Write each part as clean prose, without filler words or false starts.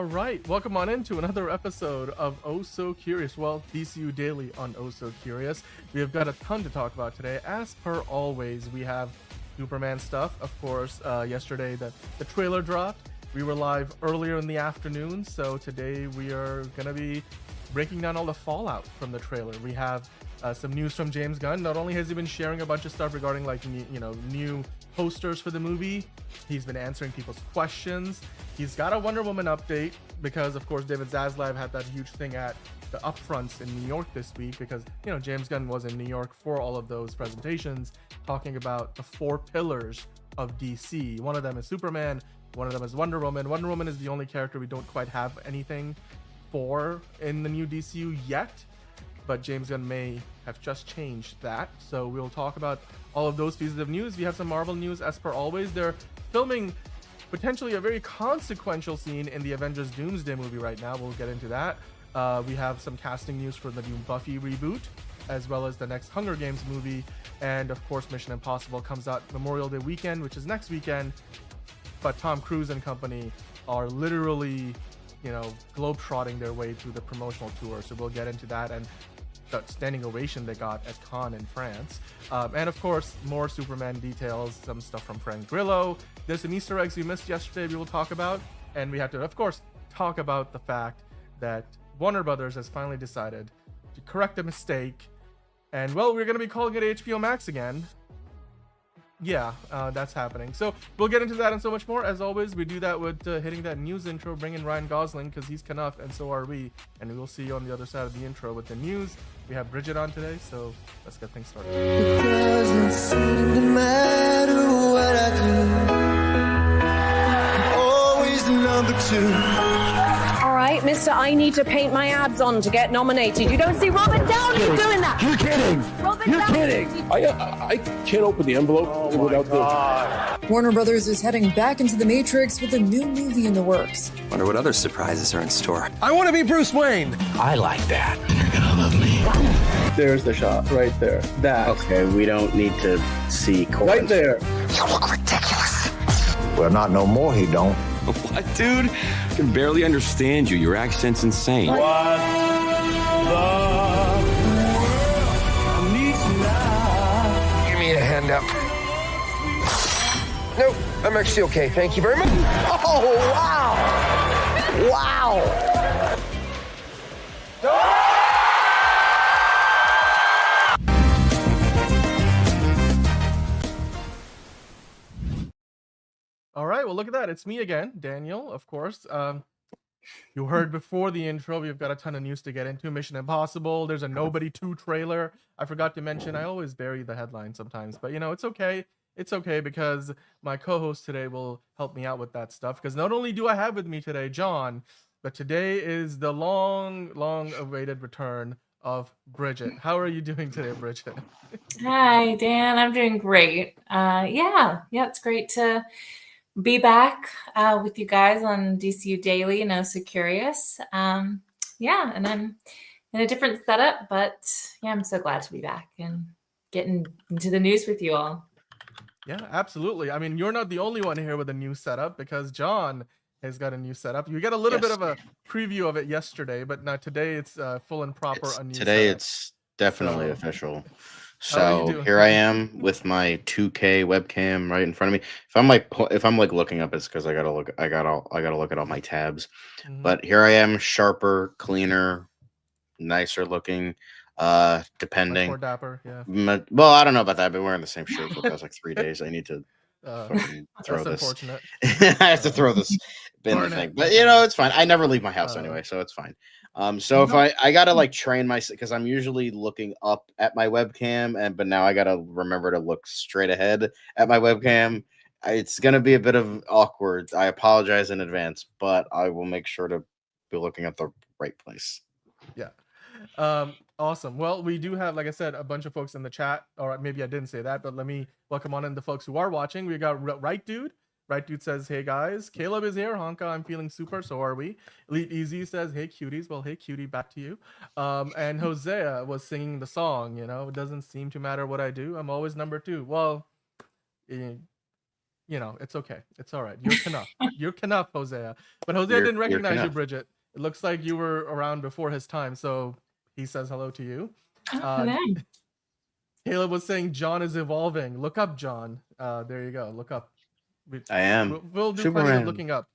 All right, welcome on into another episode of Oh So Curious. Well, DCU Daily on Oh So Curious. We have got a ton to talk about today. As per always, we have Superman stuff. Of course, yesterday the trailer dropped. We were live earlier in the afternoon, so today we are going to be breaking down all the fallout from the trailer. We have some news from James Gunn. Not only has he been sharing a bunch of stuff regarding new posters for the movie, he's been answering people's questions. He's got a Wonder Woman update because, of course, David Zaslav had that huge thing at the upfronts in New York this week because, James Gunn was in New York for all of those presentations talking about the 4 pillars of DC. One of them is Superman. One of them is Wonder Woman. Wonder Woman is the only character we don't quite have anything for in the new DCU yet, but James Gunn may have just changed that. So we'll talk about all of those pieces of news. We have some Marvel news as per always. They're filming potentially a very consequential scene in the Avengers Doomsday movie right now. We'll get into that. We have some casting news for the new Buffy reboot, as well as the next Hunger Games movie. And of course, Mission Impossible comes out Memorial Day weekend, which is next weekend. But Tom Cruise and company are literally, globetrotting their way through the promotional tour. So we'll get into that and the standing ovation they got at Cannes in France. And of course, more Superman details, some stuff from Frank Grillo. There's some Easter eggs we missed yesterday we will talk about. And we have to, of course, talk about the fact that Warner Brothers has finally decided to correct a mistake. And, well, we're going to be calling it HBO Max again. Yeah, that's happening. So we'll get into that and so much more. As always, we do that with hitting that news intro, bring in Ryan Gosling because he's Knuff and so are we. And we will see you on the other side of the intro with the news. We have Bridget on today, so let's get things started. It doesn't seem to matter what I do. I'm always the number 2. All right, mister, I need to paint my abs on to get nominated. You don't see Robert Downey doing that. You're kidding. You're kidding. I can't open the envelope without the... Warner Brothers is heading back into the Matrix with a new movie in the works. Wonder what other surprises are in store. I want to be Bruce Wayne. I like that. You're gonna love me. There's the shot right there. That. Okay, we don't need to see Corbin. Right there. You look ridiculous. Well, not no more, he don't. What, dude? I can barely understand you. Your accent's insane. What the world needs now. Give me a hand up. Nope, I'm actually okay. Thank you very much. Oh, wow. Wow. All right, well, look at that. It's me again, Daniel, of course. You heard before the intro, we've got a ton of news to get into. Mission Impossible, there's a Nobody 2 trailer. I forgot to mention, I always bury the headline sometimes, but it's okay. It's okay because my co-host today will help me out with that stuff. Because not only do I have with me today John, but today is the long awaited return of Bridget. How are you doing today, Bridget? Hi, Dan. I'm doing great. Yeah, it's great to be back with you guys on DCU Daily and Oh So Curious. And I'm in a different setup, but yeah, I'm so glad to be back and getting into the news with you all. Yeah, absolutely. I mean, you're not the only one here with a new setup because John has got a new setup. You got a little bit of a preview of it yesterday, but now today it's full and proper. Today setup. It's definitely official. So here I am with my 2K webcam right in front of me. If I'm looking up, it's because I gotta look at all my tabs. Mhm. But here I am, sharper, cleaner, nicer looking. Depending. Much more dapper, yeah. Well, I don't know about that. I've been wearing the same shirt for the past 3 days. I need to throw that's this. Unfortunate. I have to throw this bin thing, but it's fine. I never leave my house anyway, so it's fine. So if I gotta train myself because I'm usually looking up at my webcam, but now I gotta remember to look straight ahead at my webcam. It's gonna be a bit of awkward. I apologize in advance, but I will make sure to be looking at the right place. Yeah. Awesome. Well, we do have, like I said, a bunch of folks in the chat, or maybe I didn't say that, but let me welcome on in the folks who are watching. We got Right Dude. Right Dude says, hey guys, Caleb is here. Honka, I'm feeling super. So are we. Elite Easy says, hey cuties. Well, hey cutie, back to you. And Hosea was singing the song, it doesn't seem to matter what I do. I'm always number 2. Well, it's okay. It's all right. You're Knuff. You're Knuff, Hosea. But Hosea didn't recognize you, Knuff. Bridget. It looks like you were around before his time, so he says hello to you. Caleb was saying John is evolving. Look up, John. There you go. Look up. I am. We'll do Superman. plenty of looking up.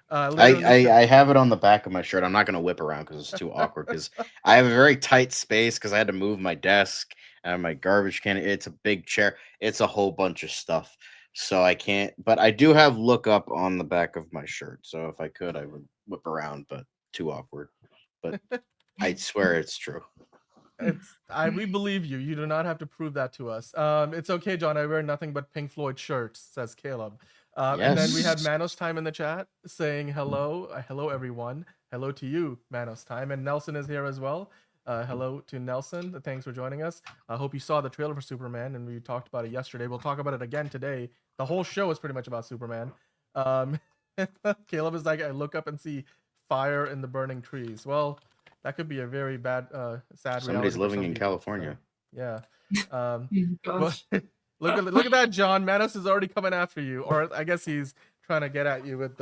I have it on the back of my shirt. I'm not going to whip around because it's too awkward. Because I have a very tight space because I had to move my desk and my garbage can. It's a big chair. It's a whole bunch of stuff. So I can't. But I do have look up on the back of my shirt. So if I could, I would whip around. But too awkward. But I swear it's true. We believe you. You do not have to prove that to us. It's okay, John. I wear nothing but Pink Floyd shirts, says Caleb. And then we had Manos Time in the chat saying hello. Hello, everyone. Hello to you, Manos Time. And Nelson is here as well. Hello to Nelson. Thanks for joining us. I hope you saw the trailer for Superman, and we talked about it yesterday. We'll talk about it again today. The whole show is pretty much about Superman. Caleb is like, I look up and see fire in the burning trees. Well, that could be a very bad, sad. Somebody's living in California. So, yeah. Look at that, John. Manos is already coming after you, or I guess he's trying to get at you with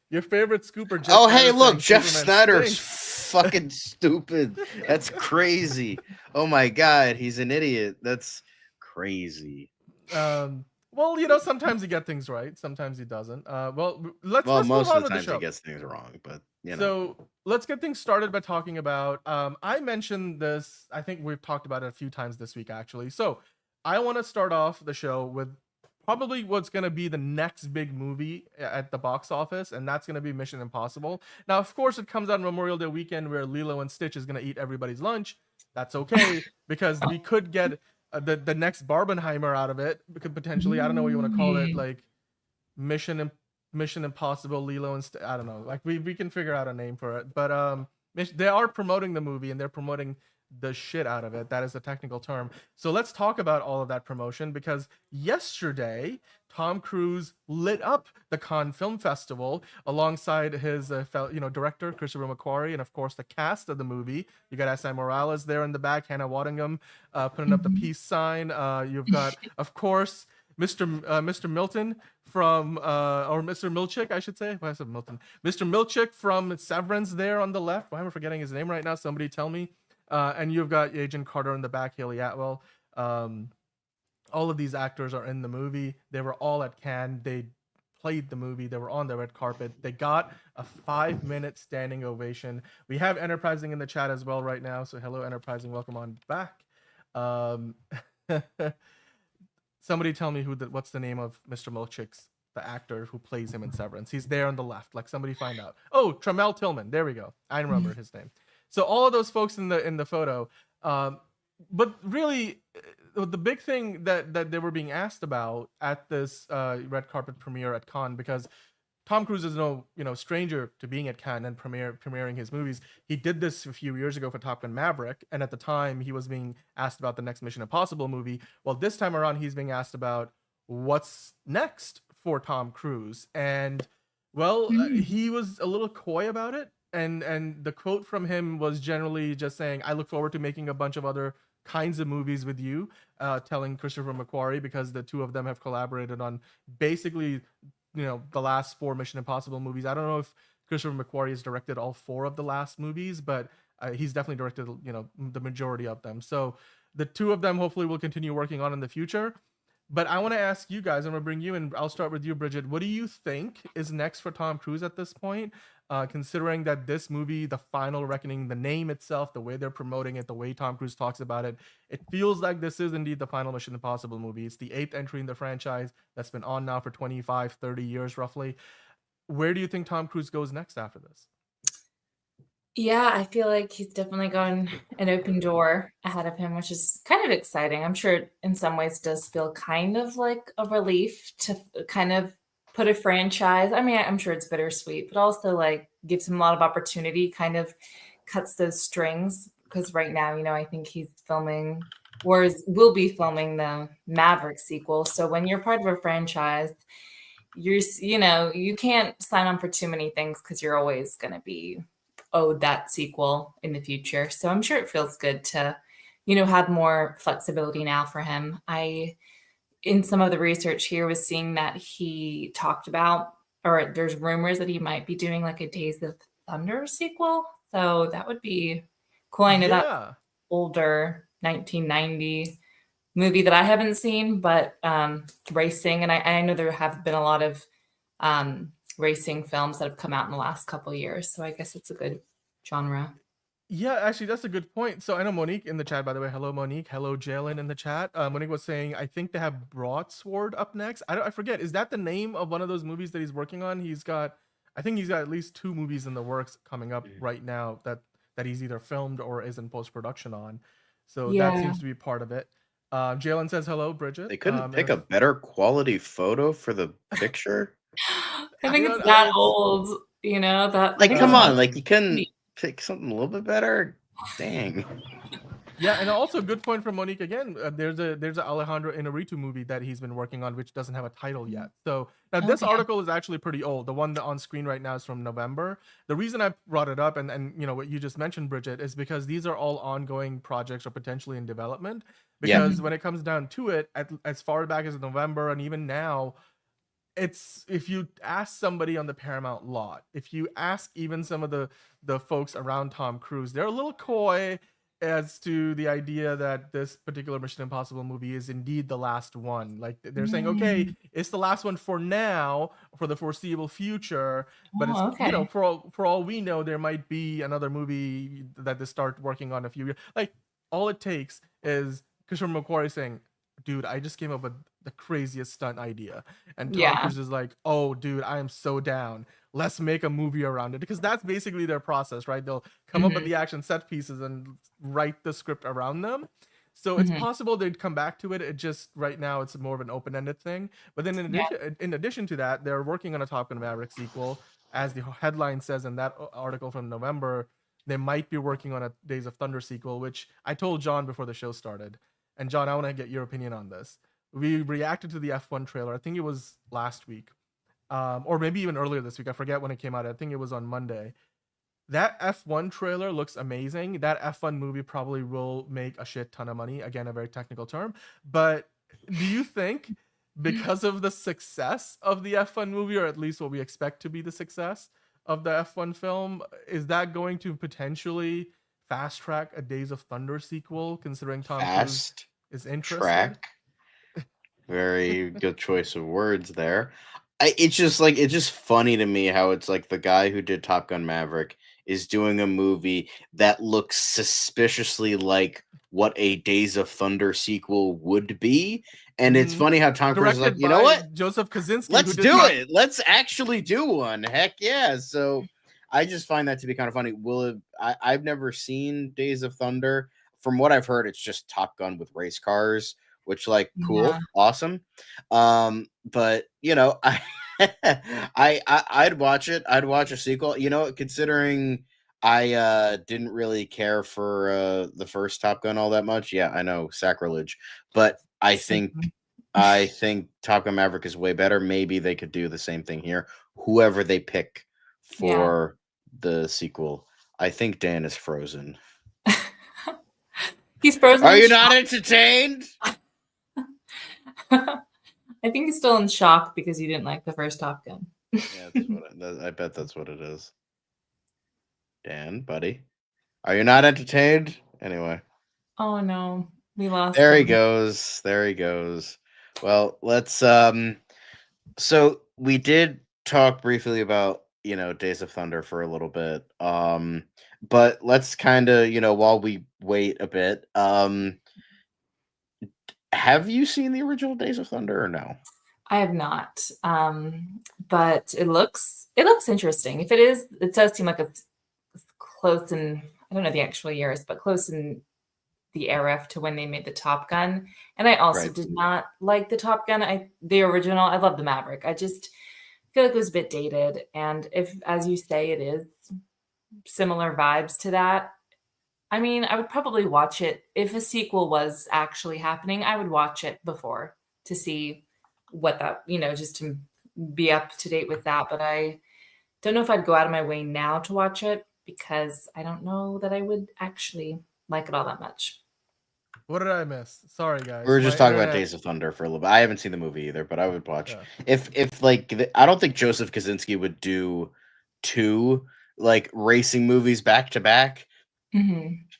your favorite scooper. Jeff Hey, look, Jeff Superman Snyder's fucking stupid. That's crazy. Oh my god, he's an idiot. That's crazy. Well, sometimes he gets things right, sometimes he doesn't. Let's most move on of the with times the show. he gets things wrong, but So let's get things started by talking about. I mentioned this. I think we've talked about it a few times this week, actually. So I want to start off the show with probably what's going to be the next big movie at the box office, and that's going to be Mission Impossible. Now, of course, it comes out on Memorial Day weekend where Lilo and Stitch is going to eat everybody's lunch. That's okay because we could get the next Barbenheimer out of it. We could potentially, I don't know what you want to call it, like Mission Impossible, Lilo and I don't know. Like we can figure out a name for it. But they are promoting the movie, and they're promoting the shit out of it. That is the technical term. So let's talk about all of that promotion, because yesterday Tom Cruise lit up the Cannes Film Festival alongside his director Christopher McQuarrie, and of course the cast of the movie. You got S.I. Morales there in the back, Hannah Waddingham putting up the peace sign. You've got, of course, Mr. Milton from or Mr. Milchick, I should say. Why I said Milton? Mr. Milchick from Severance there on the left. Why am I forgetting his name right now? Somebody tell me. And you've got Agent Carter in the back, Haley Atwell. All of these actors are in the movie. They were all at Cannes. They played the movie. They were on the red carpet. They got a 5-minute standing ovation. We have Enterprising in the chat as well right now. So hello, Enterprising. Welcome on back. Somebody tell me what's the name of Mr. Milchick's, the actor who plays him in Severance. He's there on the left. Like, somebody find out. Oh, Tramel Tillman. There we go. I remember his name. So all of those folks in the photo, but really, the big thing that they were being asked about at this red carpet premiere at Cannes, because Tom Cruise is no stranger to being at Cannes and premiering his movies. He did this a few years ago for Top Gun Maverick, and at the time he was being asked about the next Mission Impossible movie. Well, this time around he's being asked about what's next for Tom Cruise, and he was a little coy about it. And the quote from him was generally just saying, I look forward to making a bunch of other kinds of movies with you, telling Christopher McQuarrie, because the two of them have collaborated on basically, the last 4 Mission Impossible movies. I don't know if Christopher McQuarrie has directed all 4 of the last movies, but he's definitely directed, the majority of them. So the two of them hopefully will continue working on in the future. But I want to ask you guys, I'm going to bring you in. I'll start with you, Bridget. What do you think is next for Tom Cruise at this point? Considering that this movie, The Final Reckoning, the name itself, the way they're promoting it, the way Tom Cruise talks about it, it feels like this is indeed the final Mission Impossible movie. It's the 8th entry in the franchise that's been on now for 25, 30 years roughly. Where do you think Tom Cruise goes next after this? Yeah, I feel like he's definitely got an open door ahead of him, which is kind of exciting. I'm sure it in some ways does feel kind of like a relief to kind of put a franchise. I mean, I'm sure it's bittersweet, but also like gives him a lot of opportunity, kind of cuts those strings, because right now, I think he's filming or will be filming the Maverick sequel. So when you're part of a franchise, you can't sign on for too many things because you're always going to be owed that sequel in the future. So I'm sure it feels good to, have more flexibility now for him. in some of the research here was seeing that he talked about, or there's rumors that he might be doing like a Days of Thunder sequel. So that would be cool. I know that older 1990 movie that I haven't seen, but racing, and I know there have been a lot of racing films that have come out in the last couple of years. So I guess it's a good genre. Yeah, actually, that's a good point. So I know Monique in the chat, by the way. Hello, Monique. Hello, Jalen in the chat. Monique was saying, I think they have Broadsword up next. I forget. Is that the name of one of those movies that he's working on? I think he's got at least 2 movies in the works coming up right now that he's either filmed or is in post-production on. So that seems to be part of it. Jalen says hello, Bridget. They couldn't pick a better quality photo for the picture. I think it's that old, that like, come on, like you couldn't pick something a little bit better. Dang. Yeah, and also good point from Monique again. There's a Alejandro Inarritu movie that he's been working on, which doesn't have a title yet. So now this article is actually pretty old. The one on screen right now is from November. The reason I brought it up, and what you just mentioned, Bridget, is because these are all ongoing projects or potentially in development. Because when it comes down to it, as far back as November and even now, it's, if you ask somebody on the Paramount lot, if you ask even some of the folks around Tom Cruise, they're a little coy as to the idea that this particular Mission Impossible movie is indeed the last one. Like they're saying, okay, it's the last one for now, for the foreseeable future. But it's for all we know, there might be another movie that they start working on a few years. Like all it takes is Kishore McQuarrie saying, dude, I just came up with the craziest stunt idea. And Tom Cruise is like, oh, dude, I am so down. Let's make a movie around it. Because that's basically their process, right? They'll come up with the action set pieces and write the script around them. So it's possible they'd come back to it. It just, right now, it's more of an open-ended thing. But then in addition to that, they're working on a Top Gun Maverick sequel. As the headline says in that article from November, they might be working on a Days of Thunder sequel, which I told John before the show started. And John, I want to get your opinion on this. We reacted to the F1 trailer. I think it was last week, or maybe even earlier this week. I forget when it came out. I think it was on Monday. That F1 trailer looks amazing. That F1 movie probably will make a shit ton of money. Again, a very technical term. But do you think because of the success of the F1 movie, or at least what we expect to be the success of the F1 film, is that going to potentially fast track a Days of Thunder sequel, considering Tom Cruise is interested? Very good choice of words there. It's just funny to me how it's like the guy who did Top Gun Maverick is doing a movie that looks suspiciously like what a Days of Thunder sequel would be. And it's funny how Tom Cruise is like, you know what? Joseph Kosinski. Let's do it. Let's actually do one. Heck yeah. So I just find that to be kind of funny. I've never seen Days of Thunder. From what I've heard, it's just Top Gun with race cars, which cool, awesome. But I'd watch it. I'd watch a sequel. Considering I didn't really care for the first Top Gun all that much. Yeah, I know, sacrilege. But I think Top Gun Maverick is way better. Maybe they could do the same thing here. Whoever they pick for the sequel. I think Dan is frozen. He's frozen. Are you not entertained? I think he's still in shock because he didn't like the first Top Gun. Yeah, I bet that's what it is. Dan, buddy, are you not entertained? Anyway. Oh no, we lost. There he goes. There he goes. Well, let's. So we did talk briefly about Days of Thunder for a little bit. But let's kind of while we wait a bit. Have you seen the original Days of Thunder or no? I have not. But it looks interesting. If it is, it does seem like it's close in, I don't know the actual years, but close in the era to when they made the Top Gun. And I also did not like the Top Gun. The original, I love the Maverick. I just feel like it was a bit dated. And if, as you say, it is similar vibes to that, I mean, I would probably watch it if a sequel was actually happening. I would watch it before to see what that, just to be up to date with that. But I don't know if I'd go out of my way now to watch it because I don't know that I would actually like it all that much. What did I miss? Sorry, guys. We were just talking about Days of Thunder for a little bit. I haven't seen the movie either, but I would watch. If like I don't think Joseph Kosinski would do 2 like racing movies back to back.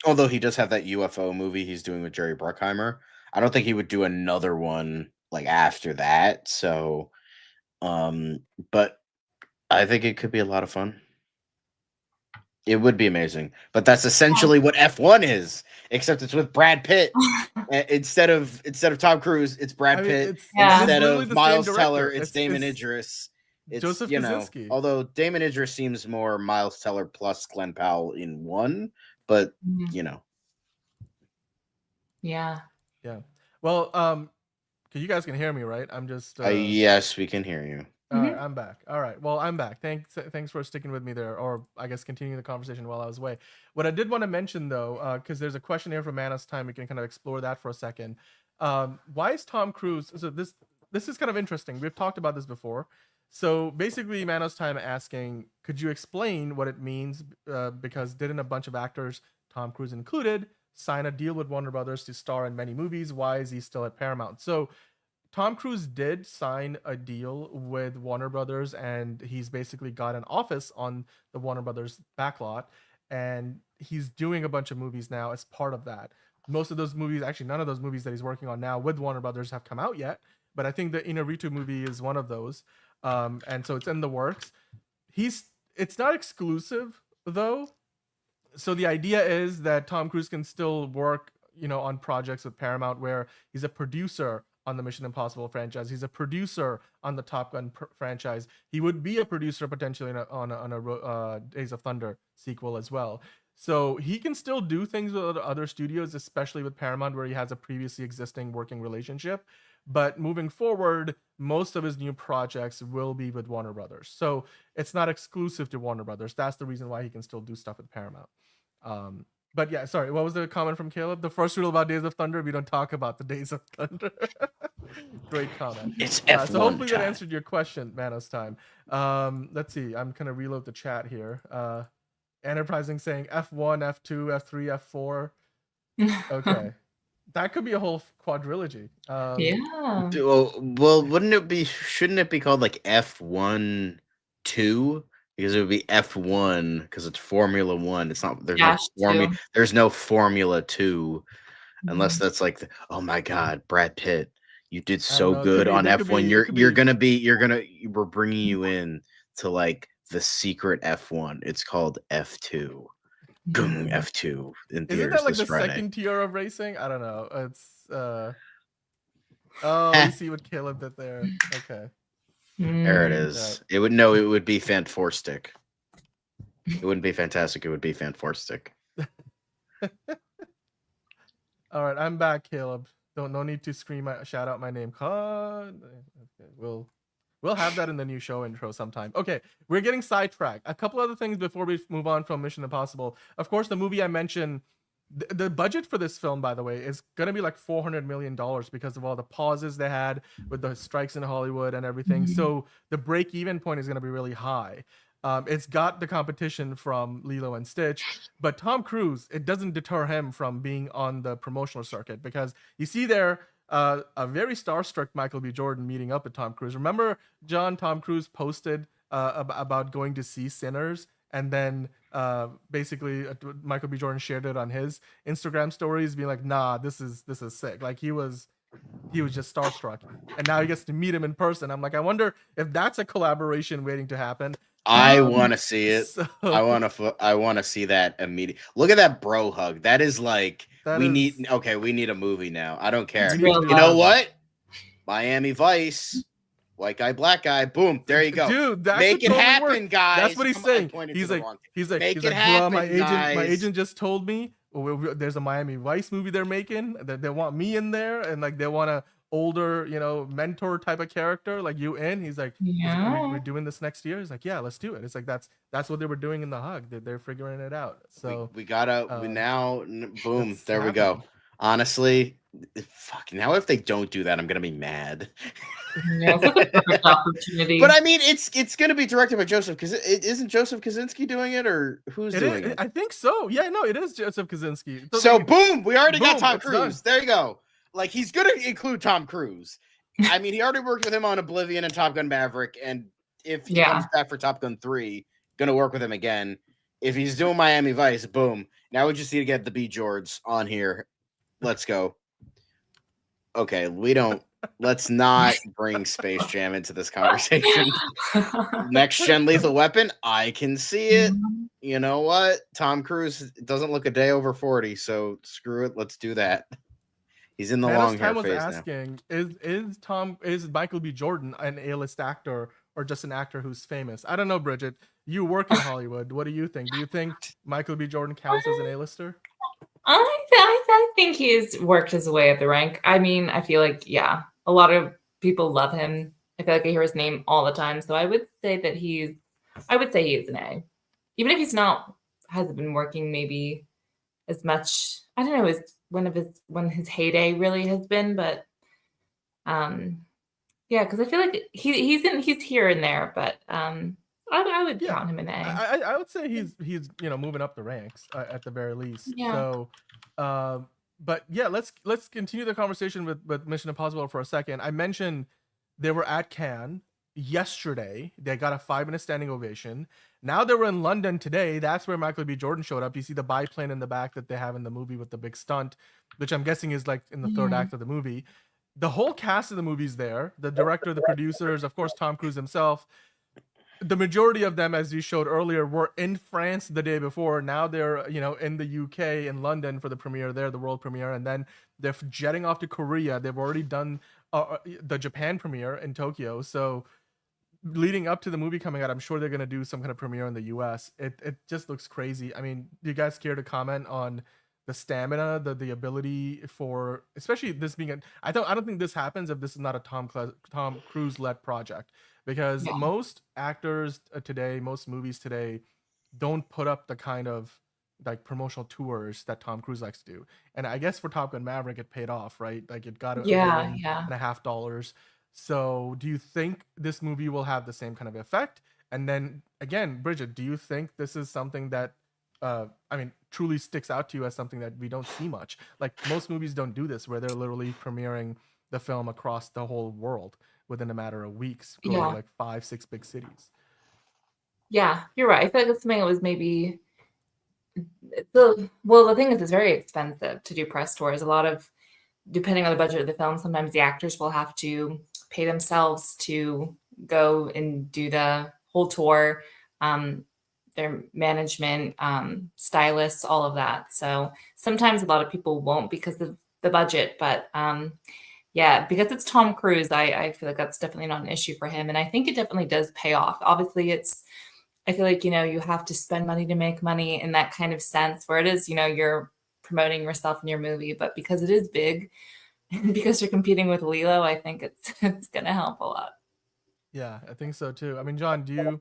Although he does have that UFO movie he's doing with Jerry Bruckheimer. I don't think he would do another one like after that. So, but I think it could be a lot of fun. It would be amazing, but that's essentially what F1 is, except it's with Brad Pitt instead of Tom Cruise. It's Brad Pitt instead of Miles Teller. It's Damon Idris. It's Joseph Kosinski. Although Damon Idris seems more Miles Teller plus Glenn Powell in one, but yeah. Well, you guys can hear me, right? I'm just yes, we can hear you. All right, I'm back. All right, well, I'm back. Thanks for sticking with me there, or I guess continuing the conversation while I was away. What I did want to mention though, because there's a question here from Manos Time, we can kind of explore that for a second. Why is Tom Cruise? So this is kind of interesting. We've talked about this before. So basically, Manos Time asking, could you explain what it means? Because didn't a bunch of actors, Tom Cruise included, sign a deal with Warner Brothers to star in many movies? Why is he still at Paramount? So Tom Cruise did sign a deal with Warner Brothers, and he's basically got an office on the Warner Brothers backlot, and he's doing a bunch of movies now as part of that. Most of those movies, actually none of those movies that he's working on now with Warner Brothers have come out yet, but I think the Inarritu movie is one of those, and so it's in the works. It's not exclusive though, so the idea is that Tom Cruise can still work, on projects with Paramount where he's a producer on the Mission Impossible franchise. He's a producer on the Top Gun franchise. He would be a producer potentially on a Days of Thunder sequel as well. So he can still do things with other studios, especially with Paramount, where he has a previously existing working relationship. But moving forward, most of his new projects will be with Warner Brothers. So it's not exclusive to Warner Brothers. That's the reason why he can still do stuff with Paramount. But yeah, sorry, what was the comment from Caleb? The first rule about Days of Thunder, we don't talk about the Days of Thunder. Great comment. It's F1 so hopefully time. That answered your question, Manos Time. Let's see, I'm gonna reload the chat here. Enterprising saying F1, F2, F3, F4. Okay. That could be a whole quadrilogy. Yeah. Well, shouldn't it be called like F1 2? Because it would be F1 because it's Formula 1. It's not there's no Formula 2 unless that's like oh my god, Brad Pitt, you did so good on F1. We're bringing you in to like the secret F1. It's called F2. F2 in theaters. Isn't that like this Friday. Second tier of racing? I don't know. It's you see what Caleb did there. Okay. There it is. It would be Fantastic. It wouldn't be fantastic. It would be Fantastic. All right, I'm back, Caleb. No need to shout out my name. Okay, we'll have that in the new show intro sometime. Okay, we're getting sidetracked. A couple other things before we move on from Mission Impossible. Of course, the movie I mentioned, the budget for this film, by the way, is going to be like $400 million because of all the pauses they had with the strikes in Hollywood and everything. So the break-even point is going to be really high. It's got the competition from Lilo and Stitch, but Tom Cruise, it doesn't deter him from being on the promotional circuit, because you see there a very starstruck Michael B. Jordan meeting up with Tom Cruise. Remember, John, Tom Cruise posted about going to see Sinners, and then basically Michael B. Jordan shared it on his Instagram stories, being like, "Nah, this is sick." Like he was just starstruck, and now he gets to meet him in person. I'm like, I wonder if that's a collaboration waiting to happen. I want to see it. So... I want to see that immediately. Look at that bro hug. That is like we need a movie now. I don't care. You know what? Miami Vice. White guy, black guy, boom! There you go, dude. That make it happen, guys. That's what he's saying. He's like, well, my agent just told me there's a Miami Vice movie they're making. That they want me in there, and like they want a older, mentor type of character like you in. He's like, we're doing this next year. He's like, yeah, let's do it. It's like that's what they were doing in The Hug. They're figuring it out. So we gotta now. Boom! There we go. Honestly, fuck. Now if they don't do that, I'm gonna be mad. Yeah, it's like a perfect opportunity. But I mean, it's gonna be directed by Joseph because it isn't Joseph Kaczynski doing it, or who's doing it? I think so. Yeah, no, it is Joseph Kaczynski. So boom, we already got Tom Cruise. Done. There you go. Like he's gonna include Tom Cruise. I mean, he already worked with him on Oblivion and Top Gun Maverick, and if he comes back for Top Gun 3, gonna work with him again. If he's doing Miami Vice, boom. Now we just need to get the B. George on here. Let's go. Okay, let's not bring Space Jam into this conversation. Next gen Lethal Weapon, I can see it. You know what? Tom Cruise doesn't look a day over 40, so screw it. Let's do that. He's in the long hair phase asking, now. Is Michael B. Jordan an A-list actor or just an actor who's famous? I don't know, Bridget. You work in Hollywood. What do you think? Do you think Michael B. Jordan counts as an A-lister? I think he's worked his way up the rank. I mean, I feel like, yeah, a lot of people love him. I feel like I hear his name all the time. So I would say he is an A. Even if he's hasn't been working maybe as much, I don't know, as when his heyday really has been, but yeah, because I feel like he's here and there, but I would count him an A. I would say he's moving up the ranks at the very least. Yeah. So, but yeah, let's continue the conversation with Mission Impossible for a second. I mentioned they were at Cannes yesterday. They got a 5-minute standing ovation. Now they were in London today. That's where Michael B. Jordan showed up. You see the biplane in the back that they have in the movie with the big stunt, which I'm guessing is like in the third act of the movie. The whole cast of the movie's there. The director, the producers, of course, Tom Cruise himself. The majority of them, as you showed earlier, were in France the day before. Now they're, in the UK, in London for the premiere there, the world premiere. And then they're jetting off to Korea. They've already done the Japan premiere in Tokyo. So leading up to the movie coming out, I'm sure they're going to do some kind of premiere in the US. It just looks crazy. I mean, do you guys care to comment on the stamina, the ability for, especially this being I don't think this happens if this is not a Tom Cruise led project, because most actors today, most movies today don't put up the kind of like promotional tours that Tom Cruise likes to do. And I guess for Top Gun Maverick, it paid off, right? Like it got $1.5 billion. So do you think this movie will have the same kind of effect? And then again, Bridget, do you think this is something that truly sticks out to you as something that we don't see much? Like most movies don't do this, where they're literally premiering the film across the whole world within a matter of weeks, going to like 5-6 big cities. Yeah, you're right. I feel like it's something that was maybe the thing is, it's very expensive to do press tours. A lot of, depending on the budget of the film, sometimes the actors will have to pay themselves to go and do the whole tour. Their management, stylists, all of that. So sometimes a lot of people won't because of the budget, but because it's Tom Cruise, I feel like that's definitely not an issue for him. And I think it definitely does pay off. Obviously I feel like, you have to spend money to make money in that kind of sense, where it is, you're promoting yourself in your movie, but because it is big and because you're competing with Lilo, I think it's going to help a lot. Yeah, I think so too. I mean, John, do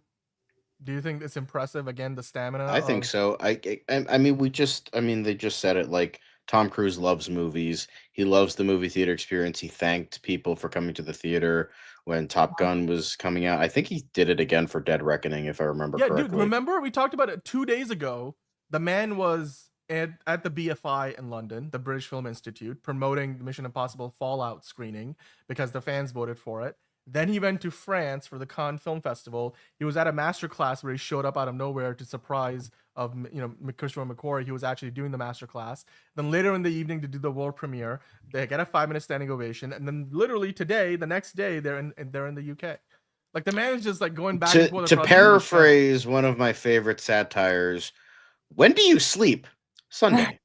you think it's impressive? Again, the stamina. I think so. I mean, they just said it. Like Tom Cruise loves movies. He loves the movie theater experience. He thanked people for coming to the theater when Top Gun was coming out. I think he did it again for Dead Reckoning, if I remember correctly. Dude, remember we talked about it 2 days ago. The man was at the BFI in London, the British Film Institute, promoting Mission Impossible Fallout screening because the fans voted for it. Then he went to France for the Cannes Film Festival. He was at a masterclass where he showed up out of nowhere to surprise of Christopher McQuarrie. He was actually doing the masterclass. Then later in the evening to do the world premiere, they get a 5-minute standing ovation. And then literally today, the next day, they're in the UK. Like the man is just like going back and forth. To paraphrase one of my favorite satires, when do you sleep? Sunday.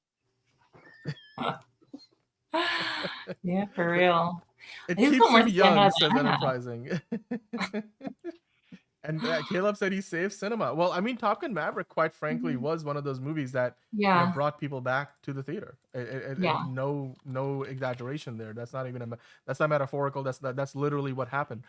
Yeah, for real. It keeps him young, says Enterprising. And Caleb said he saved cinema. Well, I mean, Top Gun Maverick, quite frankly, was one of those movies that brought people back to the theater. No exaggeration there. That's not even that's not metaphorical. That's literally what happened.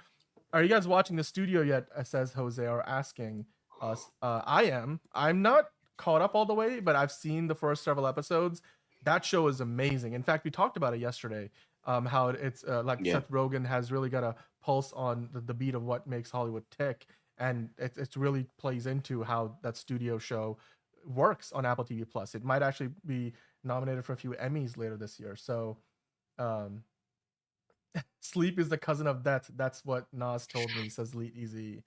Are you guys watching the studio yet? Says Jose, or asking us. I am. I'm not caught up all the way, but I've seen the first several episodes. that show is amazing. In fact, we talked about it yesterday. How it's Seth Rogen has really got a pulse on the beat of what makes Hollywood tick, and it really plays into how that studio show works on Apple TV Plus. It might actually be nominated for a few Emmys later this year. So, sleep is the cousin of death. That's what Nas told me, says Leet Easy.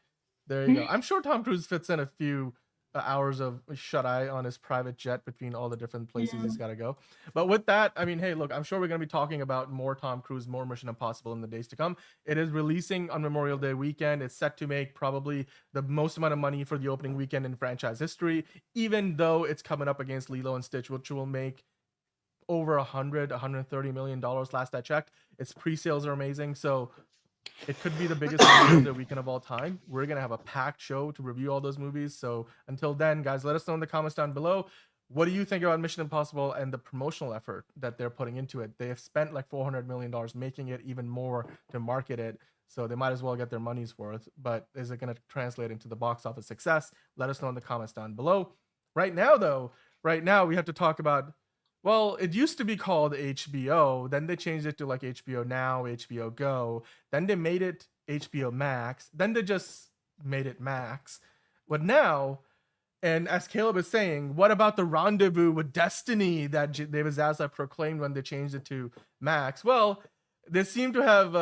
There you go. I'm sure Tom Cruise fits in a few hours of shut eye on his private jet between all the different places he's got to go. But with that, I mean, hey, look, I'm sure we're going to be talking about more Tom Cruise, more Mission Impossible in the days to come. It is releasing on Memorial Day weekend. It's set to make probably the most amount of money for the opening weekend in franchise history, even though it's coming up against Lilo and Stitch, which will make over $130 million last I checked. Its pre-sales are amazing. So it could be the biggest Memorial Day weekend of all time. We're going to have a packed show to review all those movies. So until then, guys, let us know in the comments down below. What do you think about Mission Impossible and the promotional effort that they're putting into it? They have spent like $400 million making it, even more to market it. So they might as well get their money's worth. But is it going to translate into the box office success? Let us know in the comments down below. Right now, we have to talk about, well, it used to be called HBO. Then they changed it to like HBO Now, HBO Go. Then they made it HBO Max. Then they just made it Max. But now, and as Caleb is saying, what about the rendezvous with Destiny that David Zaslav proclaimed when they changed it to Max? Well, they seem to have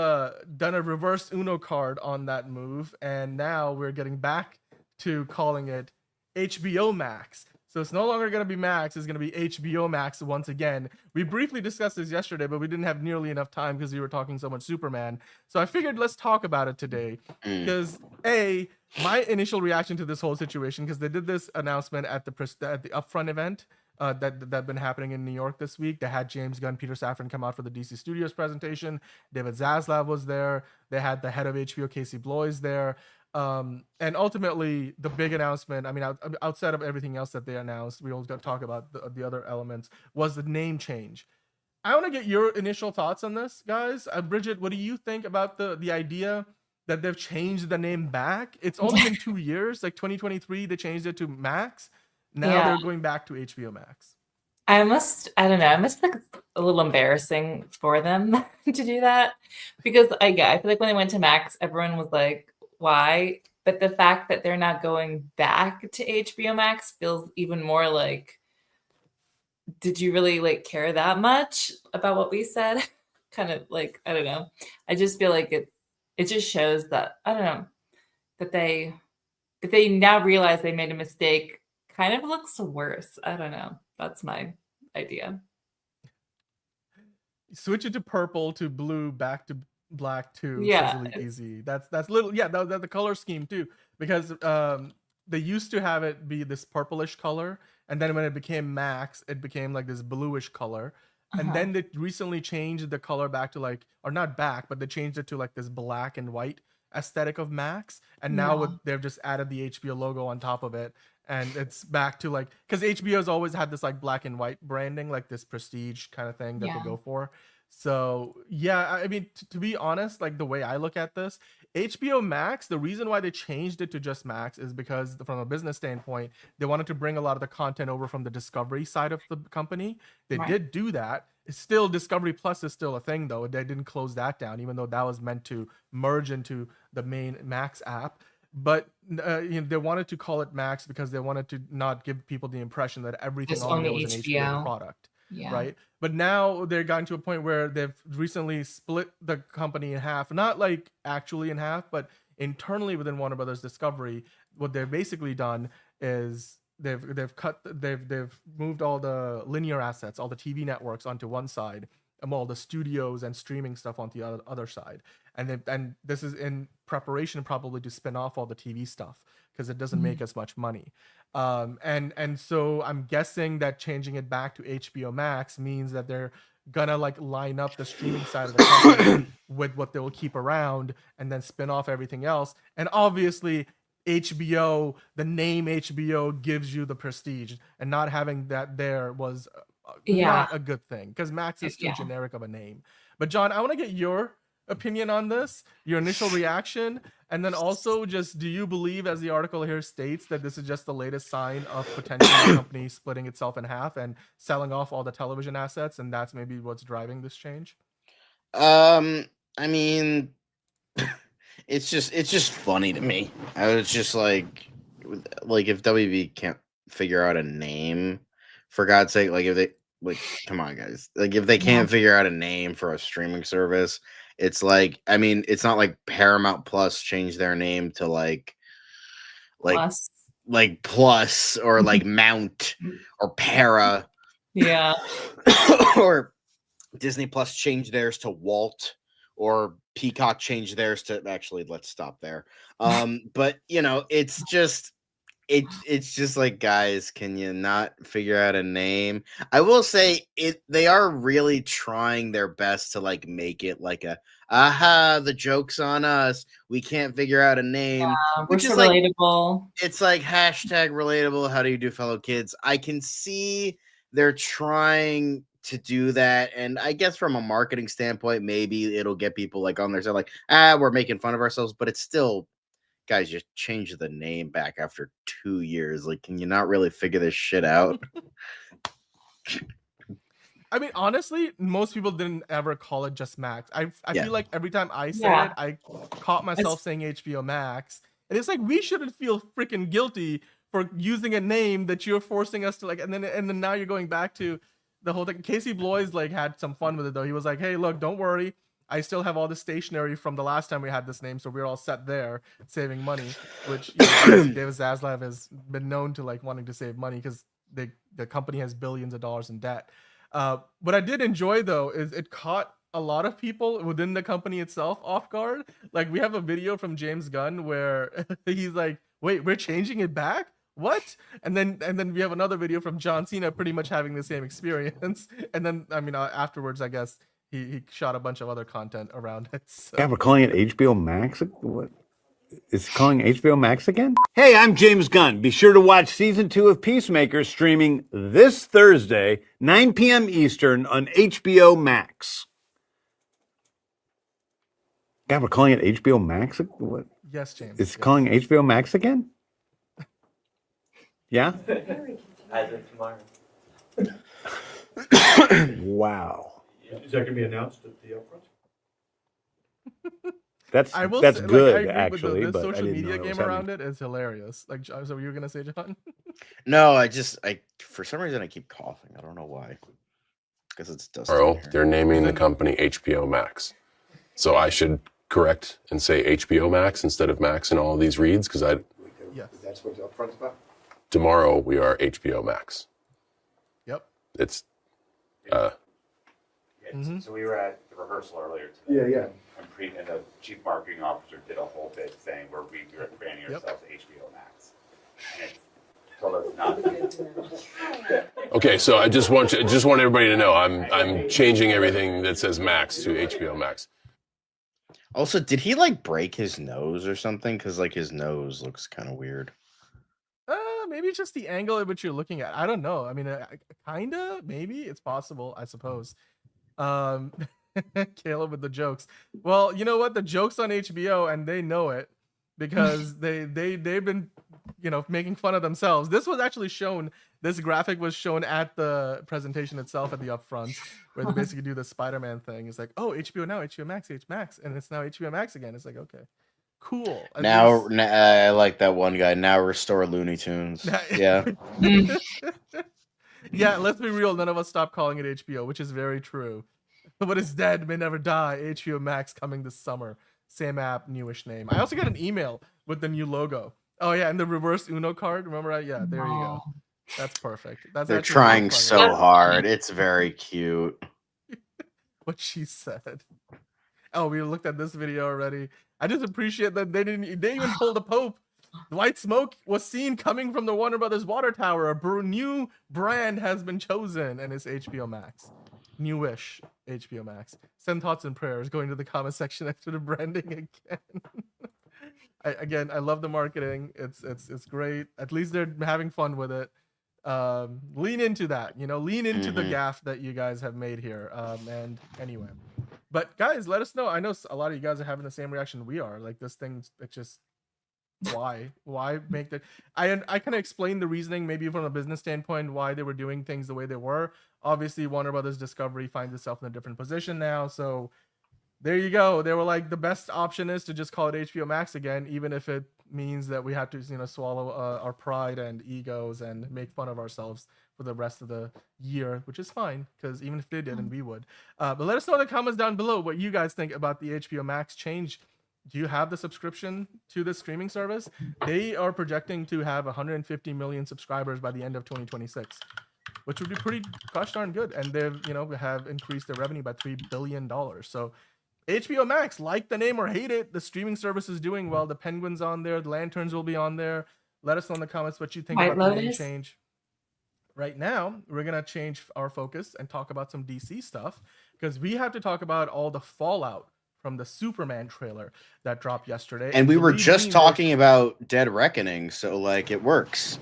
done a reverse Uno card on that move. And now we're getting back to calling it HBO Max. So it's no longer going to be Max, it's going to be HBO Max once again. We briefly discussed this yesterday, but we didn't have nearly enough time because we were talking so much Superman. So I figured let's talk about it today. Because my initial reaction to this whole situation, because they did this announcement at the upfront event that been happening in New York this week. They had James Gunn, Peter Safran come out for the DC Studios presentation. David Zaslav was there. They had the head of HBO, Casey Bloys, there. And ultimately, the big announcement, I mean, outside of everything else that they announced, we always got to talk about the other elements, was the name change. I want to get your initial thoughts on this, guys. Bridget, what do you think about the idea that they've changed the name back? It's only been 2 years, like 2023, they changed it to Max. Now they're going back to HBO Max. I don't know, it must be like a little embarrassing for them to do that. Because I feel like when they went to Max, everyone was like, why? But the fact that they're not going back to HBO Max feels even more like, did you really like care that much about what we said? Kind of like, I don't know. I just feel like it just shows that, I don't know, that they now realize they made a mistake kind of looks worse. I don't know. That's my idea. Switch it to purple, to blue, back to black too. Yeah, really easy. That's little. Yeah, the color scheme too, because they used to have it be this purplish color, and then when it became Max, it became like this bluish color, and then they recently changed the color back to like, or not back, but they changed it to like this black and white aesthetic of Max, and now they've just added the HBO logo on top of it, and it's back to like, because HBO's always had this like black and white branding, like this prestige kind of thing that they go for. So yeah, I mean, to be honest, like the way I look at this, HBO Max, the reason why they changed it to just Max is because from a business standpoint, they wanted to bring a lot of the content over from the Discovery side of the company. They did do that. It's still, Discovery Plus is still a thing though. They didn't close that down, even though that was meant to merge into the main Max app. But they wanted to call it Max because they wanted to not give people the impression that everything on there was an HBO product. Right, but now they're gotten to a point where they've recently split the company in half, not like actually in half, but internally within Warner Brothers Discovery. What they've basically done is they've moved all the linear assets, all the TV networks onto one side, and all the studios and streaming stuff onto the other side. And this is in preparation probably to spin off all the TV stuff because it doesn't make as much money. And so I'm guessing that changing it back to HBO Max means that they're gonna like line up the streaming side of the company with what they will keep around and then spin off everything else. And obviously HBO, the name HBO gives you the prestige, and not having that there was not a good thing because Max is too generic of a name. But John, I want to get your opinion on this, your initial reaction, and then also just do you believe, as the article here states, that this is just the latest sign of potentially the company splitting itself in half and selling off all the television assets, and that's maybe what's driving this change? I mean, it's just funny to me. I was just like if WB can't figure out a name, for God's sake, like if they come on guys, like if they can't figure out a name for a streaming service, it's like, I mean, it's not like Paramount Plus changed their name to like Plus or like Mount or Para. Yeah. Or Disney Plus changed theirs to Walt, or Peacock changed theirs to, actually, let's stop there. But you know, it's just like, guys, can you not figure out a name? I will say they are really trying their best to like make it like a the joke's on us, we can't figure out a name, which is like relatable. It's like hashtag relatable, how do you do, fellow kids? I can see they're trying to do that, and I guess from a marketing standpoint, maybe it'll get people like on there, so like, we're making fun of ourselves, but it's still, guys, just change the name back after 2 years. Like, can you not really figure this shit out? I mean, honestly, most people didn't ever call it just Max. I feel like every time I said it, I caught myself saying HBO Max, and it's like, we shouldn't feel freaking guilty for using a name that you're forcing us to like, and then now you're going back to the whole thing. Casey Bloys like had some fun with it though. He was like, hey, look, don't worry, I still have all the stationery from the last time we had this name, so we're all set there, saving money. Which, you know, David Zaslav has been known to like wanting to save money because the company has billions of dollars in debt. What I did enjoy though is it caught a lot of people within the company itself off guard. Like, we have a video from James Gunn where he's like, "Wait, we're changing it back? What?" And then we have another video from John Cena pretty much having the same experience. And then, I mean, afterwards, I guess he shot a bunch of other content around it. So. Yeah, we're calling it HBO Max. What? It's calling HBO Max again? Hey, I'm James Gunn. Be sure to watch season 2 of Peacemaker streaming this Thursday, 9 p.m. Eastern on HBO Max. God, we're calling it HBO Max? What? Yes, James. It's calling HBO Max again? Yeah? As of tomorrow. Wow. Is that going to be announced at the upfront? That's say, good, like, actually. The but social I didn't media know game around it is hilarious. Like, so what you were gonna say, John? No, I for some reason I keep coughing. I don't know why. Because it's dusty. Bro, they're naming the company HBO Max, so I should correct and say HBO Max instead of Max in all of these reads, because Yes. That's what the upfront's about. Tomorrow we are HBO Max. Yep. It's So we were at the rehearsal earlier today. Yeah. And the chief marketing officer did a whole bit saying we're rebranding ourselves to HBO Max. And it told us not. okay. So I just want everybody to know I'm changing everything that says Max to HBO Max. Also, did he like break his nose or something? Because like his nose looks kind of weird. Maybe it's just the angle at which you're looking at. I don't know. I mean, kinda, maybe it's possible, I suppose. Caleb with the jokes. Well, you know what? The joke's on HBO, and they know it because they've been, you know, making fun of themselves. This was actually shown. This graphic was shown at the presentation itself at the upfront, where they basically do the Spider-Man thing. It's like, oh, HBO now, HBO Max, and it's now HBO Max again. It's like, okay, cool. Now I like that one guy. Now restore Looney Tunes. Yeah. Yeah. Let's be real. None of us stop calling it HBO, which is very true. What is dead may never die. HBO Max coming this summer. Same app, newish name. I also got an email with the new logo. Oh yeah, and the reverse Uno card. Remember? Yeah, there you go. That's perfect. They're trying so hard. It's very cute. What she said. Oh, we looked at this video already. I just appreciate that they even told the Pope. White smoke was seen coming from the Warner Brothers water tower. A new brand has been chosen, and it's HBO Max. Newish HBO Max. Send thoughts and prayers going to the comment section after the branding again. I love the marketing. It's great. At least they're having fun with it. Lean into that, lean into the gaffe that you guys have made here. And anyway, But guys, let us know. I know a lot of you guys are having the same reaction we are. Like this thing, it just why make that? I kind of explained the reasoning maybe from a business standpoint why they were doing things the way they were. Obviously, Warner Brothers Discovery finds itself in a different position now, so there you go. They were like, the best option is to just call it HBO Max again, even if it means that we have to, swallow our pride and egos and make fun of ourselves for the rest of the year, which is fine, because even if they didn't, we would. But let us know in the comments down below what you guys think about the HBO Max change. Do you have the subscription to the streaming service? They are projecting to have 150 million subscribers by the end of 2026, which would be pretty gosh darn good. And they've, have increased their revenue by $3 billion. So HBO Max, like the name or hate it, the streaming service is doing well. The Penguin's on there. The Lanterns will be on there. Let us know in the comments what you think about the name change. Right now, we're going to change our focus and talk about some DC stuff, because we have to talk about all the fallout from the Superman trailer that dropped yesterday. And we were just talking about Dead Reckoning, so like it works.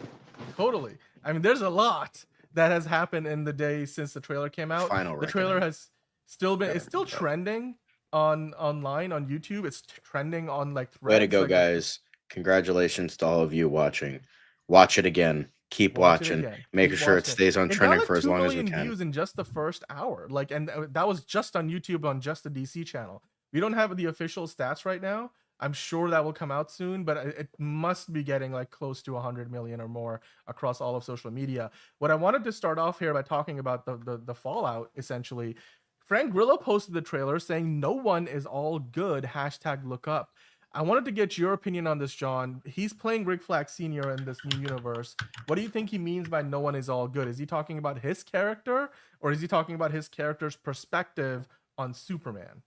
Totally. I mean, there's a lot that has happened in the day since the trailer came out. The trailer has still been, it's still trending online on YouTube. It's trending on like Threads. Way to go, guys. Congratulations to all of you watching. Watch it again. Keep watching. Making sure it stays on trending for as long as we can. 2 million views in just the first hour. Like, and that was just on YouTube on just the DC channel. We don't have the official stats right now. I'm sure that will come out soon, but it must be getting like close to 100 million or more across all of social media. What I wanted to start off here by talking about the fallout, essentially. Frank Grillo posted the trailer saying no one is all good, #lookup. I wanted to get your opinion on this, John. He's playing Rick Flag Sr. in this new universe. What do you think he means by no one is all good? Is he talking about his character, or is he talking about his character's perspective on Superman?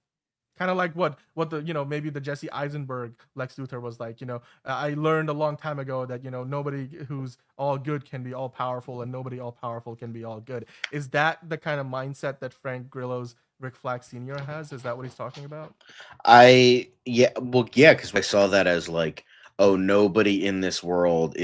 Kind of like what the, maybe the Jesse Eisenberg Lex Luthor was like, I learned a long time ago that, nobody who's all good can be all powerful, and nobody all powerful can be all good. Is that the kind of mindset that Frank Grillo's Rick Flag Sr. has? Is that what he's talking about? Because I saw that as like, oh, nobody in this world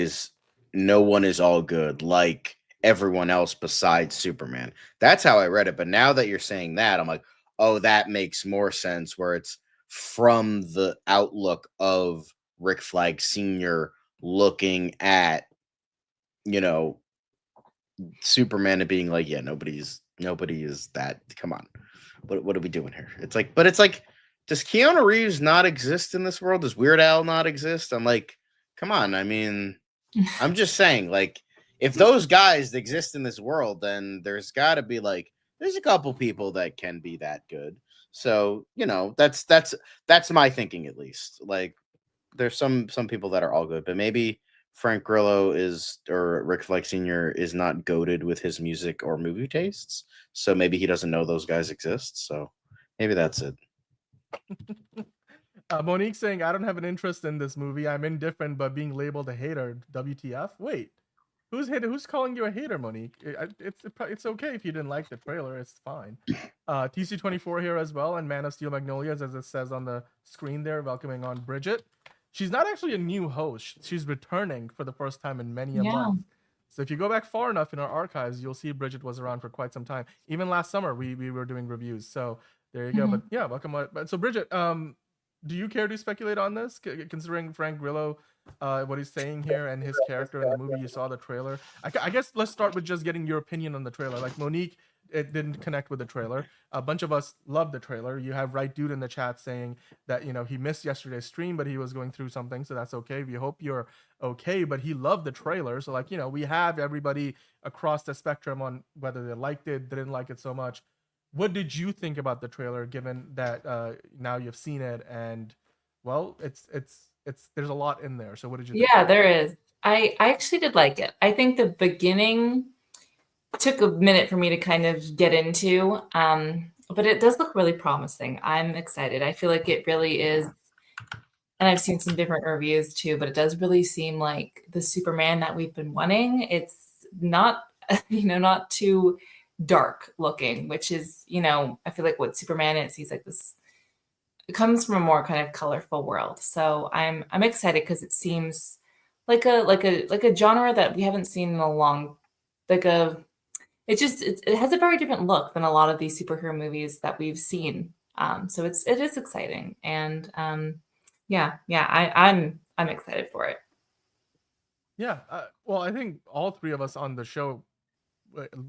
no one is all good, like everyone else besides Superman. That's how I read it. But now that you're saying that, I'm like, oh, that makes more sense, where it's from the outlook of Rick Flag Sr. looking at, Superman and being like, yeah, nobody is that. Come on. What are we doing here? It's like, does Keanu Reeves not exist in this world? Does Weird Al not exist? I'm like, come on. I mean, I'm just saying, like, if those guys exist in this world, then there's got to be like, there's a couple people that can be that good. So, that's my thinking, at least. Like, there's some people that are all good, but maybe Frank Grillo or Rick Flag Sr. is not goated with his music or movie tastes. So maybe he doesn't know those guys exist. So maybe that's it. Monique saying, I don't have an interest in this movie. I'm indifferent, but being labeled a hater. WTF? Wait. Who's calling you a hater, Monique? It's okay if you didn't like the trailer. It's fine. TC24 here as well, and Man of Steel Magnolias, as it says on the screen there, welcoming on Bridget. She's not actually a new host. She's returning for the first time in many a month. So if you go back far enough in our archives, you'll see Bridget was around for quite some time. Even last summer, we were doing reviews. So there you go. But yeah, welcome. So Bridget, do you care to speculate on this, considering Frank Grillo, what he's saying here, and his character in the movie? You saw the trailer. I guess let's start with just getting your opinion on the trailer. Like Monique, it didn't connect with the trailer. A bunch of us loved the trailer. You have Right Dude in the chat saying that, he missed yesterday's stream, but he was going through something, so that's okay. We hope you're okay, but he loved the trailer. So like, we have everybody across the spectrum on whether they liked it, didn't like it so much. What did you think about the trailer, given that now you've seen it, and well, it's there's a lot in there. So what did you think? Yeah, there is. I actually did like it. I think the beginning took a minute for me to kind of get into, but it does look really promising. I'm excited. I feel like it really is, and I've seen some different reviews too, but it does really seem like the Superman that we've been wanting. It's not, not too dark looking, which is, I feel like what Superman is, he's like this, it comes from a more kind of colorful world. So I'm excited because it seems like a genre that we haven't seen in a long, it has a very different look than a lot of these superhero movies that we've seen So it is exciting, and I'm excited for it. Yeah, well, I think all three of us on the show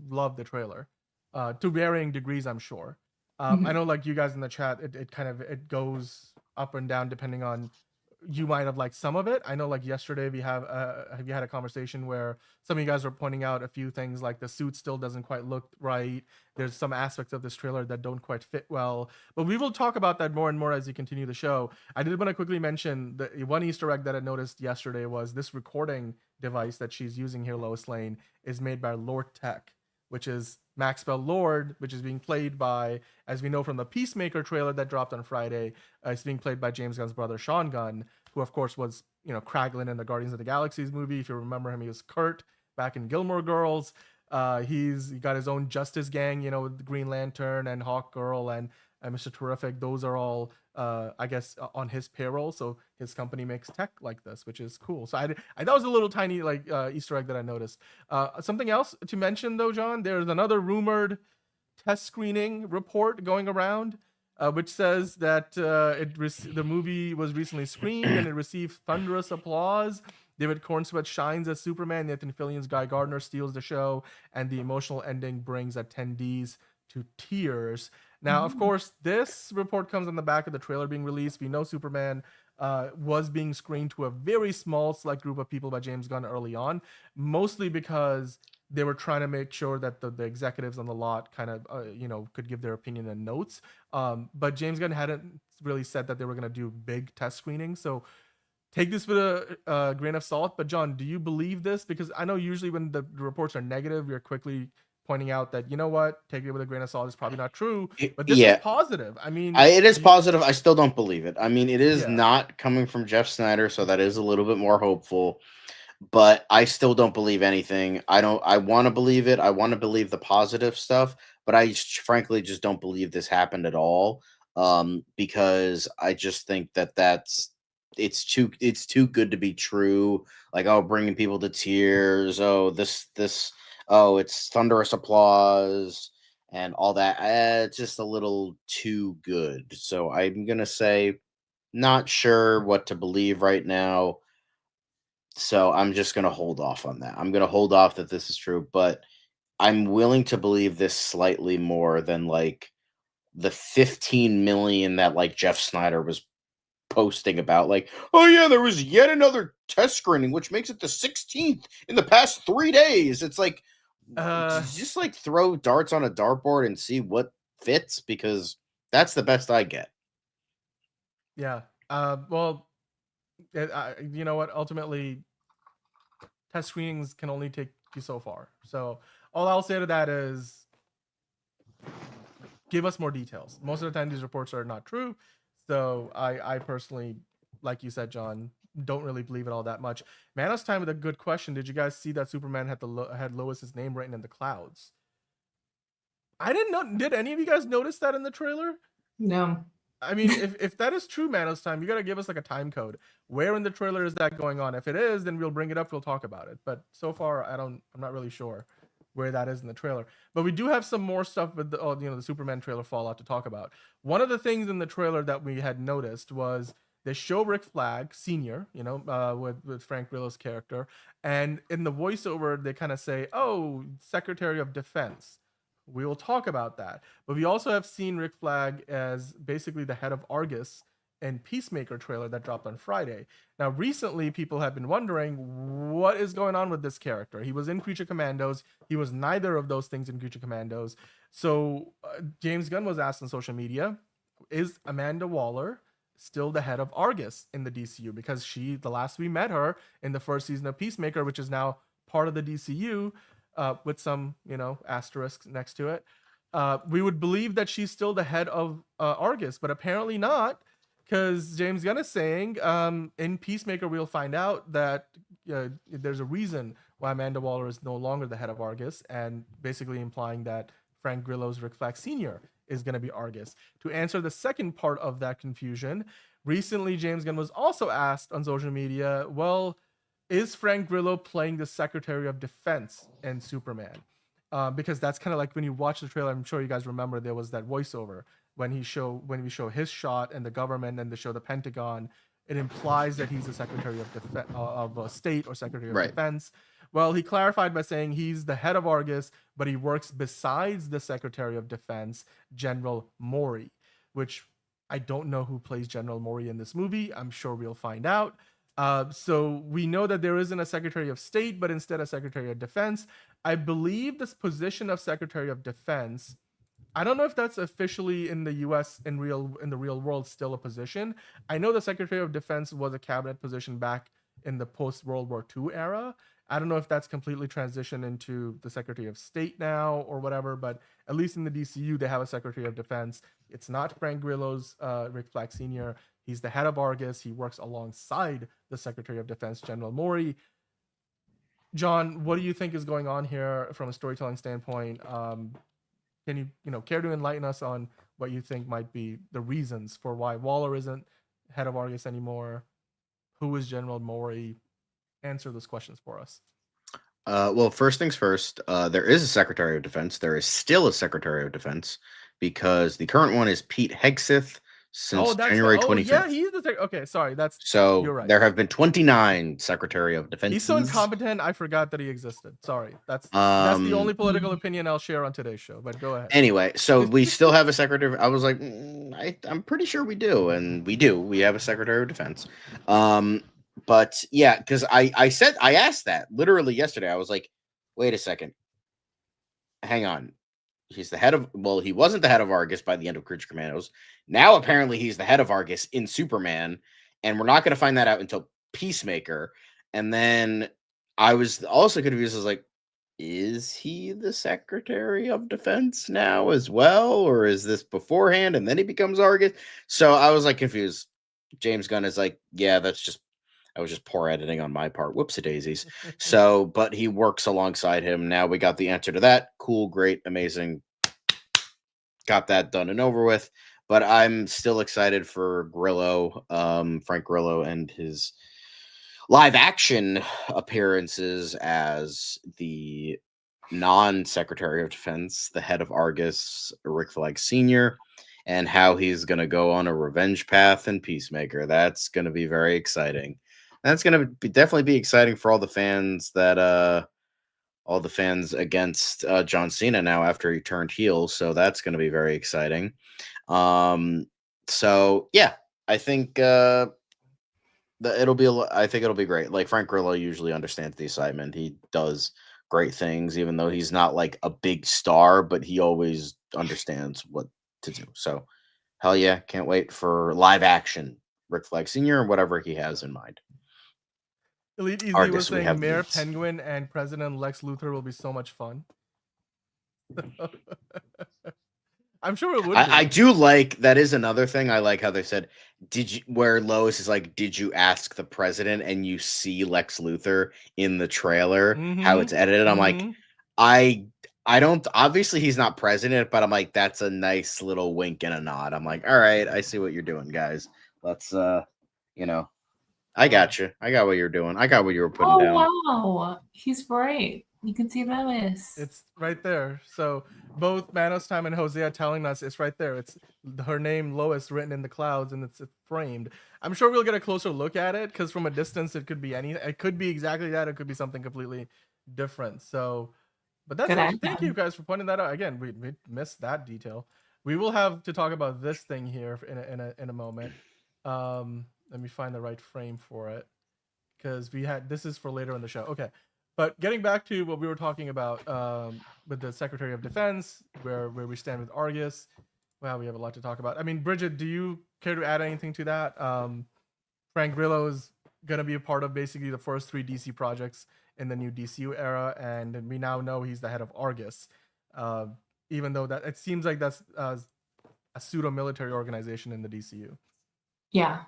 love the trailer, to varying degrees, I'm sure. I know, like you guys in the chat, it goes up and down depending on, you might have liked some of it. I know, like yesterday we had a conversation where some of you guys were pointing out a few things, like the suit still doesn't quite look right. There's some aspects of this trailer that don't quite fit well, but we will talk about that more and more as you continue the show. I did want to quickly mention the one Easter egg that I noticed yesterday was this recording device that she's using here, Lois Lane, is made by Lord Tech, which is Maxwell Lord, which is being played by, as we know from the Peacemaker trailer that dropped on Friday, it's being played by James Gunn's brother, Sean Gunn, who of course was, Kraglin in the Guardians of the Galaxies movie. If you remember him, he was Kurt back in Gilmore Girls. He got his own Justice Gang, with the Green Lantern and Hawkgirl and Mr. Terrific. Those are all, I guess, on his payroll. So his company makes tech like this, which is cool. So I that was a little tiny Easter egg that I noticed. Something else to mention though, John, there's another rumored test screening report going around, which says that the movie was recently screened and it received thunderous applause. David Cornswet shines as Superman. Nathan Fillion's Guy Gardner steals the show, and the emotional ending brings attendees to tears. Now, of course, this report comes on the back of the trailer being released. We know Superman was being screened to a very small select group of people by James Gunn early on, mostly because they were trying to make sure that the executives on the lot kind of, could give their opinion and notes. But James Gunn hadn't really said that they were going to do big test screenings. So take this with a grain of salt. But John, do you believe this? Because I know usually when the reports are negative, you're quickly pointing out that, you know what, take it with a grain of salt, is probably not true. But this is positive. I mean, it is positive. I still don't believe it. I mean, it is not coming from Jeff Snyder, so that is a little bit more hopeful. But I still don't believe anything. I want to believe it. I want to believe the positive stuff, but I frankly just don't believe this happened at all. Because I just think it's too good to be true. Like, bringing people to tears. It's thunderous applause and all that. It's just a little too good. So I'm going to say not sure what to believe right now. So I'm just going to hold off on that. I'm going to hold off that this is true, but I'm willing to believe this slightly more than like the 15 million that like Jeff Snyder was posting about, like, oh yeah, there was yet another test screening, which makes it the 16th in the past 3 days. It's like, just like throw darts on a dartboard and see what fits, because that's the best I get. Yeah. Well, you know what? Ultimately, test screenings can only take you so far. So all I'll say to that is, give us more details. Most of the time, these reports are not true. So I personally, like you said, John, don't really believe it all that much. Manos Time with a good question. Did you guys see that Superman had Lois's name written in the clouds? I didn't know. Did any of you guys notice that in the trailer? No. I mean, if that is true, Manos Time, you got to give us like a time code. Where in the trailer is that going on? If it is, then we'll bring it up. We'll talk about it. But so far, I'm not really sure where that is in the trailer. But we do have some more stuff with the Superman trailer fallout to talk about. One of the things in the trailer that we had noticed was they show Rick Flag Sr., with Frank Grillo's character. And in the voiceover, they kind of say, oh, Secretary of Defense. We will talk about that. But we also have seen Rick Flag as basically the head of Argus in Peacemaker trailer that dropped on Friday. Now, recently, people have been wondering what is going on with this character. He was in Creature Commandos. He was neither of those things in Creature Commandos. So James Gunn was asked on social media, is Amanda Waller still the head of Argus in the DCU? Because the last we met her in the first season of Peacemaker, which is now part of the DCU, with some, asterisks next to it, we would believe that she's still the head of Argus, but apparently not, because James Gunn is saying in Peacemaker we'll find out that there's a reason why Amanda Waller is no longer the head of Argus, and basically implying that Frank Grillo's Rick Flag Sr. is going to be Argus. To answer the second part of that confusion, recently James Gunn was also asked on social media, well, is Frank Grillo playing the Secretary of Defense in Superman? Because that's kind of like when you watch the trailer, I'm sure you guys remember there was that voiceover when we show his shot and the government and they show the Pentagon, it implies that he's the Secretary of State or Secretary of Defense. Well, he clarified by saying he's the head of Argus, but he works besides the Secretary of Defense, General Mori, which I don't know who plays General Mori in this movie. I'm sure we'll find out. So we know that there isn't a Secretary of State, but instead a Secretary of Defense. I believe this position of Secretary of Defense, I don't know if that's officially in the U.S. in the real world still a position. I know the Secretary of Defense was a cabinet position back in the post-World War II era. I don't know if that's completely transitioned into the Secretary of State now or whatever, but at least in the DCU, they have a Secretary of Defense. It's not Frank Grillo's Rick Flag Sr. He's the head of Argus. He works alongside the Secretary of Defense, General Mori. John, what do you think is going on here from a storytelling standpoint? Can you care to enlighten us on what you think might be the reasons for why Waller isn't head of Argus anymore? Who is General Mori? Answer those questions for us. Well, first things first, there is a Secretary of Defense. There is still a Secretary of Defense because the current one is Pete Hegseth since January 25th. Yeah, he's the okay. Sorry, so you're right. There have been 29 Secretary of Defense. He's so incompetent. I forgot that he existed. Sorry, that's the only political opinion I'll share on today's show. But go ahead. Anyway, so we still have a Secretary. I was like, I'm pretty sure we do, and we do. We have a Secretary of Defense. But yeah, because I asked that literally yesterday. I was like, wait a second, hang on. He's the head of, well, he wasn't the head of Argus by the end of Creature Commandos. Now apparently he's the head of Argus in Superman, and we're not going to find that out until Peacemaker. And then I was also confused. I was like, is he the Secretary of Defense now as well, or is this beforehand and then he becomes Argus? So I was like confused. James Gunn is like, yeah, I was just poor editing on my part. Whoopsie daisies. So, but he works alongside him. Now we got the answer to that. Cool, great, amazing. Got that done and over with. But I'm still excited for Grillo, Frank Grillo, and his live action appearances as the non-Secretary of Defense, the head of Argus, Rick Flag Sr., and how he's going to go on a revenge path in Peacemaker. That's going to be very exciting. That's going to definitely be exciting for all the fans against John Cena now after he turned heel. So that's going to be very exciting. So yeah, I think it'll be great. Like Frank Grillo usually understands the assignment. He does great things, even though he's not like a big star, but he always understands what to do. So hell yeah, can't wait for live action Rick Flag Sr. and whatever he has in mind. Elite Easy was saying Mayor Penguin and President Lex Luthor will be so much fun. I'm sure it would. I do like that is another thing. I like how they said, where Lois is like, did you ask the president? And you see Lex Luthor in the trailer, how it's edited. I'm like, I don't, obviously he's not president, but I'm like, that's a nice little wink and a nod. I'm like, all right, I see what you're doing, guys. Let's, I got you. I got what you're doing. I got what you were putting down. Oh, wow. He's bright. You can see Lois. It's right there. So both Manos Time and Hosea telling us it's right there. It's her name, Lois, written in the clouds, and it's framed. I'm sure we'll get a closer look at it because from a distance, it could be it could be exactly that. It could be something completely different. So, but that's thank you guys for pointing that out. Again, we missed that detail. We will have to talk about this thing here in a moment. Let me find the right frame for it because this is for later in the show. Okay. But getting back to what we were talking about with the Secretary of Defense, where we stand with Argus. Wow, we have a lot to talk about. I mean, Bridget, do you care to add anything to that? Frank Grillo is going to be a part of basically the first 3 DC projects in the new DCU era, and we now know he's the head of Argus, even though that it seems like that's a pseudo-military organization in the DCU. Yeah.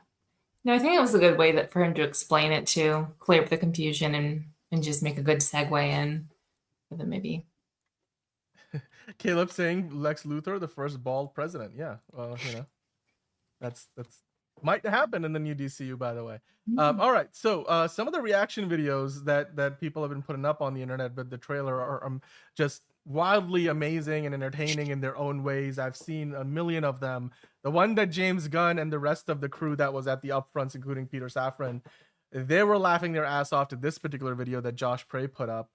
No, I think it was a good way for him to explain it to clear up the confusion and just make a good segue in for them maybe. Caleb saying Lex Luthor, the first bald president. Yeah, well, that's might happen in the new DCU, by the way. All right, so some of the reaction videos that people have been putting up on the internet with the trailer are just wildly amazing and entertaining in their own ways. I've seen a million of them. The one that James Gunn and the rest of the crew that was at the upfronts, including Peter Safran, they were laughing their ass off to this particular video that Josh Prey put up.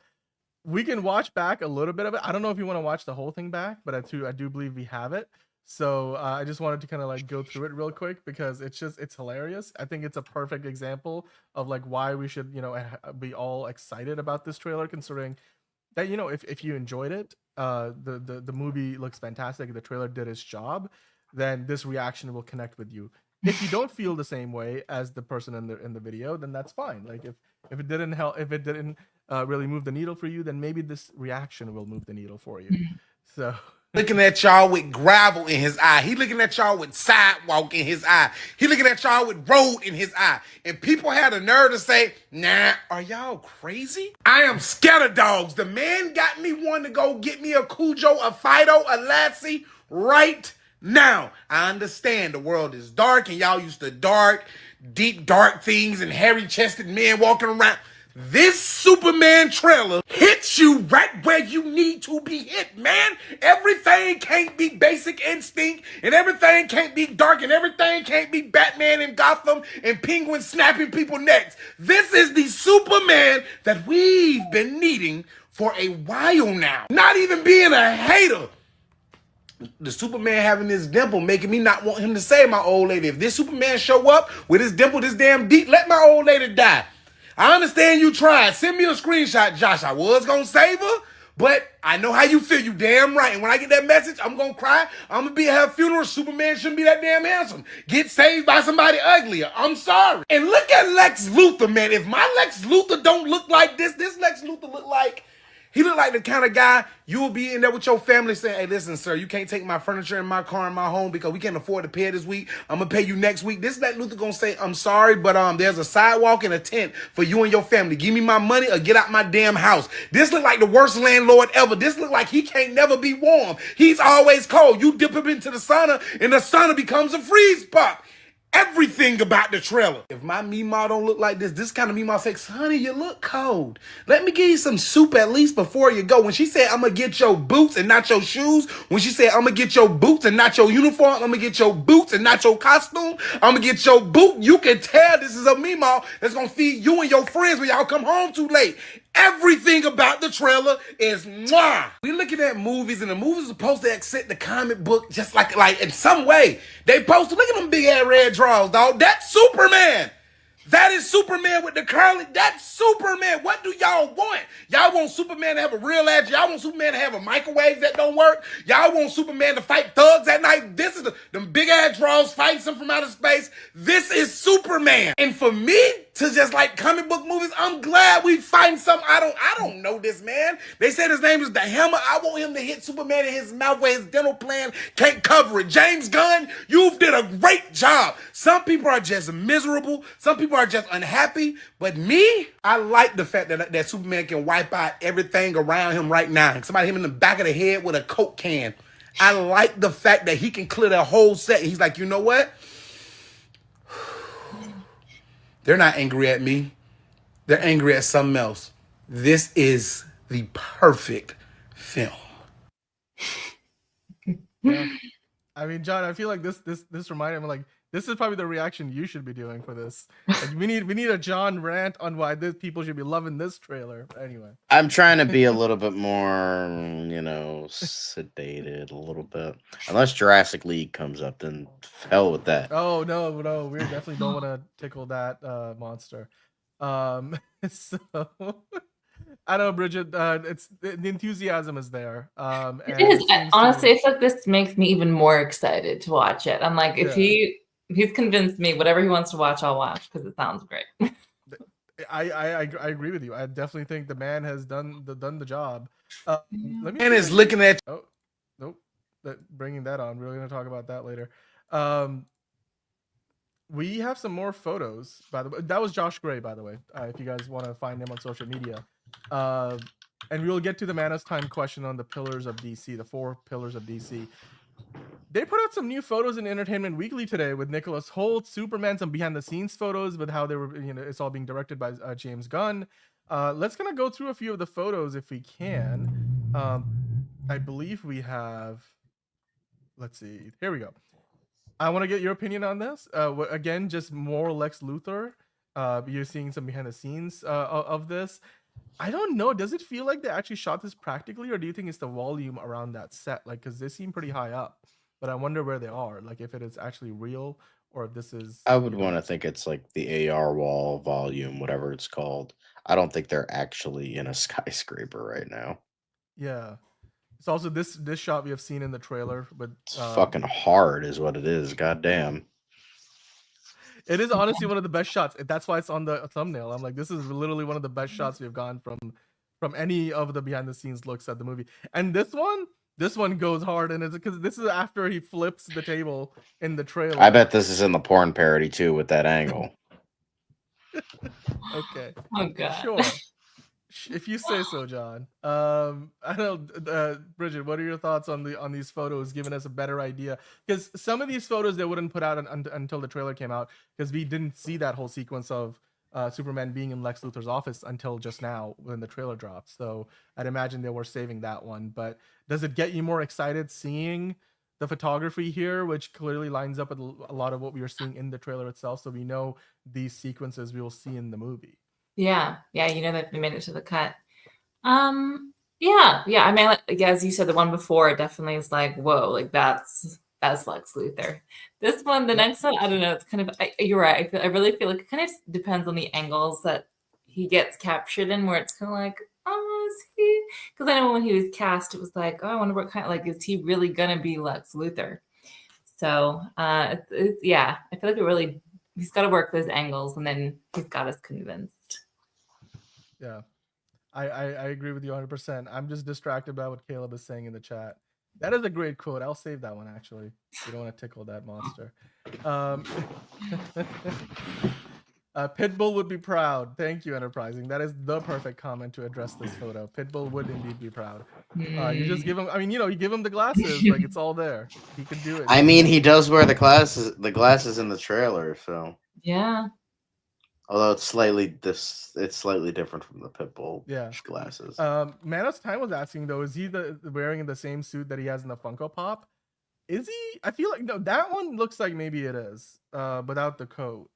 We can watch back a little bit of it. I don't know if you want to watch the whole thing back, but I do believe we have it. So I just wanted to kind of like go through it real quick because it's hilarious. I think it's a perfect example of like why we should, you know, be all excited about this trailer, considering that, you know, if you enjoyed it, the movie looks fantastic, the trailer did its job, then this reaction will connect with you. If you don't feel the same way as the person in the video, then that's fine. Like if it didn't help, if it didn't really move the needle for you, then maybe this reaction will move the needle for you. So looking at y'all with gravel in his eye. He looking at y'all with sidewalk in his eye. He looking at y'all with road in his eye. And people had the nerve to say, nah, are y'all crazy? I am scatter dogs. The man got me wanting to go get me a Cujo, a Fido, a Lassie right now. I understand the world is dark and y'all used to deep dark things and hairy-chested men walking around. This Superman trailer hits you right where you need to be hit, man. Everything can't be Basic Instinct, and everything can't be dark, and everything can't be Batman and Gotham and Penguin snapping people's necks. This is the Superman that we've been needing for a while now. Not even being a hater. The Superman having this dimple making me not want him to save my old lady. If this Superman show up with his dimple this damn deep, let my old lady die. I understand you tried. Send me a screenshot, Josh. I was going to save her, but I know how you feel. You damn right. And when I get that message, I'm going to cry. I'm going to be at her funeral. Superman shouldn't be that damn handsome. Get saved by somebody uglier. I'm sorry. And look at Lex Luthor, man. If my Lex Luthor don't look like this Lex Luthor look like, he look like the kind of guy you will be in there with your family saying, hey, listen, sir, you can't take my furniture and my car and my home because we can't afford to pay it this week. I'm going to pay you next week. This Lex Luthor going to say, I'm sorry, but there's a sidewalk and a tent for you and your family. Give me my money or get out my damn house. This look like the worst landlord ever. This look like he can't never be warm. He's always cold. You dip him into the sauna and the sauna becomes a freeze pop. Everything about the trailer. If my Meemaw don't look like this kind of Meemaw says, honey, you look cold. Let me give you some soup at least before you go. When she said, I'm going to get your boots and not your shoes. When she said, I'm going to get your boots and not your uniform. I'm going to get your boots and not your costume. I'm going to get your boot. You can tell this is a Meemaw that's going to feed you and your friends when y'all come home too late. Everything about the trailer is mwah. We looking at movies, and the movies are supposed to accept the comic book just like in some way. They supposed to look at them big ass red drawers, dog. That's Superman. That is Superman with the curly. That's Superman. What do y'all want? Y'all want Superman to have a real edge. Y'all want Superman to have a microwave that don't work. Y'all want Superman to fight thugs at night. This is them big ass draws fighting some from outer space. This is Superman. And for me to just like comic book movies, I'm glad we find something. I don't know this man. They said his name is the Hammer. I want him to hit Superman in his mouth where his dental plan can't cover it. James Gunn, you did a great job. Some people are just miserable. Some people are just unhappy. But me, I like the fact that Superman can wipe out everything around him right now. Somebody hit him in the back of the head with a Coke can. I like the fact that he can clear that whole set. He's like, you know what? They're not angry at me. They're angry at something else. This is the perfect film. Yeah. I mean, John, I feel like this reminded me, like, this is probably the reaction you should be doing for this. Like, we need a John rant on why people should be loving this trailer. Anyway, I'm trying to be a little bit more, sedated a little bit. Unless Jurassic League comes up, then hell with that. Oh no, we definitely don't want to tickle that monster. So I don't know, Bridget. It's the enthusiasm is there. It is. Honestly, I feel like this makes me even more excited to watch it. I'm like, if he's convinced me, whatever he wants to watch, I'll watch because it sounds great. I agree with you. I definitely think the man has done the job. Let me. And is looking at. Oh, nope. Bringing that on. We're going to talk about that later. We have some more photos. By the way, that was Josh Gray. By the way, if you guys want to find him on social media, and we will get to the Mana's Time question on the pillars of DC, the 4 pillars of DC. They put out some new photos in Entertainment Weekly today with Nicholas Hoult, Superman, some behind-the-scenes photos with how they were, it's all being directed by James Gunn. Let's kind of go through a few of the photos if we can. I believe we have. Let's see. Here we go. I want to get your opinion on this. Again, just more Lex Luthor. You're seeing some behind the scenes of this. I don't know. Does it feel like they actually shot this practically, or do you think it's the volume around that set? Like, because they seem pretty high up, but I wonder where they are. Like, if it is actually real, or if this is. I would want to think it's like the AR wall volume, whatever it's called. I don't think they're actually in a skyscraper right now. Yeah. It's also this shot we have seen in the trailer, but it's fucking hard, is what it is. Goddamn. It is honestly one of the best shots. That's why it's on the thumbnail. I'm like, this is literally one of the best shots we've gotten from any of the behind the scenes looks at the movie. And this one goes hard, and it's because this is after he flips the table in the trailer. I bet this is in the porn parody too with that angle. Okay. Oh god. Sure. If you say so, John. I don't know, Bridget, what are your thoughts on these photos, giving us a better idea? Because some of these photos they wouldn't put out until the trailer came out, because we didn't see that whole sequence of Superman being in Lex Luthor's office until just now when the trailer dropped. So I'd imagine they were saving that one. But does it get you more excited seeing the photography here, which clearly lines up with a lot of what we were seeing in the trailer itself? So we know these sequences we will see in the movie. Yeah, you know that they made it to the cut. Yeah. I mean, like, as you said, the one before it definitely is like, whoa, like that's Lex Luthor. This one, the next one, I don't know. It's kind of you're right. I really feel like it kind of depends on the angles that he gets captured in, where it's kind of like, oh, is he? Because I know when he was cast, it was like, oh, I wonder what kind of like is he really gonna be Lex Luthor? So yeah, I feel like it really. He's got to work those angles, and then he's got us convinced. Yeah, I agree with you 100%. I'm just distracted by what Caleb is saying in the chat. That is a great quote. I'll save that one, actually. You don't want to tickle that monster. Pitbull would be proud. Thank you, Enterprising. That is the perfect comment to address this photo. Pitbull would indeed be proud. You just give him, I mean, you give him the glasses. Like, it's all there. He can do it. I mean, he does wear the glasses in the trailer, so. Yeah. Although it's slightly different from the Pitbull glasses. Manos Time was asking, though, is he wearing the same suit that he has in the Funko Pop? Is he? I feel like, no, that one looks like maybe it is, without the coat.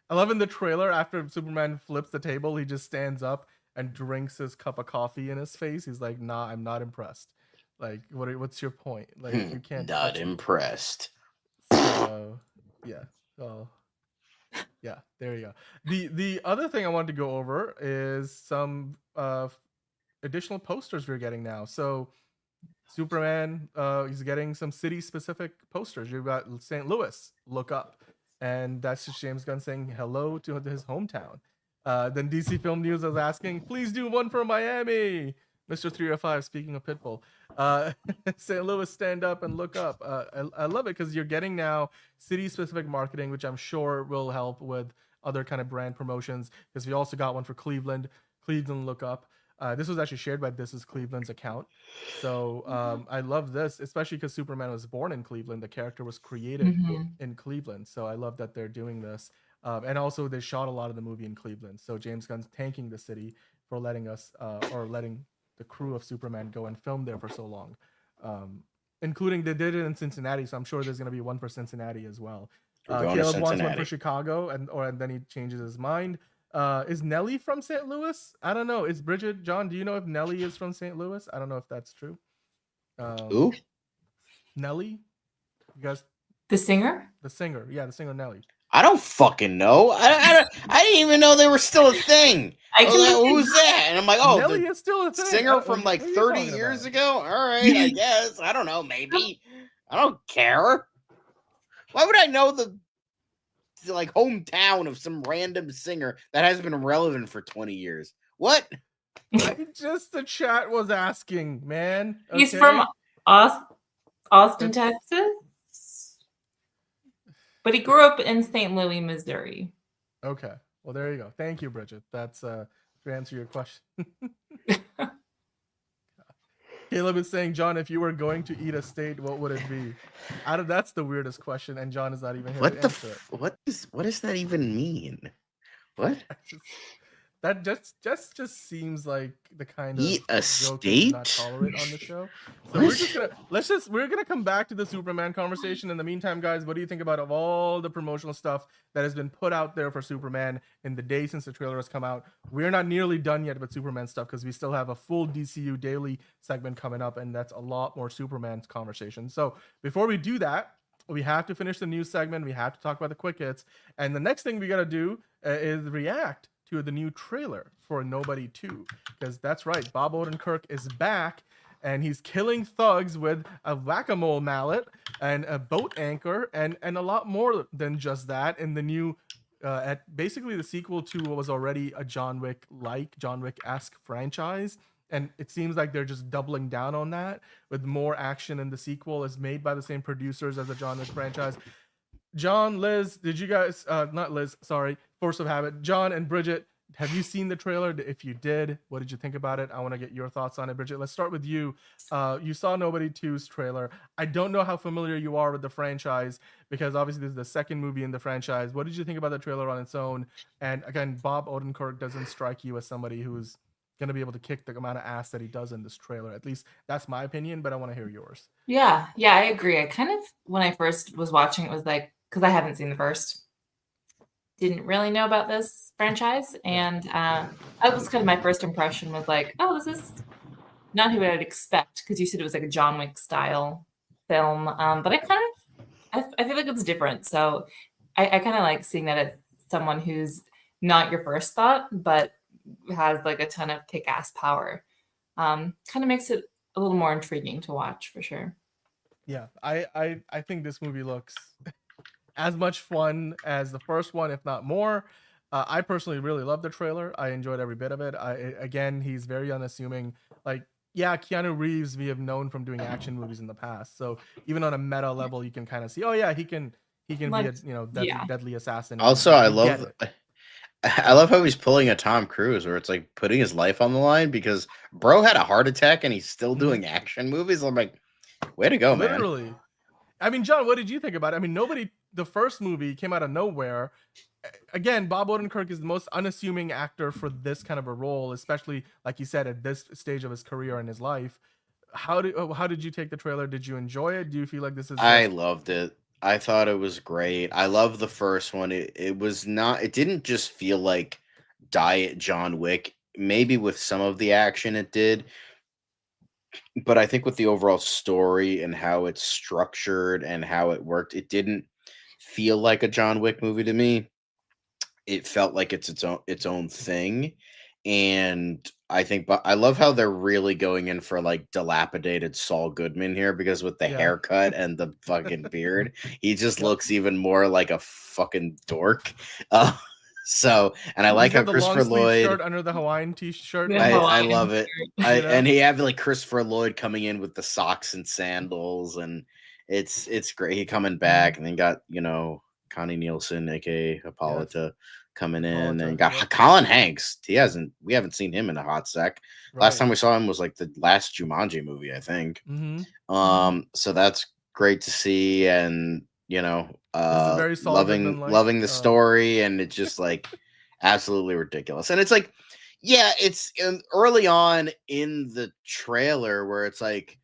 I love in the trailer, after Superman flips the table, he just stands up and drinks his cup of coffee in his face. He's like, nah, I'm not impressed. Like, what's your point? Like, you can't. Not impressed. So, yeah. So, yeah, there you go. The other thing I wanted to go over is some additional posters we're getting now. So, Superman, he's getting some city-specific posters. You've got St. Louis, look up. And that's just James Gunn saying hello to his hometown. Then DC Film News is asking, please do one for Miami. Mr. 305, speaking of Pitbull. St. Louis, stand up and look up. I love it because you're getting now city-specific marketing, which I'm sure will help with other kind of brand promotions, because we also got one for Cleveland. Cleveland, look up. This was actually shared by This Is Cleveland's account. So I love this, especially because Superman was born in Cleveland. The character was created in Cleveland. So I love that they're doing this. And also they shot a lot of the movie in Cleveland. So James Gunn's thanking the city for letting us, or letting the crew of Superman go and film there for so long. Including they did it in Cincinnati. So I'm sure there's going to be one for Cincinnati as well. Caleb wants one for Chicago, and then he changes his mind. Is Nelly from St. Louis? I don't know. Is Bridget, John, do you know if Nelly is from St. Louis? I don't know if that's true. Who? Nelly? You guys? The singer? The singer. Yeah, the singer Nelly. I don't fucking know. I didn't even know they were still a thing. Who's that? And I'm like, oh, Nelly is still a thing. Singer from like 30 years ago? All right, I guess. I don't know. Maybe. I don't care. Why would I know the like hometown of some random singer that hasn't been relevant for 20 years? What? The chat was asking, man. Okay. He's from Austin, Texas, but he grew up in St. Louis, Missouri. Okay, well there you go. Thank you, Bridget. That's to answer your question. Caleb is saying, John, if you were going to eat a state, what would it be? That's the weirdest question, and John is not even here to answer it. What does that even mean? What? That just seems like the kind of Eat a joke we do not state? tolerate on the show. So What? we're gonna come back to the Superman conversation. In the meantime, guys, what do you think about of all the promotional stuff that has been put out there for Superman in the day since the trailer has come out? We're not nearly done yet with Superman stuff because we still have a full DCU daily segment coming up, and that's a lot more Superman conversation. So before we do that, we have to finish the news segment. We have to talk about the quick hits, and the next thing we gotta do is react to the new trailer for Nobody 2, because that's right, Bob Odenkirk is back and he's killing thugs with a whack-a-mole mallet and a boat anchor and a lot more than just that in the new basically the sequel to what was already a John Wick-esque franchise. And it seems like they're just doubling down on that with more action in the sequel. Is made by the same producers as the John Wick franchise. John, Liz, did you guys, not Liz, sorry, Force of Habit, John and Bridget, have you seen the trailer? If you did, what did you think about it? I want to get your thoughts on it. Bridget, let's start with you. You saw Nobody 2's trailer. I don't know how familiar you are with the franchise because obviously this is the second movie in the franchise. What did you think about the trailer on its own? And again, Bob Odenkirk doesn't strike you as somebody who's going to be able to kick the amount of ass that he does in this trailer. At least that's my opinion, but I want to hear yours. Yeah, I agree. I kind of, when I first was watching, it was like, because I haven't seen the first, didn't really know about this franchise, and that was kind of my first impression was like, oh, this is not who I'd expect, because you said it was like a John Wick style film, but I feel like it's different, so I kind of like seeing that it's someone who's not your first thought, but has like a ton of kick-ass power. Kind of makes it a little more intriguing to watch for sure. Yeah, I think this movie looks as much fun as the first one, if not more. I personally really love the trailer. I enjoyed every bit of it. Again, he's very unassuming. Like, yeah, Keanu Reeves we have known from doing action movies in the past. So even on a meta level, you can kind of see, oh yeah, he can like, be a deadly assassin. Also, I love how he's pulling a Tom Cruise, where it's like putting his life on the line because bro had a heart attack and he's still doing action movies. I'm like, way to go, literally. Man. I mean, John, what did you think about it? I mean, the first movie came out of nowhere. Again, Bob Odenkirk is the most unassuming actor for this kind of a role, especially like you said at this stage of his career and his life. How did you take the trailer? Did you enjoy it? Do you feel like this is? I loved it. I thought it was great. I love the first one. It was not. It didn't just feel like diet John Wick. Maybe with some of the action, it did. But I think with the overall story and how it's structured and how it worked, it didn't feel like a John Wick movie to me. It felt like it's its own thing. And I think, but I love how they're really going in for like dilapidated Saul Goodman here, because with the haircut and the fucking beard, he just looks even more like a fucking dork. So, and I like how Christopher Lloyd shirt under the Hawaiian t-shirt. I love it. And he had like Christopher Lloyd coming in with the socks and sandals, and it's great. He coming back, and then got Connie Nielsen, aka Hippolyta, coming in, and got Colin Hanks. We haven't seen him in a hot sec. Last time we saw him was like the last Jumanji movie, I think. So that's great to see, and loving the story, and it's just like absolutely ridiculous. And it's like, yeah, it's early on in the trailer where it's like,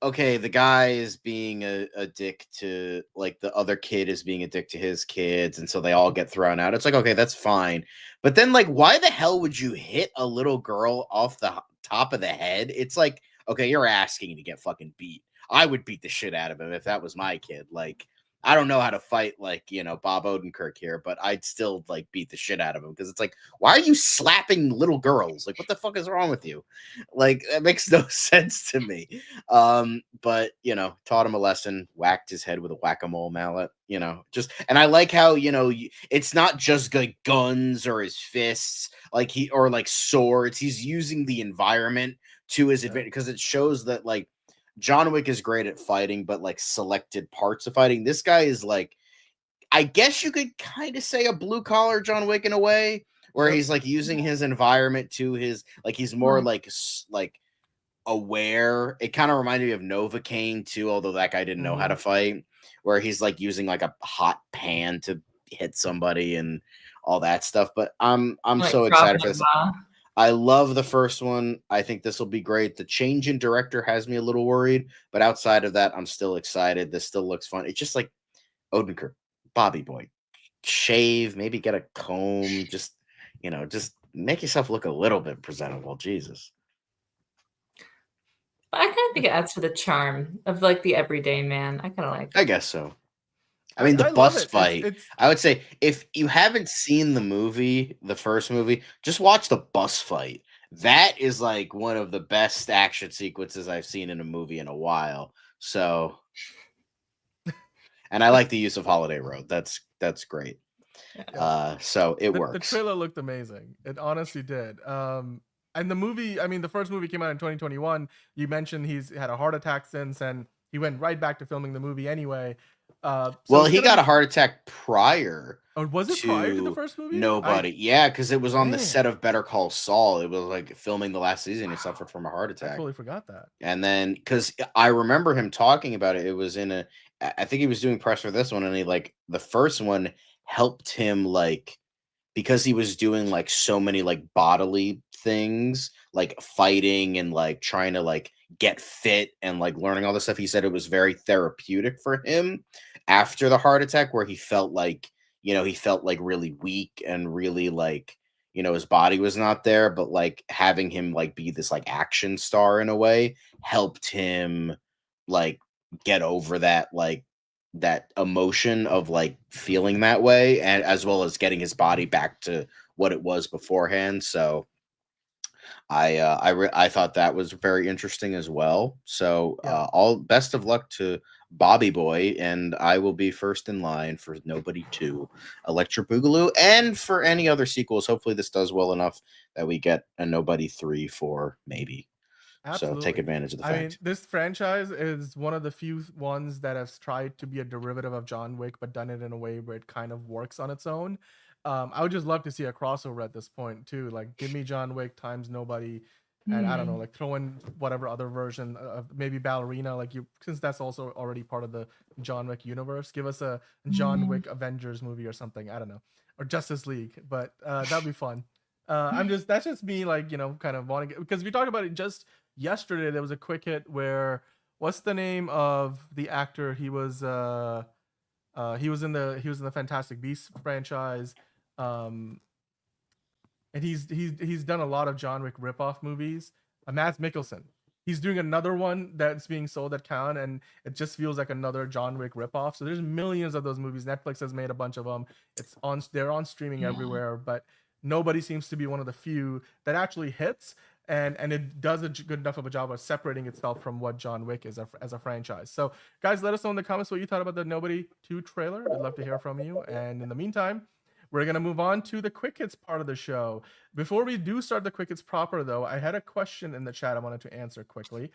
okay, the guy is being a dick to, like, the other kid is being a dick to his kids, and so they all get thrown out. It's like, okay, that's fine. But then, like, why the hell would you hit a little girl off the top of the head? It's like, okay, you're asking to get fucking beat. I would beat the shit out of him if that was my kid. Like, I don't know how to fight like, Bob Odenkirk here, but I'd still like beat the shit out of him, because it's like, why are you slapping little girls? Like, what the fuck is wrong with you? Like, that makes no sense to me. But taught him a lesson, whacked his head with a whack-a-mole mallet, and I like how, it's not just like guns or his fists, or like swords. He's using the environment to his advantage, because it shows that like John Wick is great at fighting, but like selected parts of fighting. This guy is like, I guess you could kind of say a blue collar John Wick in a way, where he's like using his environment to his, like, he's more like aware. It kind of reminded me of Novocaine too, although that guy didn't know how to fight, where he's like using like a hot pan to hit somebody and all that stuff. But I'm Like so dropping excited for a this. bomb. I love the first one. I think this will be great. The change in director has me a little worried, but outside of that, I'm still excited. This still looks fun. It's just like Odenkirk, Bobby Boy, shave, maybe get a comb, just just make yourself look a little bit presentable. Jesus. But I kind of think it adds to the charm of like the everyday man. I kind of like it. I guess so. I mean, the I love bus it. fight. It's I would say if you haven't seen the movie, the first movie, just watch the bus fight. That is like one of the best action sequences I've seen in a movie in a while. So, and I like the use of Holiday Road. That's great. So it the works. trailer looked amazing. It honestly did. And the movie, I mean, the first movie came out in 2021. You mentioned he's had a heart attack since, and he went right back to filming the movie anyway. So Well, it's he gonna got be- a heart attack prior. Or was it prior to the first movie? Nobody. Yeah, because it was on the Damn. set of Better Call Saul. It was like filming the last season. He suffered from a heart I attack. totally forgot that. And then, because I remember him talking about it, it was I think he was doing press for this one, and he the first one helped him because he was doing so many bodily things, like fighting and trying to get fit and learning all this stuff. He said it was very therapeutic for him after the heart attack, where he felt he felt really weak and really his body was not there, but having him be this action star in a way helped him get over that that emotion of feeling that way, and as well as getting his body back to what it was beforehand. So I thought that was very interesting as well. So all best of luck to Bobby Boy, and I will be first in line for Nobody 2, Electric Boogaloo, and for any other sequels. Hopefully this does well enough that we get a Nobody 3 for maybe. Absolutely. So take advantage of the fact. I mean, this franchise is one of the few ones that has tried to be a derivative of John Wick, but done it in a way where it kind of works on its own. I would just love to see a crossover at this point too. Give me John Wick times Nobody, and I don't know, throw in whatever other version of maybe Ballerina. Since that's also already part of the John Wick universe. Give us a John Wick Avengers movie or something. I don't know, or Justice League, but that'd be fun. That's just me kind of wanting, because we talked about it just yesterday. There was a quick hit where, what's the name of the actor? He was in the Fantastic Beasts franchise. And he's done a lot of John Wick ripoff movies. Mads Mikkelsen. He's doing another one that's being sold at Cannes, and it just feels like another John Wick ripoff. So there's millions of those movies. Netflix has made a bunch of them. They're on streaming everywhere, but Nobody seems to be one of the few that actually hits, and it does a good enough of a job of separating itself from what John Wick is as a franchise. So guys, let us know in the comments what you thought about the Nobody 2 trailer. I'd love to hear from you. And in the meantime, we're going to move on to the quick hits part of the show. Before we do start the quick hits proper, though, I had a question in the chat I wanted to answer quickly.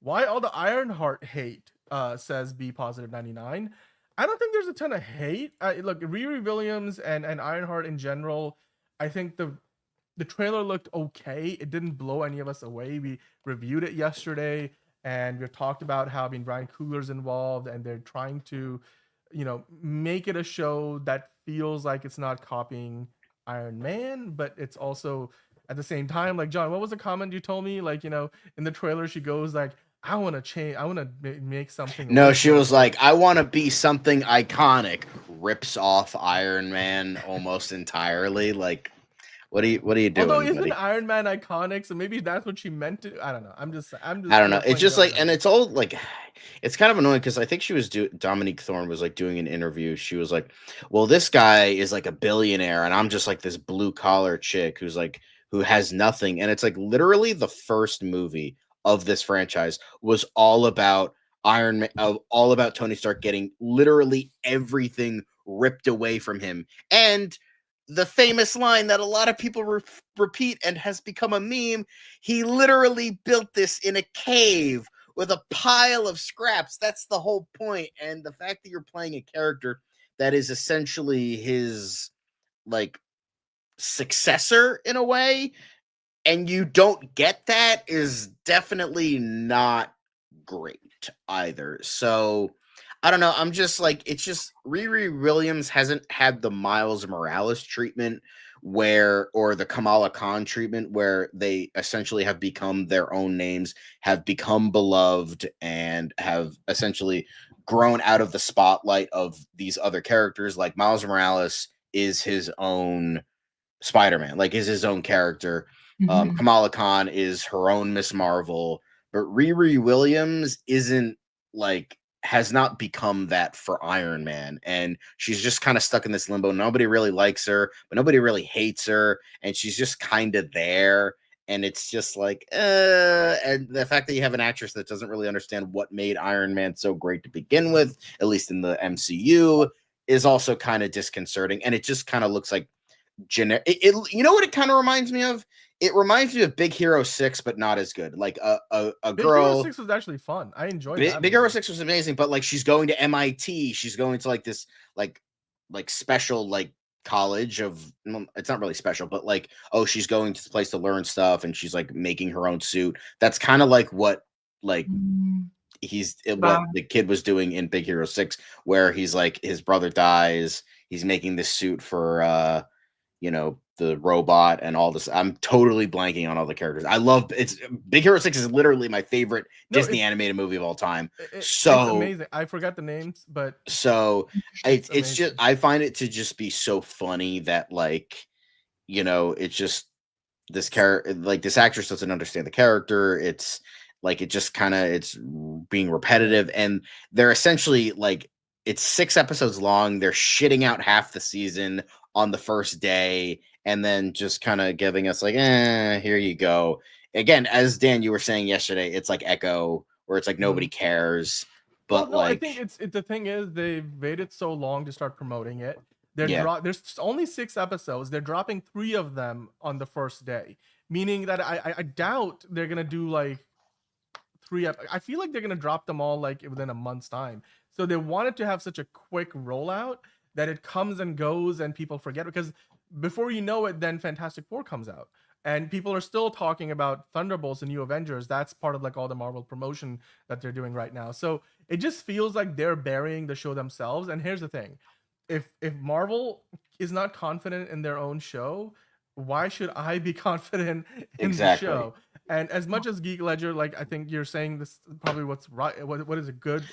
Why all the Ironheart hate, says B positive 99. I don't think there's a ton of hate. Look, Riri Williams and Ironheart in general, I think the trailer looked okay. It didn't blow any of us away. We reviewed it yesterday, and we talked about how Brian Coogler's involved, and they're trying to make it a show that feels like it's not copying Iron Man, but it's also at the same time, John, what was the comment you told me? In the trailer, she goes I want to change. I want to make something. No, she was I want to be something iconic. Rips off Iron Man almost entirely. What are you doing? Although isn't buddy? Iron Man iconic? So maybe that's what she meant to. I don't know. I'm just. I don't know. It's just and it's all it's kind of annoying because I think she was Dominique Thorne was doing an interview. She was well, this guy is a billionaire, and I'm just this blue collar chick who's who has nothing. And it's literally the first movie of this franchise was all about Iron Man, all about Tony Stark getting literally everything ripped away from him. And the famous line that a lot of people repeat and has become a meme, he literally built this in a cave with a pile of scraps. That's the whole point. And the fact that you're playing a character that is essentially his successor in a way, and you don't get that, is definitely not great either. So I don't know. I'm just like, it's just Riri Williams hasn't had the Miles Morales treatment or the Kamala Khan treatment where they essentially have become their own names, have become beloved, and have essentially grown out of the spotlight of these other characters. Like Miles Morales is his own Spider-Man, like is his own character. Kamala Khan is her own Miss Marvel, but Riri Williams isn't like, has not become that for Iron Man, and she's just kind of stuck in this limbo. Nobody really likes her, but nobody really hates her, and she's just kind of there. And it's just like, and the fact that you have an actress that doesn't really understand what made Iron Man so great to begin with, at least in the MCU, is also kind of disconcerting. And it just kind of looks like generic. You know what it kind of reminds me of? It reminds me of Big Hero 6, but not as good. Like a Big girl. Hero 6 was actually fun. I enjoyed that. Big Hero 6 was amazing, but like she's going to MIT. She's going to like this like special like college of, well, it's not really special, but like, oh, she's going to this place to learn stuff, and she's like making her own suit. That's kind of like what like what the kid was doing in Big Hero 6, where he's like, his brother dies, he's making this suit for you know, the robot and all this. I'm totally blanking on all the characters. I love it's Big Hero 6 is literally my favorite Disney animated movie of all time. It's amazing. I forgot the names, but so it's just, I find it to just be so funny that, like, you know, it's just this character, like this actress doesn't understand the character. It's like, it just kind of, it's being repetitive, and they're essentially like, it's 6 episodes long. They're shitting out half the season on the first day, and then just kind of giving us like, here you go. Again, as Dan, you were saying yesterday, it's like Echo, where it's like nobody cares. But well, no, like, I think the thing is, they've waited so long to start promoting it. There's only 6 episodes. They're dropping 3 of them on the first day, meaning that I doubt they're gonna do like 3. I feel like they're gonna drop them all like within a month's time. So they wanted to have such a quick rollout that it comes and goes and people forget, because before you know it, then Fantastic Four comes out and people are still talking about Thunderbolts and New Avengers. That's part of like all the Marvel promotion that they're doing right now. So it just feels like they're burying the show themselves. And here's the thing. If Marvel is not confident in their own show, why should I be confident in the show? And as much as Geek Ledger, like, I think you're saying this probably what's right. What is a good?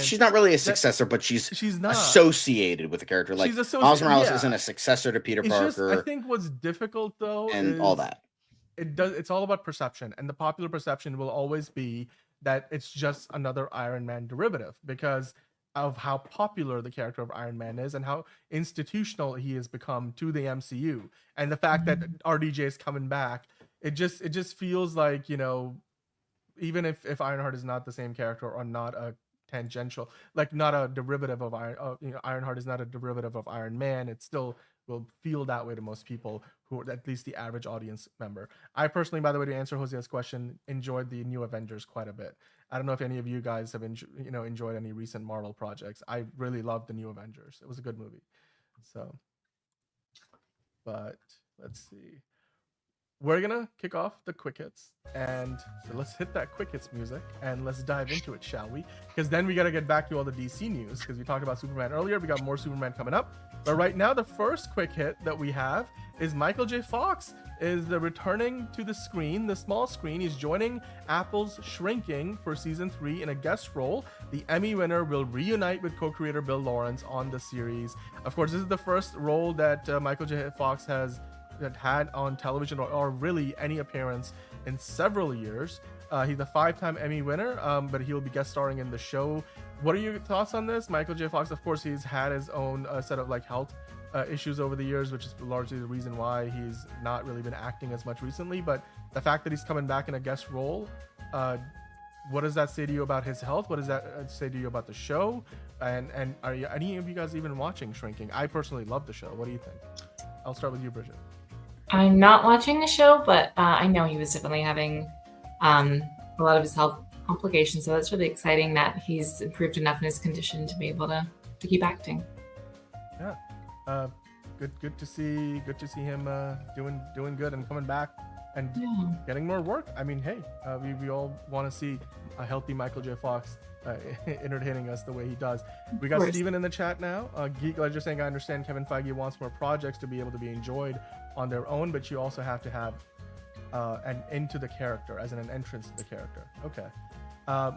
She's not really a successor, but she's not associated with the character. Like Miles Morales isn't a successor to Peter Parker. I think what's difficult though, and all that, it's all about perception, and the popular perception will always be that it's just another Iron Man derivative because of how popular the character of Iron Man is and how institutional he has become to the MCU, and the fact that RDJ is coming back. It just feels like, you know, even if Ironheart is not the same character or not a tangential, like not a derivative of Ironheart is not a derivative of Iron Man, it still will feel that way to most people who are at least the average audience member. I personally, by the way, to answer Jose's question, enjoyed the New Avengers quite a bit. I don't know if any of you guys have enjoyed any recent Marvel projects. I really loved the New Avengers. It was a good movie. So, but let's see. We're gonna kick off the quick hits, and so let's hit that quick hits music and let's dive into it, shall we? Because then we gotta get back to all the DC news, because we talked about Superman earlier. We got more Superman coming up, but right now the first quick hit that we have is Michael J. Fox is returning to the screen, the small screen. He's joining Apple's Shrinking for season 3 in a guest role. The Emmy winner will reunite with co-creator Bill Lawrence on the series. Of course, this is the first role that Michael J. Fox has had on television or really any appearance in several years. He's a 5-time Emmy winner, but he'll be guest starring in the show. What are your thoughts on this? Michael J. Fox, of course, he's had his own set of like health issues over the years, which is largely the reason why he's not really been acting as much recently. But the fact that he's coming back in a guest role, what does that say to you about his health? What does that say to you about the show? And are any of you guys even watching Shrinking? I personally love the show. What do you think? I'll start with you, Bridget. I'm not watching the show, but I know he was definitely having a lot of his health complications. So that's really exciting that he's improved enough in his condition to be able to keep acting. Yeah, good to see him doing good and coming back and getting more work. I mean, hey, we all want to see a healthy Michael J. Fox entertaining us the way he does. We got Steven in the chat now. Geek Ledger saying, I understand Kevin Feige wants more projects to be able to be enjoyed on their own, but you also have to have an into the character, as in an entrance to the character. Okay.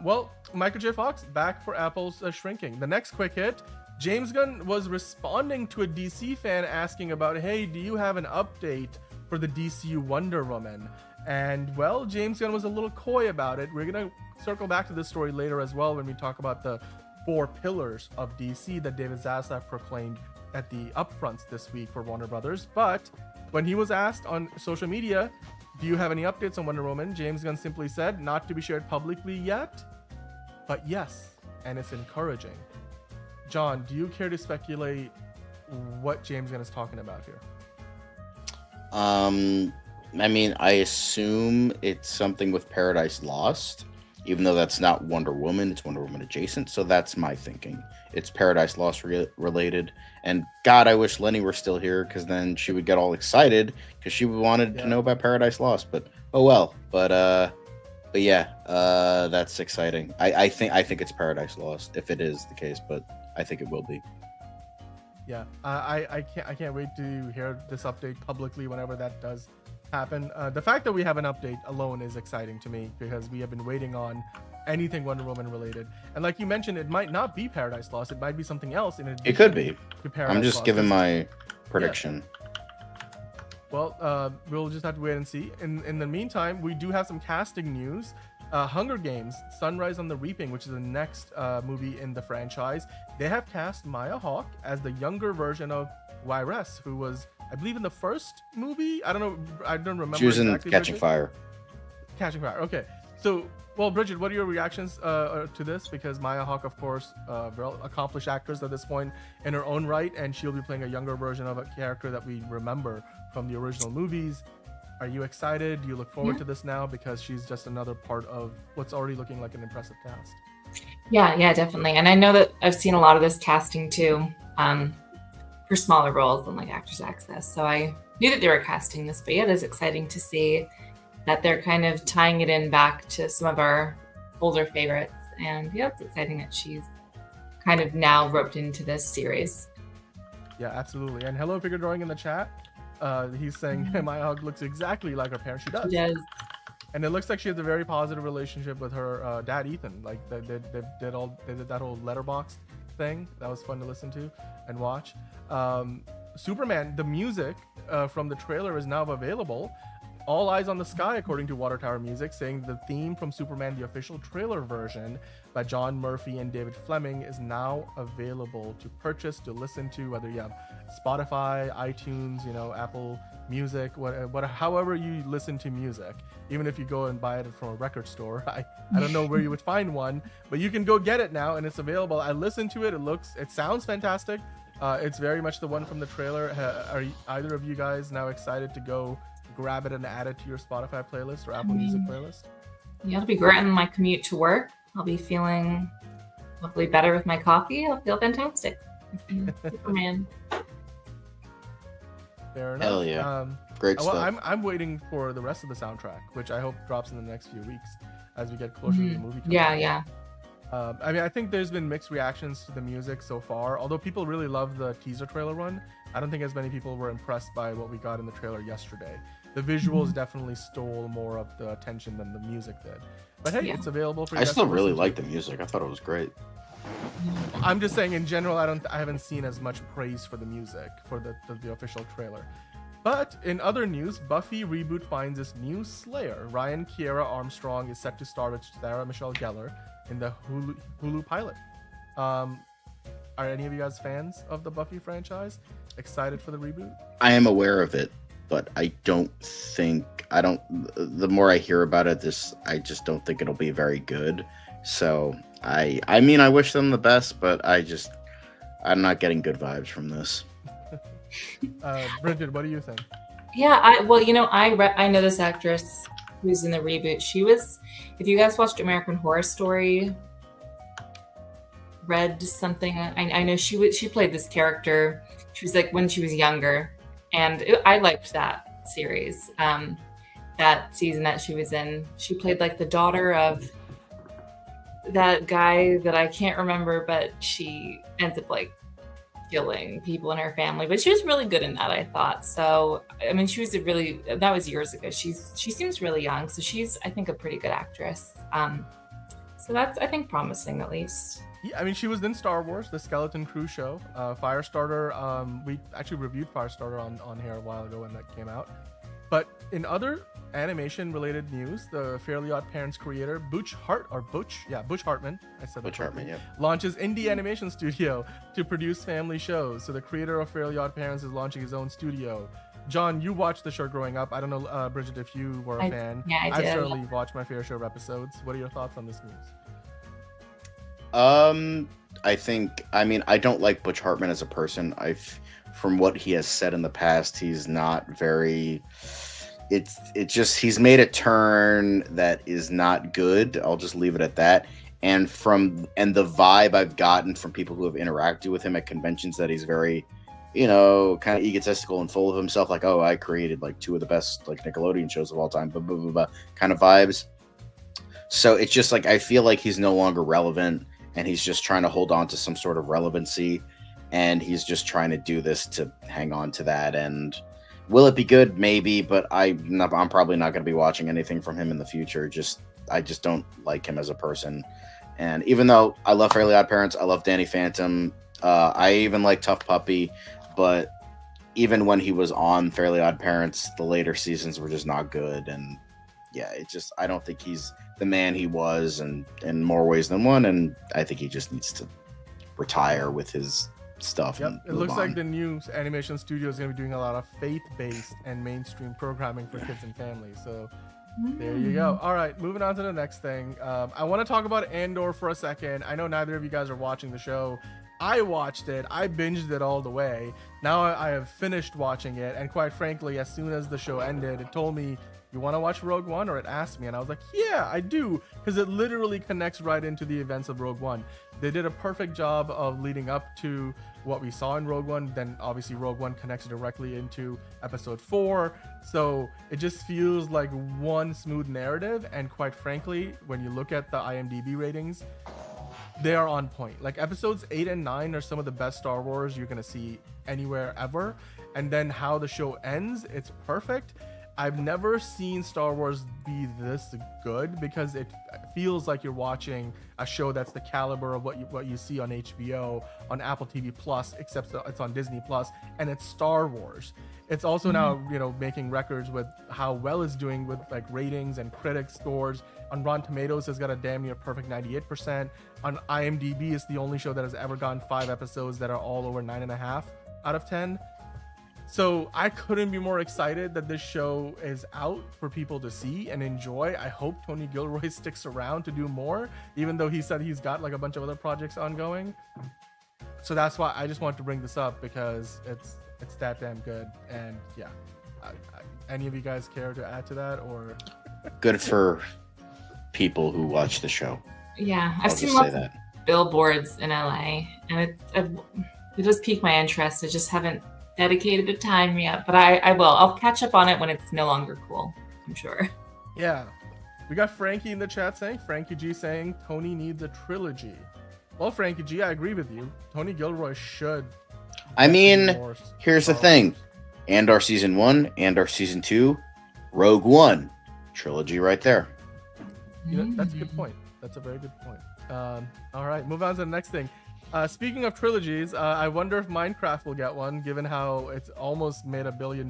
Well, Michael J. Fox back for Apple's Shrinking. The next quick hit, James Gunn was responding to a DC fan asking about, hey, do you have an update for the DCU Wonder Woman? And well, James Gunn was a little coy about it. We're gonna circle back to this story later as well when we talk about the 4 pillars of DC that David Zaslav proclaimed at the upfronts this week for Warner Brothers. But when he was asked on social media, do you have any updates on Wonder Woman? James Gunn simply said, not to be shared publicly yet, but yes, and it's encouraging. John, do you care to speculate what James Gunn is talking about here? I mean, I assume it's something with Paradise Lost, even though that's not Wonder Woman, it's Wonder Woman adjacent. So that's my thinking. It's Paradise Lost related. And God, I wish Lenny were still here, because then she would get all excited because she wanted to know about Paradise Lost. But oh well. But yeah, that's exciting. I think it's Paradise Lost if it is the case, but I think it will be. Yeah, I can't wait to hear this update publicly whenever that does happen. The fact that we have an update alone is exciting to me, because we have been waiting on anything Wonder Woman related. And like you mentioned, it might not be Paradise Lost. It might be something else. It could be. I'm just Lost. giving my prediction. Yeah. Well, we'll just have to wait and see. In the meantime, we do have some casting news. Hunger Games, Sunrise on the Reaping, which is the next movie in the franchise. They have cast Maya Hawke as the younger version of Wyress, who was, I believe, in the first movie. I don't remember. She was exactly, in Catching Bridget. Fire. Catching Fire. Okay. So, well, Bridget, what are your reactions to this? Because Maya Hawke, of course, very accomplished actress at this point in her own right, and she'll be playing a younger version of a character that we remember from the original movies. Are you excited? Do you look forward to this now? Because she's just another part of what's already looking like an impressive cast. Yeah, definitely. And I know that I've seen a lot of this casting too, for smaller roles and like Actors Access. So I knew that they were casting this, but yeah, it is exciting to see that they're kind of tying it in back to some of our older favorites. And yeah, it's exciting that she's kind of now roped into this series. Yeah, absolutely. And hello, Figure Drawing in the chat. He's saying Maya Hawke looks exactly like her parents. She does. She does. And it looks like she has a very positive relationship with her dad, Ethan. Like they did that whole letterbox thing. That was fun to listen to and watch. Superman, the music from the trailer is now available. All Eyes on the Sky, according to Water Tower Music, saying the theme from Superman, the official trailer version by John Murphy and David Fleming, is now available to purchase, to listen to, whether you have Spotify, iTunes, Apple Music, however you listen to music. Even if you go and buy it from a record store, I don't know where you would find one, but you can go get it now, and it's available. I listened to it. It sounds fantastic. It's very much the one from the trailer. Are either of you guys now excited to go grab it and add it to your Spotify playlist or Apple Music playlist? Yeah, it'll be great on my commute to work. I'll be feeling hopefully better with my coffee. I'll feel fantastic. Superman. Fair enough. Hell yeah. Great stuff. I'm waiting for the rest of the soundtrack, which I hope drops in the next few weeks as we get closer to the movie. Yeah. I mean, I think there's been mixed reactions to the music so far. Although people really love the teaser trailer run, I don't think as many people were impressed by what we got in the trailer yesterday. The visuals definitely stole more of the attention than the music did. But hey, it's available for you. I still really like the music. I thought it was great. I'm just saying, in general, I haven't seen as much praise for the music for the official trailer. But in other news, Buffy reboot finds its new Slayer. Ryan Kiera Armstrong is set to star with Sarah Michelle Gellar in the Hulu pilot. Are any of you guys fans of the Buffy franchise? Excited for the reboot? I am aware of it, but the more I hear about it, I just don't think it'll be very good. So I mean, I wish them the best, but I'm not getting good vibes from this. Bridget, what do you think? Yeah, I know this actress who's in the reboot. She was, if you guys watched American Horror Story, read something, I know she played this character. She was like when she was younger, and I liked that series. that season that she was in. She played like the daughter of that guy that I can't remember, but she ends up like killing people in her family. But she was really good in that, I thought. So I mean, she was that was years ago. She seems really young, so she's, I think, a pretty good actress. So that's, I think, promising at least. Yeah, I mean, she was in Star Wars, the Skeleton Crew show, Firestarter. We actually reviewed Firestarter on here a while ago when that came out. But in other animation-related news, the Fairly Odd Parents creator Butch Hartman, I said Butch Hartman, yeah, launches indie animation studio to produce family shows. So the creator of Fairly Odd Parents is launching his own studio. John, you watched the show growing up. I don't know, Bridget, if you were a fan. Yeah, I did. I've certainly watched my fair share of episodes. What are your thoughts on this news? I mean, I don't like Butch Hartman as a person. From what he has said in the past, he's not very. It's just he's made a turn that is not good. I'll just leave it at that. And the vibe I've gotten from people who have interacted with him at conventions, that he's very, kind of egotistical and full of himself. Like, oh, I created like 2 of the best like Nickelodeon shows of all time, blah, blah, blah, blah, kind of vibes. So it's just like I feel like he's no longer relevant, and he's just trying to hold on to some sort of relevancy, and he's just trying to do this to hang on to that. And will it be good? Maybe, but I'm probably not going to be watching anything from him in the future. I just don't like him as a person. And even though I love Fairly Odd Parents, I love Danny Phantom. I even like Tough Puppy, but even when he was on Fairly Odd Parents, the later seasons were just not good. And yeah, I don't think he's the man he was, and in more ways than one. And I think he just needs to retire with his stuff. Yep, it looks like the new animation studio is going to be doing a lot of faith-based and mainstream programming for kids and families. So there you go. All right, moving on to the next thing. I want to talk about Andor for a second. I know neither of you guys are watching the show. I watched it. I binged it all the way. Now I have finished watching it, and quite frankly, as soon as the show ended, it told me, you want to watch Rogue One? Or it asked me, and I was like, yeah, I do, because it literally connects right into the events of Rogue One. They did a perfect job of leading up to what we saw in Rogue One. Then obviously Rogue One connects directly into episode 4. So it just feels like one smooth narrative. And quite frankly, when you look at the IMDb ratings, they are on point. Like episodes 8 and 9 are some of the best Star Wars you're going to see anywhere ever. And then how the show ends, it's perfect. I've never seen Star Wars be this good, because it feels like you're watching a show that's the caliber of what you see on HBO, on Apple TV Plus, except it's on Disney Plus, and it's Star Wars. It's also now, making records with how well it's doing with like ratings and critic scores. On Rotten Tomatoes, it's got a damn near perfect 98%. On IMDb, it's the only show that has ever gotten 5 episodes that are all over 9.5 out of 10. So I couldn't be more excited that this show is out for people to see and enjoy. I hope Tony Gilroy sticks around to do more, even though he said he's got like a bunch of other projects ongoing. So that's why I just wanted to bring this up, because it's that damn good. And yeah, any of you guys care to add to that? Or good for people who watch the show. Yeah, I've seen lots of billboards in LA, and it does pique my interest. I just haven't dedicated a time yet, but I will. I'll catch up on it when it's no longer cool, I'm sure. Yeah. We got Frankie in the chat Frankie G saying Tony needs a trilogy. Well, Frankie G, I agree with you. Tony Gilroy should. I mean, here's the thing. Andor season 1, Andor season 2, Rogue One. Trilogy right there. That's a good point. That's a very good point. All right, move on to the next thing. Speaking of trilogies, I wonder if Minecraft will get one, given how it's almost made $1 billion.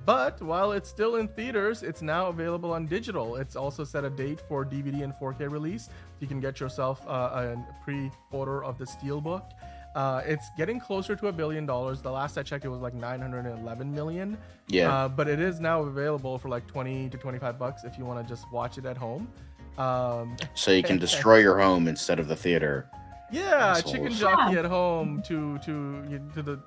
But while it's still in theaters, it's now available on digital. It's also set a date for DVD and 4K release. You can get yourself a pre-order of the Steelbook. It's getting closer to $1 billion. The last I checked, it was like 911 million. Yeah. But it is now available for like $20 to $25 if you want to just watch it at home. So you can destroy your home instead of the theater. Yeah, assholes. chicken jockey at home to the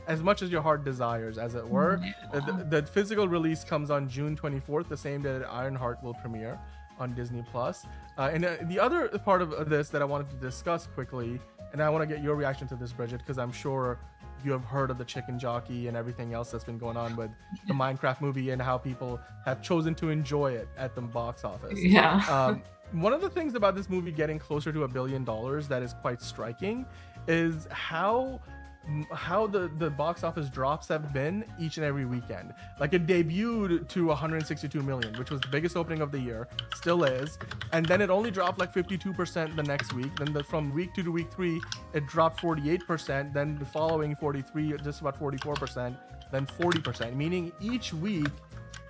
as much as your heart desires, as it were. The physical release comes on June 24th, the same day that Ironheart will premiere on Disney Plus. And the other part of this that I wanted to discuss quickly, and I want to get your reaction to this, Bridget, because I'm sure you have heard of the Chicken Jockey and everything else that's been going on with the Minecraft movie and how people have chosen to enjoy it at the box office. Yeah. One of the things about this movie getting closer to $1 billion that is quite striking is how the box office drops have been each and every weekend. Like, it debuted to 162 million, which was the biggest opening of the year, still is, and then it only dropped like 52% the next week. Then from week 2 to week 3 it dropped 48%, then the following 43, just about 44%, then 40%, meaning each week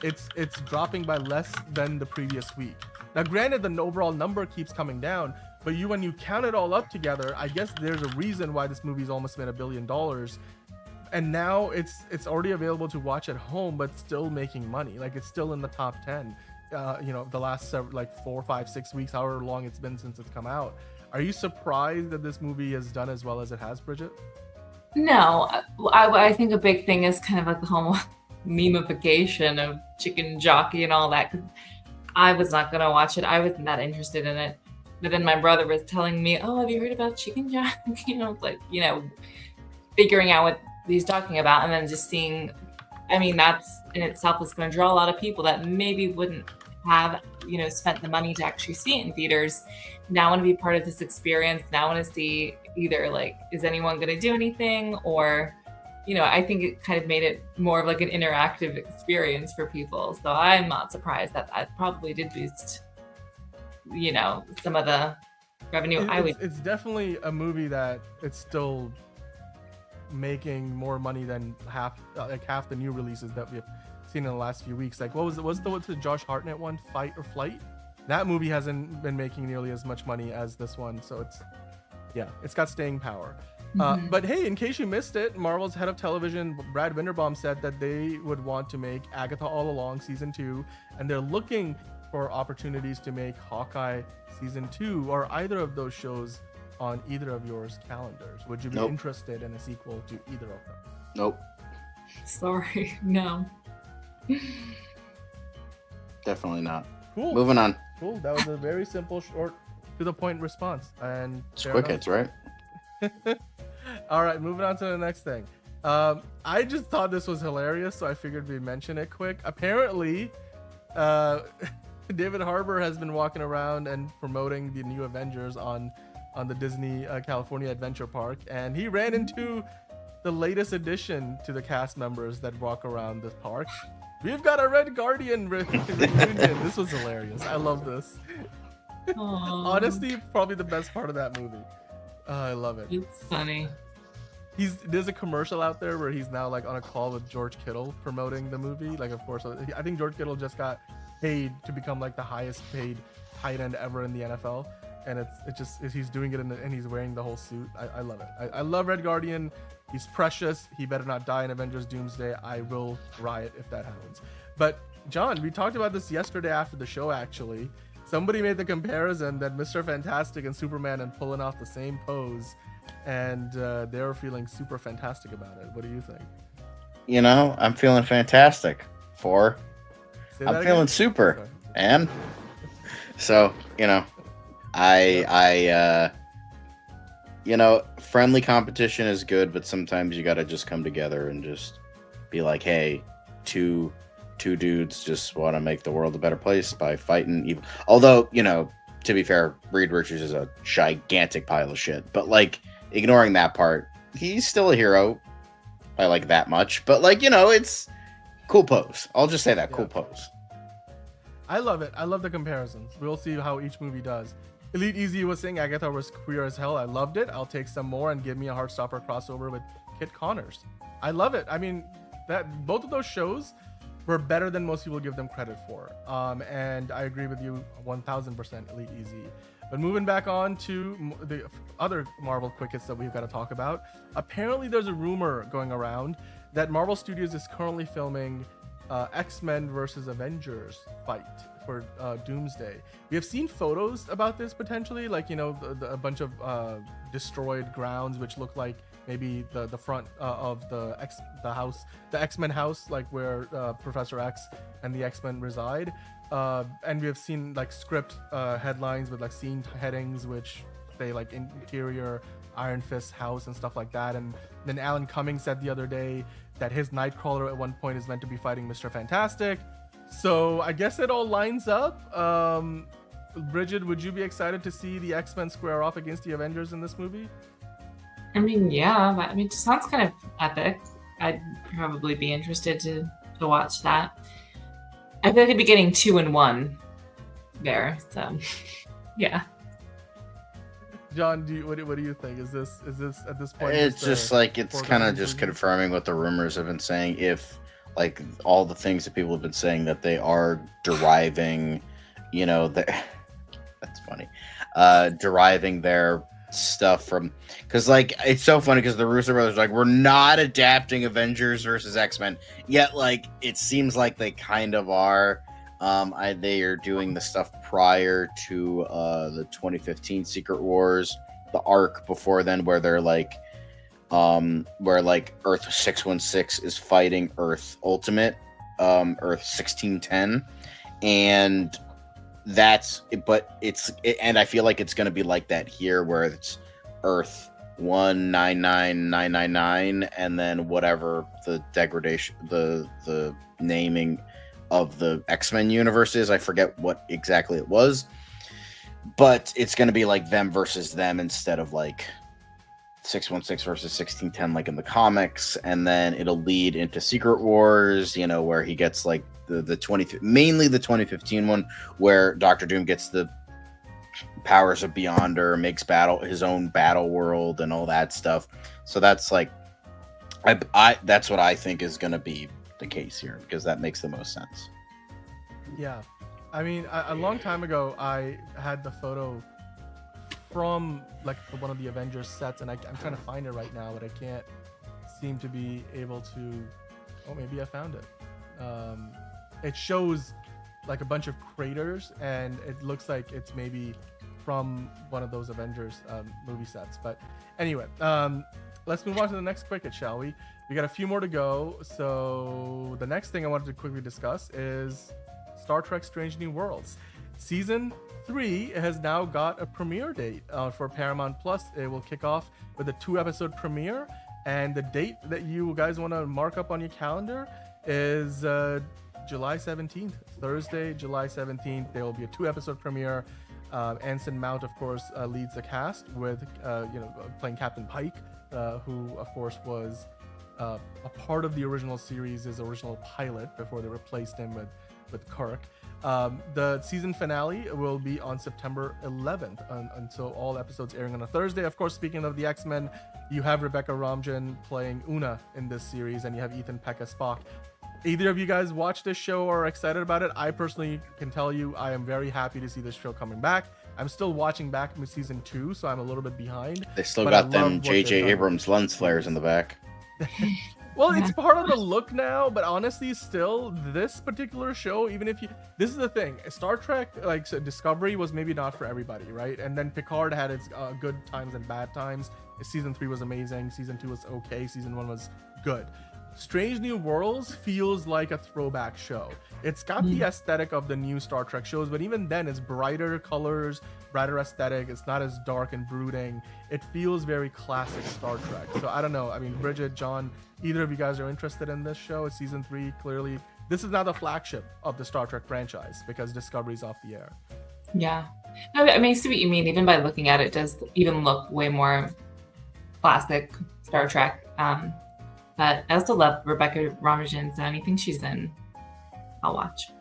it's dropping by less than the previous week. Now granted, the overall number keeps coming down, but when you count it all up together, I guess there's a reason why this movie's almost been $1 billion, and now it's already available to watch at home, but still making money. Like, it's still in the top 10. The last like 4, 5, 6 weeks, however long it's been since it's come out. Are you surprised that this movie has done as well as it has, Bridget? No, I think a big thing is kind of like the whole memification of Chicken Jockey and all that. 'Cause I was not gonna watch it. I wasn't that interested in it. But then my brother was telling me, "Oh, have you heard about Chicken Jockey?" Like, figuring out what he's talking about, and then just seeing. I mean, that's in itself is going to draw a lot of people that maybe wouldn't have, spent the money to actually see it in theaters. Now want to be part of this experience. Now want to see either like, is anyone going to do anything, or, I think it kind of made it more of like an interactive experience for people. So I'm not surprised that probably did boost, some of the revenue. It's definitely a movie that it's still making more money than half the new releases that we've seen in the last few weeks. Like, what's the Josh Hartnett one, Fight or Flight? That movie hasn't been making nearly as much money as this one, so it's got staying power. But hey, in case you missed it, Marvel's head of television, Brad Winderbaum, said that they would want to make Agatha All Along season 2, and they're looking for opportunities to make Hawkeye season 2 or either of those shows on either of yours calendars. Would you be interested in a sequel to either of them? Nope. Sorry, no. Definitely not. Cool. Moving on. Cool. That was a very simple, short, to the point response. And it's quick hits, right? All right, moving on to the next thing. I just thought this was hilarious, so I figured we'd mention it quick. Apparently, David Harbour has been walking around and promoting the new Avengers on the Disney California Adventure Park, and he ran into the latest addition to the cast members that walk around this park. We've got a Red Guardian reunion. This was hilarious. I love this. Honestly, probably the best part of that movie. I love it. It's funny. There's a commercial out there where he's now like on a call with George Kittle promoting the movie. Like, of course, I think George Kittle just got paid to become like the highest paid tight end ever in the NFL. And he's doing it and he's wearing the whole suit. I love it. I love Red Guardian. He's precious. He better not die in Avengers Doomsday. I will riot if that happens. But John, we talked about this yesterday after the show, actually. Somebody made the comparison that Mr. Fantastic and Superman are pulling off the same pose, and they're feeling super fantastic about it. What do you think? I'm feeling fantastic. I'm feeling super. Okay. And so, friendly competition is good, but sometimes you got to just come together and just be like, hey, two dudes just want to make the world a better place by fighting evil. Although, to be fair, Reed Richards is a gigantic pile of shit, but like, ignoring that part, he's still a hero by like that much. But like, it's cool pose. I'll just say that, cool pose. I love it. I love the comparisons. We'll see how each movie does. Elite Easy was saying Agatha was queer as hell. I loved it. I'll take some more and give me a Heartstopper crossover with Kit Connors. I love it. I mean, that both of those shows were better than most people give them credit for. And I agree with you 1000%, Elite Easy. But moving back on to the other Marvel quick hits that we've got to talk about. Apparently there's a rumor going around that Marvel Studios is currently filming X-Men versus Avengers fight for Doomsday. We have seen photos about this potentially, like, a bunch of destroyed grounds which look like maybe the front of the X-Men house, like where Professor X and the X-Men reside. And we have seen like script headlines with like scene headings which say like interior Iron Fist house and stuff like that. And then Alan Cumming said the other day that his Nightcrawler at one point is meant to be fighting Mr. Fantastic. So I guess it all lines up. Bridget, would you be excited to see the X-Men square off against the Avengers in this movie? I mean, yeah. I mean, it sounds kind of epic. I'd probably be interested to watch that. I feel like I'd be getting 2 in 1 there. So, yeah. John, what do you think? Is this at this point? It's just like it's kind of just confirming what the rumors have been saying. If like all the things that people have been saying that they are deriving, you know, that's funny, deriving their stuff from, because like it's so funny because the Russo brothers are like, we're not adapting Avengers versus X-Men, yet like it seems like they kind of are. They are doing the stuff prior to the 2015 Secret Wars, the arc before then, where they're like, where like Earth 616 is fighting Earth Ultimate, Earth 1610, and that's, but and I feel like it's going to be like that here, where it's Earth 199999, and then whatever the degradation, the naming of the X-Men universe is. I forget what exactly it was, but it's going to be like them versus them instead of like 616 versus 1610 like in the comics, and then it'll lead into Secret Wars, you know, where he gets like mainly the 2015 one, where Doctor Doom gets the powers of Beyonder, makes his own battle world and all that stuff. So that's like, that's what I think is going to be the case here, because that makes the most sense. Yeah, I mean, a long time ago I had the photo from like one of the Avengers sets, and I'm trying to find it right now, but I can't seem to be able to. Oh, maybe I found it. It shows like a bunch of craters, and it looks like it's maybe from one of those Avengers movie sets. But anyway, let's move on to the next quicket, shall we? We got a few more to go. So the next thing I wanted to quickly discuss is Star Trek Strange New Worlds. Season 3 has now got a premiere date for Paramount Plus. It will kick off with a 2-episode premiere, and the date that you guys want to mark up on your calendar is July 17th, Thursday, July 17th. There will be a 2-episode premiere. Anson Mount, of course, leads the cast with, playing Captain Pike, who, of course, was a part of the original series, his original pilot, before they replaced him with Kirk. The season finale will be on September 11th, and so all episodes airing on a Thursday. Of course, speaking of the X-Men, you have Rebecca Romijn playing Una in this series, and you have Ethan Peck as Spock. Either of you guys watch this show or are excited about it? I personally can tell you I am very happy to see this show coming back. I'm still watching back with season 2, so I'm a little bit behind. They still got them J.J. Abrams lens flares in the back. Well, it's part of the look now, but honestly, still, this particular show, even if you... This is the thing. Star Trek, like, so Discovery was maybe not for everybody, right? And then Picard had its good times and bad times. Season 3 was amazing. Season 2 was okay. Season 1 was good. Strange New Worlds feels like a throwback show. It's got the aesthetic of the new Star Trek shows, but even then, it's brighter colors, brighter aesthetic. It's not as dark and brooding. It feels very classic Star Trek. So I don't know. I mean, Bridget, John, either of you guys are interested in this show? It's season 3. Clearly, this is not the flagship of the Star Trek franchise because Discovery's off the air. Yeah. No, I mean, I see what you mean. Even by looking at it, it does even look way more classic Star Trek. But I also love Rebecca Romijn, so anything she's in, I'll watch.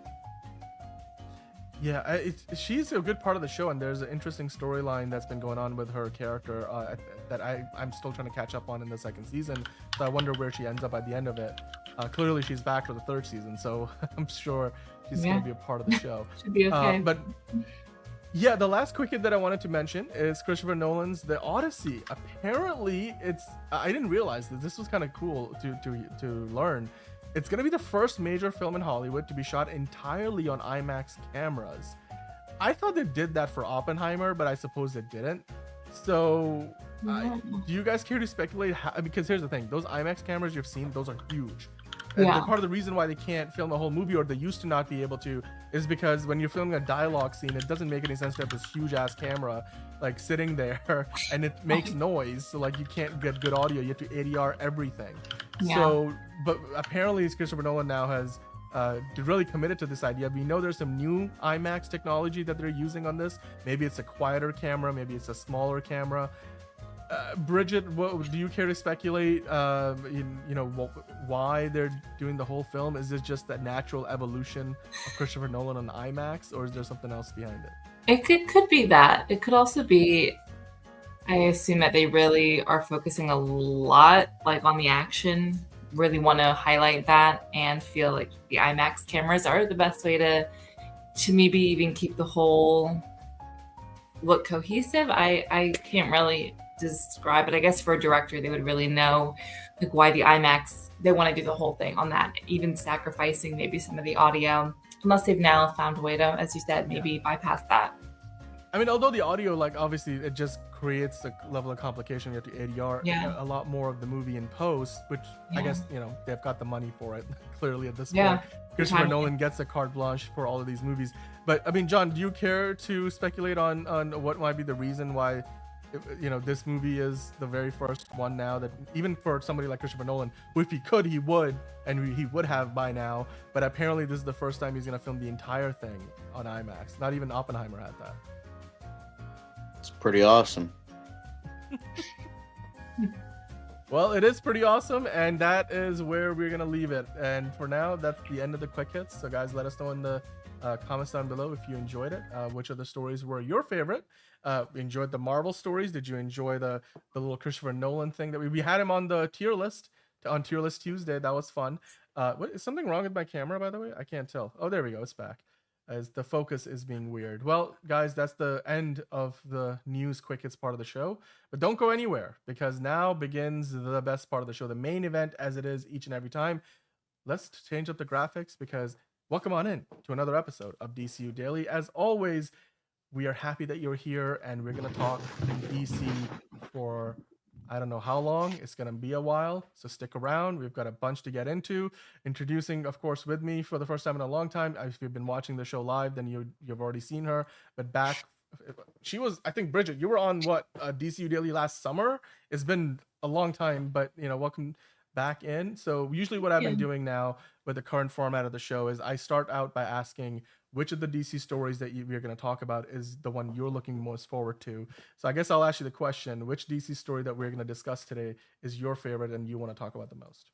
Yeah, she's a good part of the show, and there's an interesting storyline that's been going on with her character that I'm still trying to catch up on in the second season. So I wonder where she ends up at the end of it. Clearly, she's back for the third season, so I'm sure she's going to be a part of the show. Should be okay. But yeah, the last quicket that I wanted to mention is Christopher Nolan's The Odyssey. Apparently, I didn't realize that this was kind of cool to learn. It's going to be the first major film in Hollywood to be shot entirely on IMAX cameras. I thought they did that for Oppenheimer, but I suppose it didn't. So, do you guys care to speculate how? Because here's the thing: those IMAX cameras you've seen, those are huge. And part of the reason why they can't film a whole movie, or they used to not be able to, is because when you're filming a dialogue scene, it doesn't make any sense to have this huge ass camera like sitting there, and it makes noise, so like you can't get good audio. You have to ADR everything. So, but apparently Christopher Nolan now has really committed to this idea. We know there's some new IMAX technology that they're using on this. Maybe it's a quieter camera, maybe it's a smaller camera. Bridget, what, do you care to speculate? Why they're doing the whole film? Is this just that natural evolution of Christopher Nolan on IMAX, or is there something else behind it? It could be that. It could also be, I assume that they really are focusing a lot like on the action, really want to highlight that, and feel like the IMAX cameras are the best way to maybe even keep the whole look cohesive. I can't really describe it. I guess for a director, they would really know like why the IMAX, they want to do the whole thing on that, even sacrificing maybe some of the audio, unless they've now found a way to, as you said, maybe bypass that. I mean, although the audio, like obviously it just creates a level of complication. You have to ADR a lot more of the movie in post, which I guess, they've got the money for it clearly at this point. Christopher Nolan gets a carte blanche for all of these movies. But I mean, John, do you care to speculate on what might be the reason why this movie is the very first one now, that even for somebody like Christopher Nolan, who if he could, he would, and he would have by now, but apparently this is the first time he's going to film the entire thing on IMAX. Not even Oppenheimer had that. It's pretty awesome. Well, it is pretty awesome, and that is where we're going to leave it. And for now, that's the end of the quick hits. So guys, let us know in the comments down below if you enjoyed it. Which of the stories were your favorite? Enjoyed the Marvel stories? Did you enjoy the little Christopher Nolan thing that we had him on the tier list on Tier List Tuesday? That was fun. What is something wrong with my camera, by the way? I can't tell. Oh, there we go. It's back. As the focus is being weird. Well, guys, that's the end of the news quick hits part of the show. But don't go anywhere, because now begins the best part of the show, the main event, as it is each and every time. Let's change up the graphics, because welcome on in to another episode of DCU Daily. As always, we are happy that you're here, and we're going to talk DC for I don't know how long. It's going to be a while, so stick around. We've got a bunch to get into. Introducing, of course, with me for the first time in a long time. If you've been watching the show live, then you've already seen her. But back, she was, I think, Bridget, you were on DCU Daily last summer. It's been a long time, but welcome back in. So usually what I've been doing now with the current format of the show is I start out by asking which of the DC stories that we're going to talk about is the one you're looking most forward to. So I guess I'll ask you the question, which DC story that we're going to discuss today is your favorite and you want to talk about the most?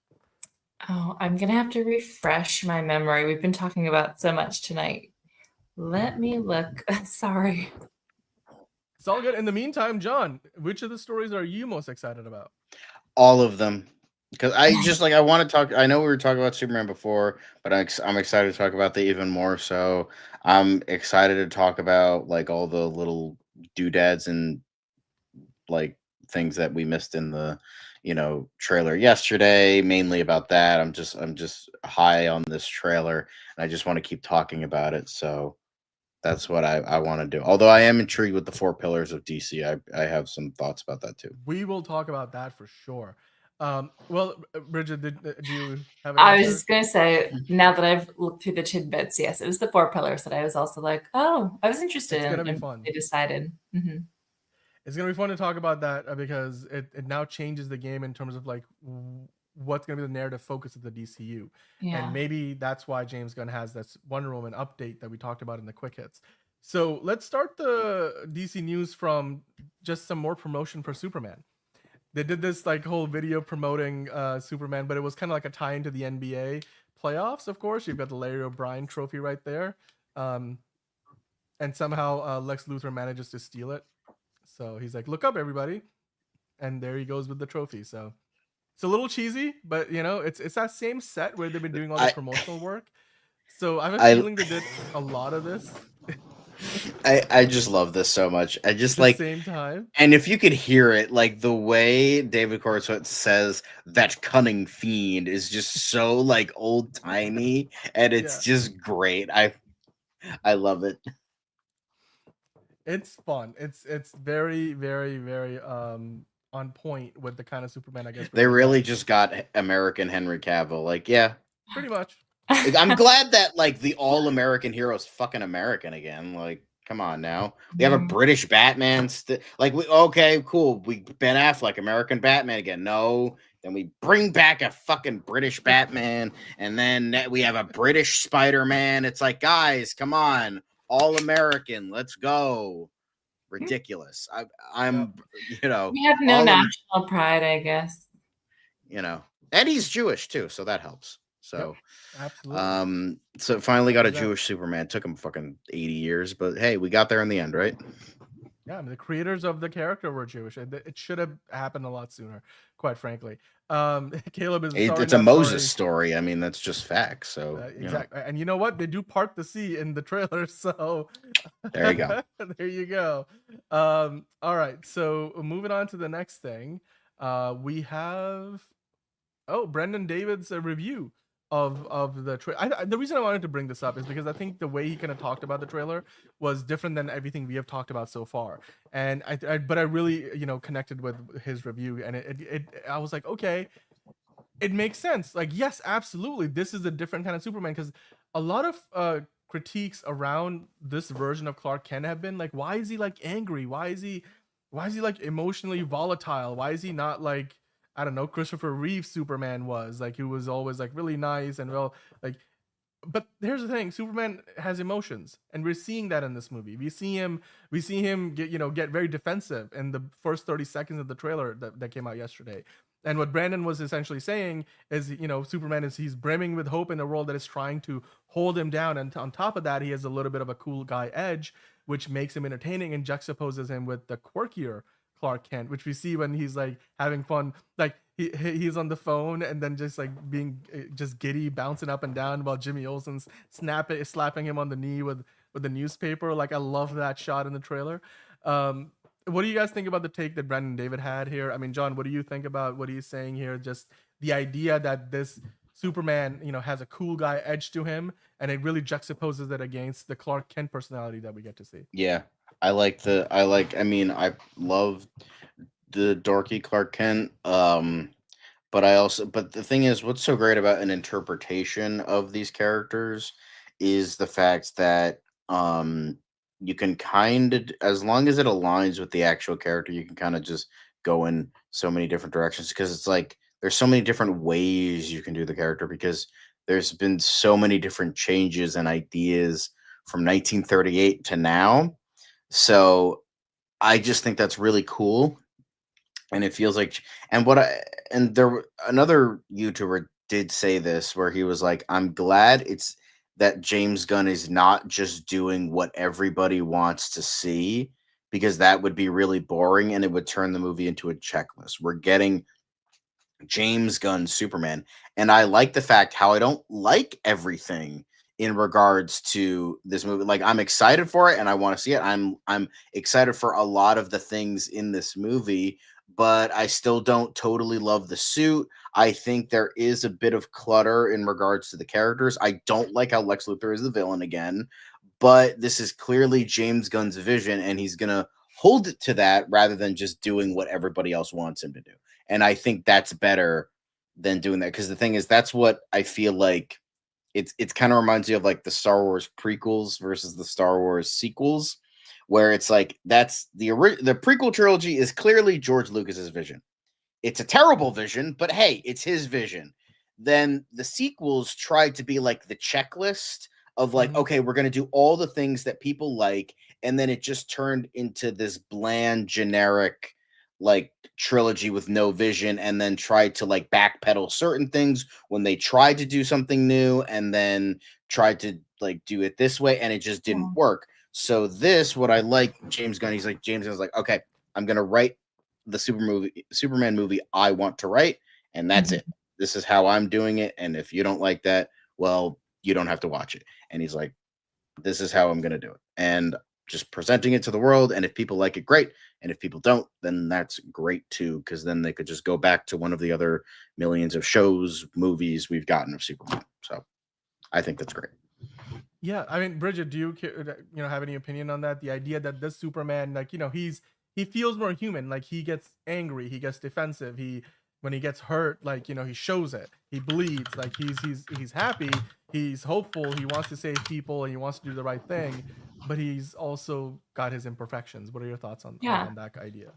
Oh, I'm going to have to refresh my memory. We've been talking about so much tonight. Let me look. Sorry. It's all good. In the meantime, John, which of the stories are you most excited about? All of them. Because I want to talk. I know we were talking about Superman before, but I'm excited to talk about the even more. So I'm excited to talk about like all the little doodads and like things that we missed in the trailer yesterday. Mainly about that. I'm just high on this trailer, and I just want to keep talking about it. So that's what I want to do. Although I am intrigued with the 4 pillars of DC. I have some thoughts about that too. We will talk about that for sure. Well, Bridget, do you have? I was just gonna say, now that I've looked through the tidbits, yes, it was the 4 pillars that I was also like, oh, I was interested in. It's gonna be fun. They decided. Mm-hmm. It's gonna be fun to talk about that because it now changes the game in terms of like what's gonna be the narrative focus of the DCU, and maybe that's why James Gunn has this Wonder Woman update that we talked about in the quick hits. So let's start the DC news from just some more promotion for Superman. They did this like whole video promoting Superman, but it was kind of like a tie into the NBA playoffs. Of course, you've got the Larry O'Brien trophy right there, and somehow Lex Luthor manages to steal it. So he's like, "Look up, everybody!" And there he goes with the trophy. So it's a little cheesy, but it's that same set where they've been doing all the promotional work. So I have a feeling they did a lot of this. I just love this so much. I just At the same time. And if you could hear it, like the way David Corenswet says that cunning fiend is just so like old timey, and it's just great. I love it. It's fun. It's very, very, very on point with the kind of Superman I guess they really just got American Henry Cavill. Like, yeah, Pretty much. I'm glad that like the all-American hero's fucking American again. Like, come on now. We have a British Batman. Okay, cool. We Ben Affleck, American Batman again. No, then we bring back a fucking British Batman, and then we have a British Spider-Man. It's like, guys, come on, all American. Let's go. Ridiculous. I'm you know, We have no national pride, I guess. You know, and he's Jewish too, so that helps. So, absolutely. So finally got a Jewish Superman. Took him fucking 80 years, but hey, we got there in the end, right? Yeah, I mean, the creators of the character were Jewish. It should have happened a lot sooner, quite frankly. Caleb is. It's a Moses story. I mean, that's just facts. So exactly, and you know what? They do part the sea in the trailer. So there you go. There you go. All right. So moving on to the next thing, we have Brendan David's review of the trailer. The reason I wanted to bring this up is because I think the way he kind of talked about the trailer was different than everything we have talked about so far, and I really connected with his review, and I was like, okay, it makes sense. Like, yes, absolutely, this is a different kind of Superman, because a lot of critiques around this version of Clark Kent have been like, why is he like angry? Why is he like emotionally volatile? Why is he not like, I don't know, Christopher Reeve Superman was like, who was always like really nice and well, like, but here's the thing, Superman has emotions, and we're seeing that in this movie. We see him get very defensive in the first 30 seconds of the trailer that came out yesterday. And what Brandon was essentially saying is, Superman he's brimming with hope in a world that is trying to hold him down. And on top of that, he has a little bit of a cool guy edge, which makes him entertaining and juxtaposes him with the quirkier Clark Kent, which we see when he's like having fun, like he's on the phone and then just like being just giddy, bouncing up and down while Jimmy Olsen's slapping him on the knee with the newspaper. Like, I love that shot in the trailer. What do you guys think about the take that Brandon David had here? I mean, John, what do you think about what he's saying here? Just the idea that this Superman, has a cool guy edge to him, and it really juxtaposes it against the Clark Kent personality that we get to see. Yeah, I love the dorky Clark Kent. But the thing is, what's so great about an interpretation of these characters is the fact that you can as long as it aligns with the actual character, you can kind of just go in so many different directions, because it's like there's so many different ways you can do the character, because there's been so many different changes and ideas from 1938 to now. So I just think that's really cool. And it feels like, another YouTuber did say this, where he was like, I'm glad that James Gunn is not just doing what everybody wants to see, because that would be really boring and it would turn the movie into a checklist. We're getting James Gunn Superman. And I like the fact how I don't like everything in regards to this movie. Like, I'm excited for it and I want to see it. I'm excited for a lot of the things in this movie, but I still don't totally love the suit. I think there is a bit of clutter in regards to the characters. I don't like how Lex Luthor is the villain again, but this is clearly James Gunn's vision, and he's going to hold it to that rather than just doing what everybody else wants him to do. And I think that's better than doing that, because the thing is, that's what I feel like it's kind of reminds you of like the Star Wars prequels versus the Star Wars sequels, where it's like that's the prequel trilogy is clearly George Lucas's vision. It's a terrible vision, but hey, it's his vision. Then the sequels tried to be like the checklist of like, okay, we're going to do all the things that people like, and then it just turned into this bland, generic like trilogy with no vision, and then tried to like backpedal certain things when they tried to do something new, and then tried to like do it this way, and it just didn't work. So what I like, James Gunn's like, okay, I'm gonna write the Superman movie I want to write, and that's it. This is how I'm doing it, and if you don't like that, well, you don't have to watch it. And he's like, this is how I'm gonna do it, and just presenting it to the world. And if people like it, great. And if people don't, then that's great too, because then they could just go back to one of the other millions of shows, movies we've gotten of Superman. So I think that's great. Yeah, I mean, Bridget, do you have any opinion on that? The idea that this Superman, like, he feels more human. Like, he gets angry, he gets defensive, he when he gets hurt, like, you know, he shows it. He bleeds. Like he's happy. He's hopeful. He wants to save people and he wants to do the right thing. But he's also got his imperfections. What are your thoughts on that idea?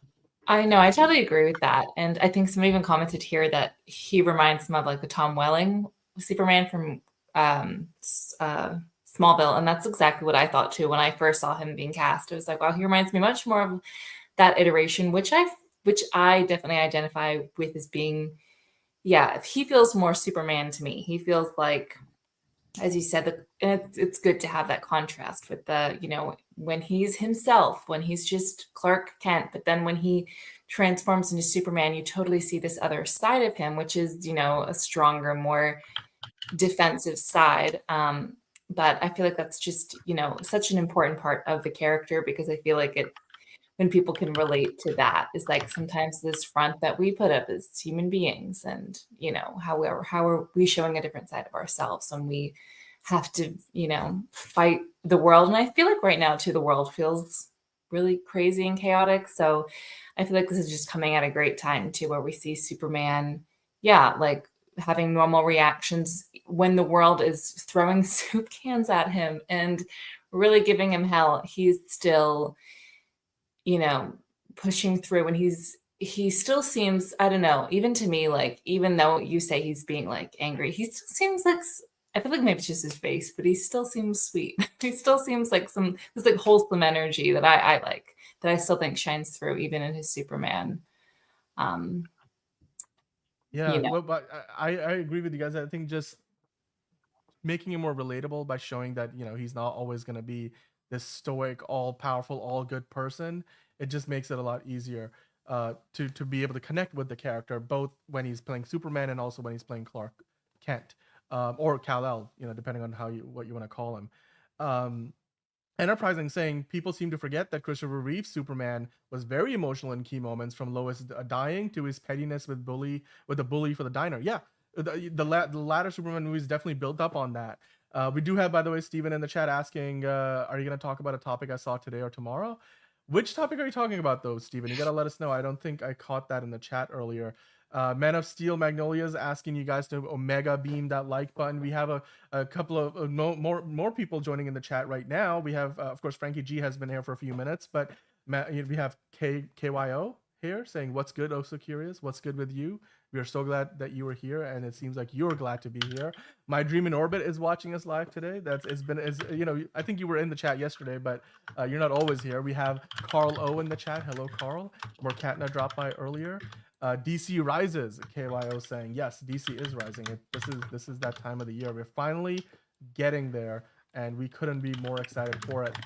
I know, I totally agree with that. And I think someone even commented here that he reminds them of like the Tom Welling Superman from Smallville. And that's exactly what I thought too when I first saw him being cast. It was like, wow, he reminds me much more of that iteration, which I definitely identify with as being, yeah, he feels more Superman to me. He feels like, as you said, it's good to have that contrast with the, you know, when he's himself, when he's just Clark Kent, but then when he transforms into Superman, you totally see this other side of him, which is, you know, a stronger, more defensive side. But I feel like that's just, you know, such an important part of the character, because I feel like when people can relate to that, is like sometimes this front that we put up as human beings, and, you know, how are we showing a different side of ourselves when we have to, you know, fight the world. And I feel like right now too, the world feels really crazy and chaotic. So I feel like this is just coming at a great time too, where we see Superman, like having normal reactions when the world is throwing soup cans at him and really giving him hell. He's still, you know, pushing through, and he still seems, I don't know, even to me, like, even though you say he's being like angry, he still seems like, I feel like maybe it's just his face, but he still seems sweet. He still seems like this like wholesome energy that I like, that I still think shines through even in his Superman. Yeah, you know. well, but I agree with you guys. I think just making it more relatable by showing that, you know, he's not always going to be this stoic, all powerful, all good person. It just makes it a lot easier to be able to connect with the character, both when he's playing Superman and also when he's playing Clark Kent, or Kal-El, you know, depending on what you want to call him. Enterprising saying people seem to forget that Christopher Reeve's Superman was very emotional in key moments, from Lois dying to his pettiness with the bully for the diner. Yeah, the latter Superman movie is definitely built up on that. We do have, by the way, Steven in the chat asking, are you going to talk about a topic I saw today or tomorrow? Which topic are you talking about, though, Steven? You got to let us know. I don't think I caught that in the chat earlier. Man of Steel Magnolias asking you guys to Omega beam that like button. We have a couple of more people joining in the chat right now. We have, of course, Frankie G has been here for a few minutes, but we have KYO here saying, what's good? Oh, so curious. What's good with you? We are so glad that you were here, and it seems like you're glad to be here. My Dream in Orbit is watching us live today. You know, I think you were in the chat yesterday, but you're not always here. We have Carl O in the chat. Hello, Carl. Morkatna dropped by earlier. DC rises. KYO saying, yes, DC is rising. This is that time of the year. We're finally getting there, and we couldn't be more excited for it.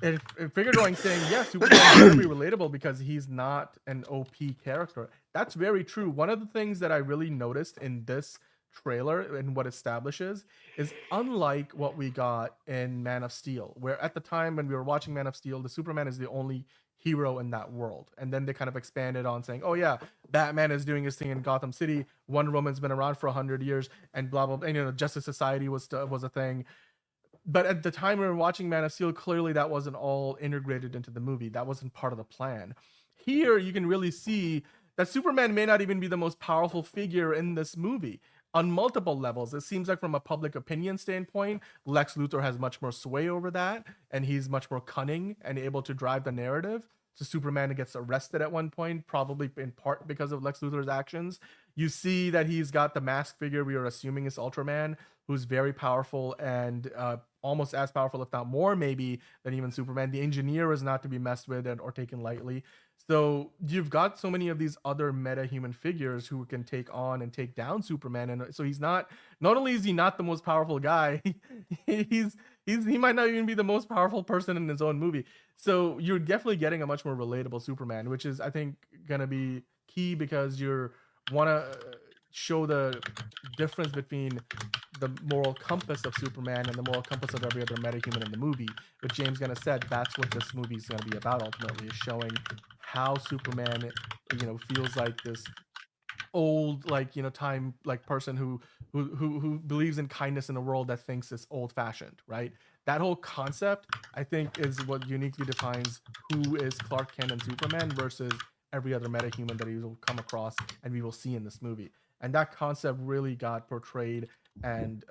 And Figure Drawing saying, yes, Superman is very relatable because he's not an OP character. That's very true. One of the things that I really noticed in this trailer and what establishes is, unlike what we got in Man of Steel, where at the time when we were watching Man of Steel, the Superman is the only hero in that world. And then they kind of expanded on saying, oh yeah, Batman is doing his thing in Gotham City. Wonder Woman's been around for 100 years and blah, blah, blah. And, you know, Justice Society was a thing. But at the time we were watching Man of Steel, clearly that wasn't all integrated into the movie. That wasn't part of the plan. Here, you can really see that Superman may not even be the most powerful figure in this movie. On multiple levels, it seems like from a public opinion standpoint, Lex Luthor has much more sway over that, and he's much more cunning and able to drive the narrative. So Superman gets arrested at one point, probably in part because of Lex Luthor's actions. You see that he's got the masked figure we are assuming is Ultraman, who's very powerful and almost as powerful, if not more, maybe, than even Superman. The Engineer is not to be messed with or taken lightly. So you've got so many of these other meta-human figures who can take on and take down Superman. And so he's not only is he not the most powerful guy, he might not even be the most powerful person in his own movie. So you're definitely getting a much more relatable Superman, which is, I think, going to be key, because you want to show the difference between the moral compass of Superman and the moral compass of every other metahuman in the movie. But James Gunn has said that's what this movie is going to be about ultimately, is showing how Superman, you know, feels like this old, like, you know, time, like, person who believes in kindness in a world that thinks it's old fashioned, right? That whole concept, I think, is what uniquely defines who is Clark Kent and Superman versus every other metahuman that he will come across and we will see in this movie. And that concept really got portrayed and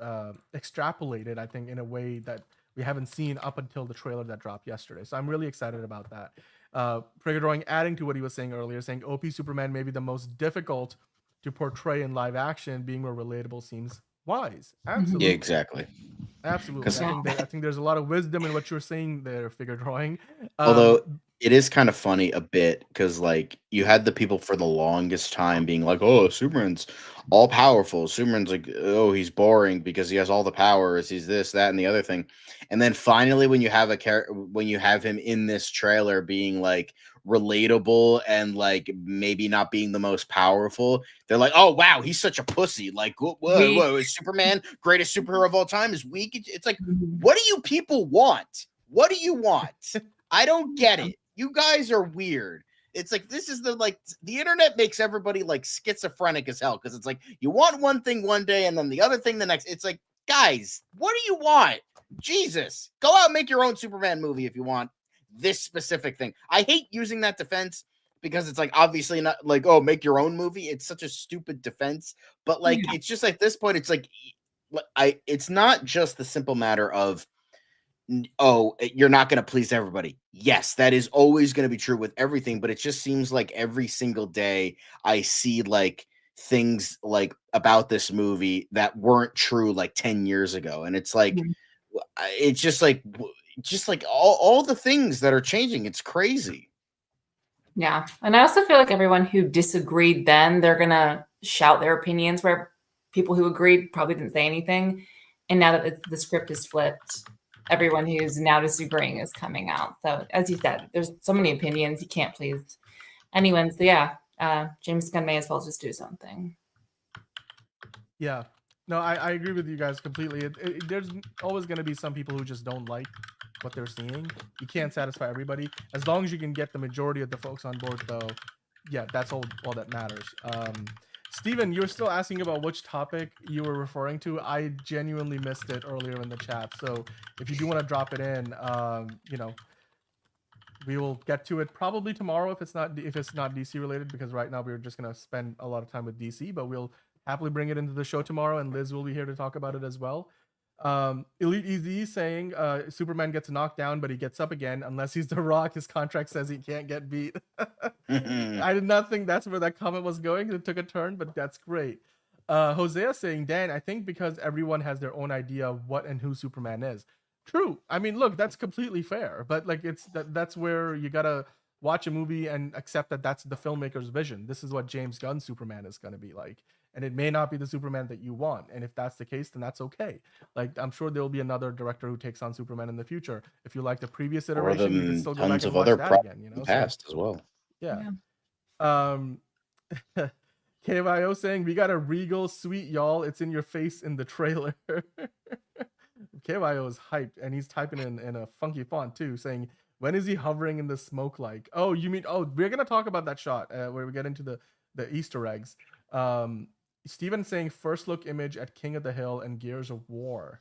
extrapolated, I think, in a way that we haven't seen up until the trailer that dropped yesterday. So I'm really excited about that. Prigadroing, adding to what he was saying earlier, saying OP Superman may be the most difficult to portray in live action, being more relatable seems wise. Absolutely. Yeah, exactly. Absolutely. I think there's a lot of wisdom in what you're saying there, Figure Drawing. Although it is kind of funny a bit because, like, you had the people for the longest time being like, "Oh, Superman's all powerful. Superman's like, oh, he's boring because he has all the powers. He's this, that, and the other thing." And then finally, when you have when you have him in this trailer being like relatable and like maybe not being the most powerful, they're like, "Oh wow, he's such a pussy. Like, whoa, is Superman greatest superhero of all time is weak?" It's like, what do you people want? What do you want? I don't get it. You guys are weird. It's like, this is the internet makes everybody like schizophrenic as hell, because it's like you want one thing one day and then the other thing the next. It's like, guys, what do you want? Jesus, go out and make your own Superman movie if you want this specific thing. I hate using that defense because it's like, obviously not like, oh, make your own movie. It's such a stupid defense, but like, it's just like, this point, it's like, it's not just the simple matter of, oh, you're not going to please everybody. Yes, that is always going to be true with everything, but it just seems like every single day I see like things like about this movie that weren't true like 10 years ago. And it's like, it's just like all the things that are changing. It's crazy. Yeah. And I also feel like everyone who disagreed then, they're going to shout their opinions, where people who agreed probably didn't say anything. And now that the script is flipped, everyone who's now disagreeing is coming out. So as you said, there's so many opinions, you can't please anyone. So yeah, James Gunn may as well just do something. Yeah, no, I agree with you guys completely. There's always going to be some people who just don't like what they're seeing. You can't satisfy everybody. As long as you can get the majority of the folks on board, though, yeah, that's all that matters. Steven, you were still asking about which topic you were referring to. I genuinely missed it earlier in the chat. So if you do want to drop it in, you know, we will get to it probably tomorrow if it's not DC related, because right now we're just going to spend a lot of time with DC, but we'll happily bring it into the show tomorrow, and Liz will be here to talk about it as well. Elite Easy saying Superman gets knocked down, but he gets up again. Unless he's The Rock, his contract says he can't get beat. I did not think that's where that comment was going. It took a turn, but that's great. Hosea saying, Dan, I think because everyone has their own idea of what and who Superman is. True. I mean, look, that's completely fair, but like that's where you gotta watch a movie and accept that that's the filmmaker's vision. This is what James Gunn's Superman is going to be like. And it may not be the Superman that you want. And if that's the case, then that's okay. Like, I'm sure there'll be another director who takes on Superman in the future. If you like the previous iteration, you can still go back and watch that again, you know? Past as well. Yeah. KYO saying, we got a regal sweet, y'all. It's in your face in the trailer. KYO is hyped, and he's typing in a funky font too, saying, when is he hovering in the smoke like? Oh, you mean, oh, we're going to talk about that shot where we get into the Easter eggs. Steven saying first look image at King of the Hill and Gears of War.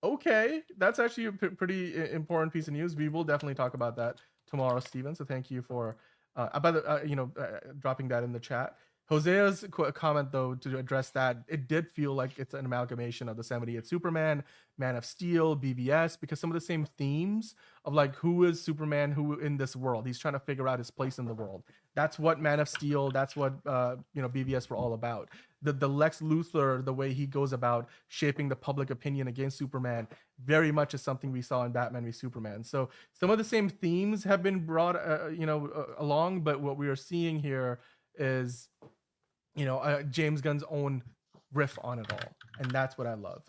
Okay, that's actually a pretty important piece of news. We will definitely talk about that tomorrow, Steven. So thank you for dropping that in the chat. Hosea's comment, though, to address that, it did feel like it's an amalgamation of the 78 Superman, Man of Steel, BVS, because some of the same themes of like, who is Superman, who in this world? He's trying to figure out his place in the world. That's what Man of Steel, that's what BVS were all about. The Lex Luthor, the way he goes about shaping the public opinion against Superman, very much is something we saw in Batman v Superman. So some of the same themes have been brought along, but what we are seeing here is James Gunn's own riff on it all, and that's what I love.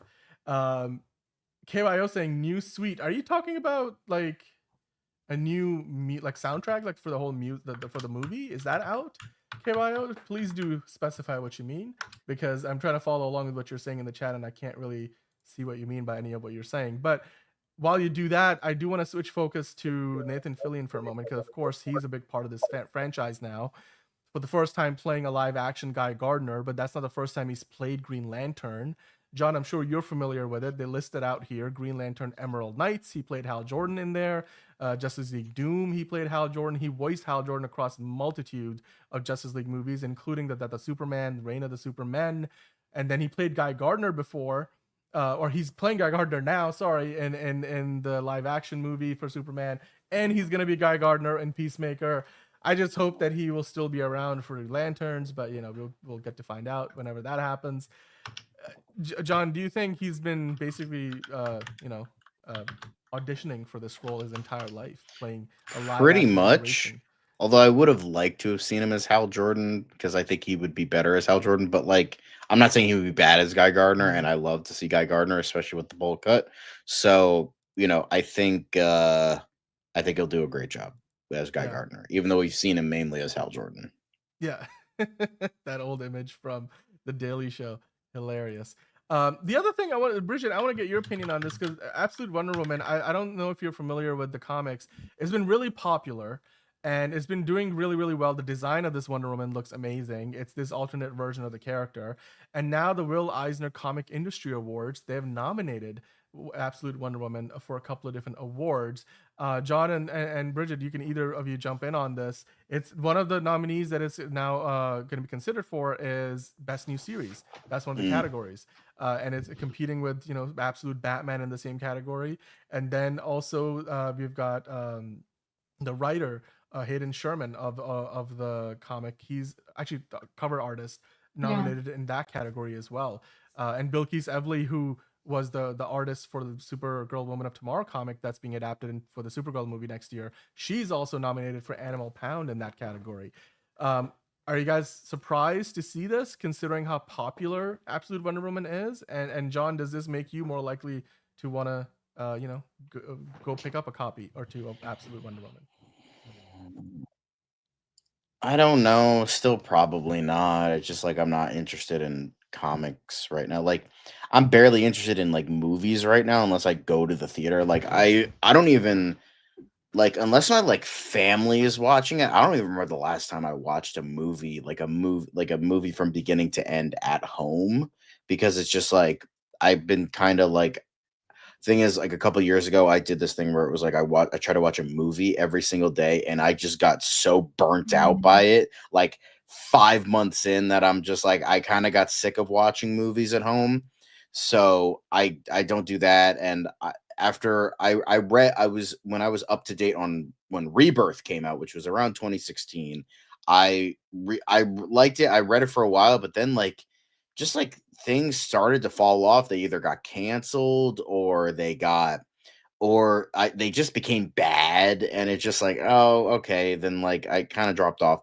KYO saying new suite. Are you talking about like a new soundtrack, like for the whole for the movie? Is that out? KYO, please do specify what you mean, because I'm trying to follow along with what you're saying in the chat, and I can't really see what you mean by any of what you're saying. But while you do that, I do want to switch focus to Nathan Fillion for a moment, because of course he's a big part of this franchise now. For the first time playing a live action Guy Gardner, but that's not the first time he's played Green Lantern. John, I'm sure you're familiar with it. They listed out here Green Lantern Emerald Knights. He played Hal Jordan in there. Justice League Doom, he played Hal Jordan. He voiced Hal Jordan across multitude of Justice League movies, including the Superman, Reign of the Supermen. And then he played Guy Gardner before, or he's playing Guy Gardner now, sorry, in the live action movie for Superman. And he's going to be Guy Gardner in Peacemaker. I just hope that he will still be around for Lanterns, but we'll get to find out whenever that happens. John, do you think he's been basically auditioning for this role his entire life, playing a live Pretty action much. iteration? Although I would have liked to have seen him as Hal Jordan because I think he would be better as Hal Jordan. But like, I'm not saying he would be bad as Guy Gardner, and I love to see Guy Gardner, especially with the bowl cut. So I think he'll do a great job as Guy Gardner, even though we've seen him mainly as Hal Jordan. Yeah, that old image from The Daily Show, hilarious. The other thing Bridget, I want to get your opinion on this, because Absolute Wonder Woman, I don't know if you're familiar with the comics. It's been really popular, and it's been doing really, really well. The design of this Wonder Woman looks amazing. It's this alternate version of the character. And now the Will Eisner Comic Industry Awards, they have nominated Absolute Wonder Woman for a couple of different awards. John and Bridget, you can either of you jump in on this. It's one of the nominees that is now going to be considered for is Best New Series. That's one of the categories. And it's competing with, Absolute Batman in the same category. And then also we've got the writer, Hayden Sherman of the comic. He's actually the cover artist, nominated in that category as well. And Bilquis Evely, who was the artist for the Supergirl Woman of Tomorrow comic that's being adapted for the Supergirl movie next year. She's also nominated for Animal Pound in that category. Are you guys surprised to see this, considering how popular Absolute Wonder Woman is? And John, does this make you more likely to want to, go pick up a copy or two of Absolute Wonder Woman? I don't know. Still probably not. It's just like I'm not interested in comics right now. Like I'm barely interested in like movies right now unless I go to the theater. Like I don't even like unless my like family is watching it. I don't even remember the last time I watched a movie like a movie from beginning to end at home, because it's just like I've been kind of like thing is, like a couple years ago, I did this thing where it was like I try to watch a movie every single day, and I just got so burnt out by it, like 5 months in, that I'm just like I kind of got sick of watching movies at home. So I don't do that. And after I read, when I was up to date on when Rebirth came out, which was around 2016, I liked it. I read it for a while, but then just like things started to fall off. They either got canceled or they just became bad, and it's just like, oh, okay, then like I kind of dropped off.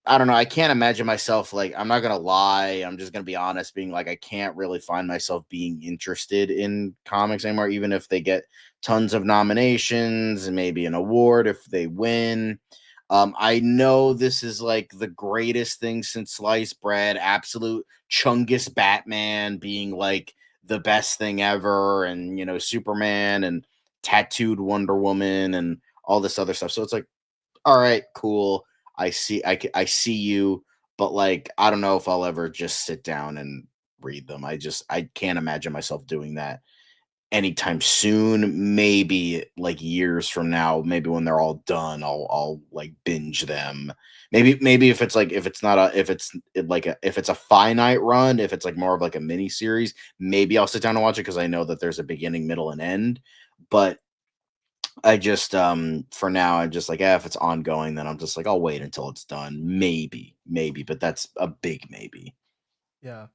I don't know. I can't imagine myself, like, I'm not gonna lie, I'm just gonna be honest, being like I can't really find myself being interested in comics anymore, even if they get tons of nominations and maybe an award if they win. I know this is like the greatest thing since sliced bread, absolute Chungus Batman being like the best thing ever, and Superman and tattooed Wonder Woman and all this other stuff. So it's like, all right, cool. I see you, but like I don't know if I'll ever just sit down and read them. I can't imagine myself doing that anytime soon. Maybe like years from now, maybe when they're all done, I'll like binge them. Maybe if it's a finite run, if it's like more of like a mini series, maybe I'll sit down and watch it because I know that there's a beginning, middle, and end. But I just for now I'm just like, if it's ongoing, then I'm just like, I'll wait until it's done. Maybe, but that's a big maybe. Yeah,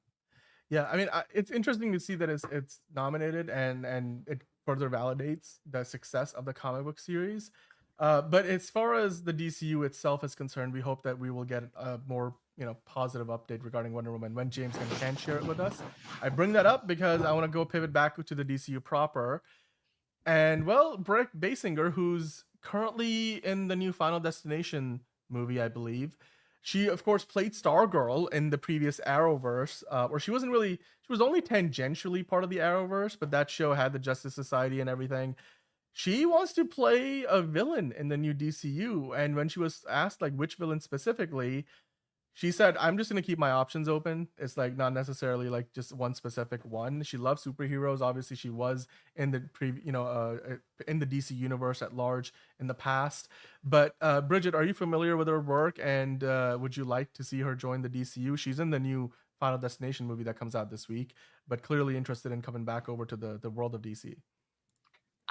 I mean, it's interesting to see that it's nominated and it further validates the success of the comic book series. But as far as the DCU itself is concerned, we hope that we will get a more positive update regarding Wonder Woman when James can share it with us. I bring that up because I want to go pivot back to the DCU proper. And well, Brett Basinger, who's currently in the new Final Destination movie, I believe. She, of course, played Stargirl in the previous Arrowverse, where she was only tangentially part of the Arrowverse, but that show had the Justice Society and everything. She wants to play a villain in the new DCU, and when she was asked like which villain specifically, She said, "I'm just gonna keep my options open. It's like not necessarily like just one specific one." She loves superheroes. Obviously, she was in the in the DC universe at large in the past. But Bridget, are you familiar with her work? And would you like to see her join the DCU? She's in the new Final Destination movie that comes out this week, but clearly interested in coming back over to the world of DC.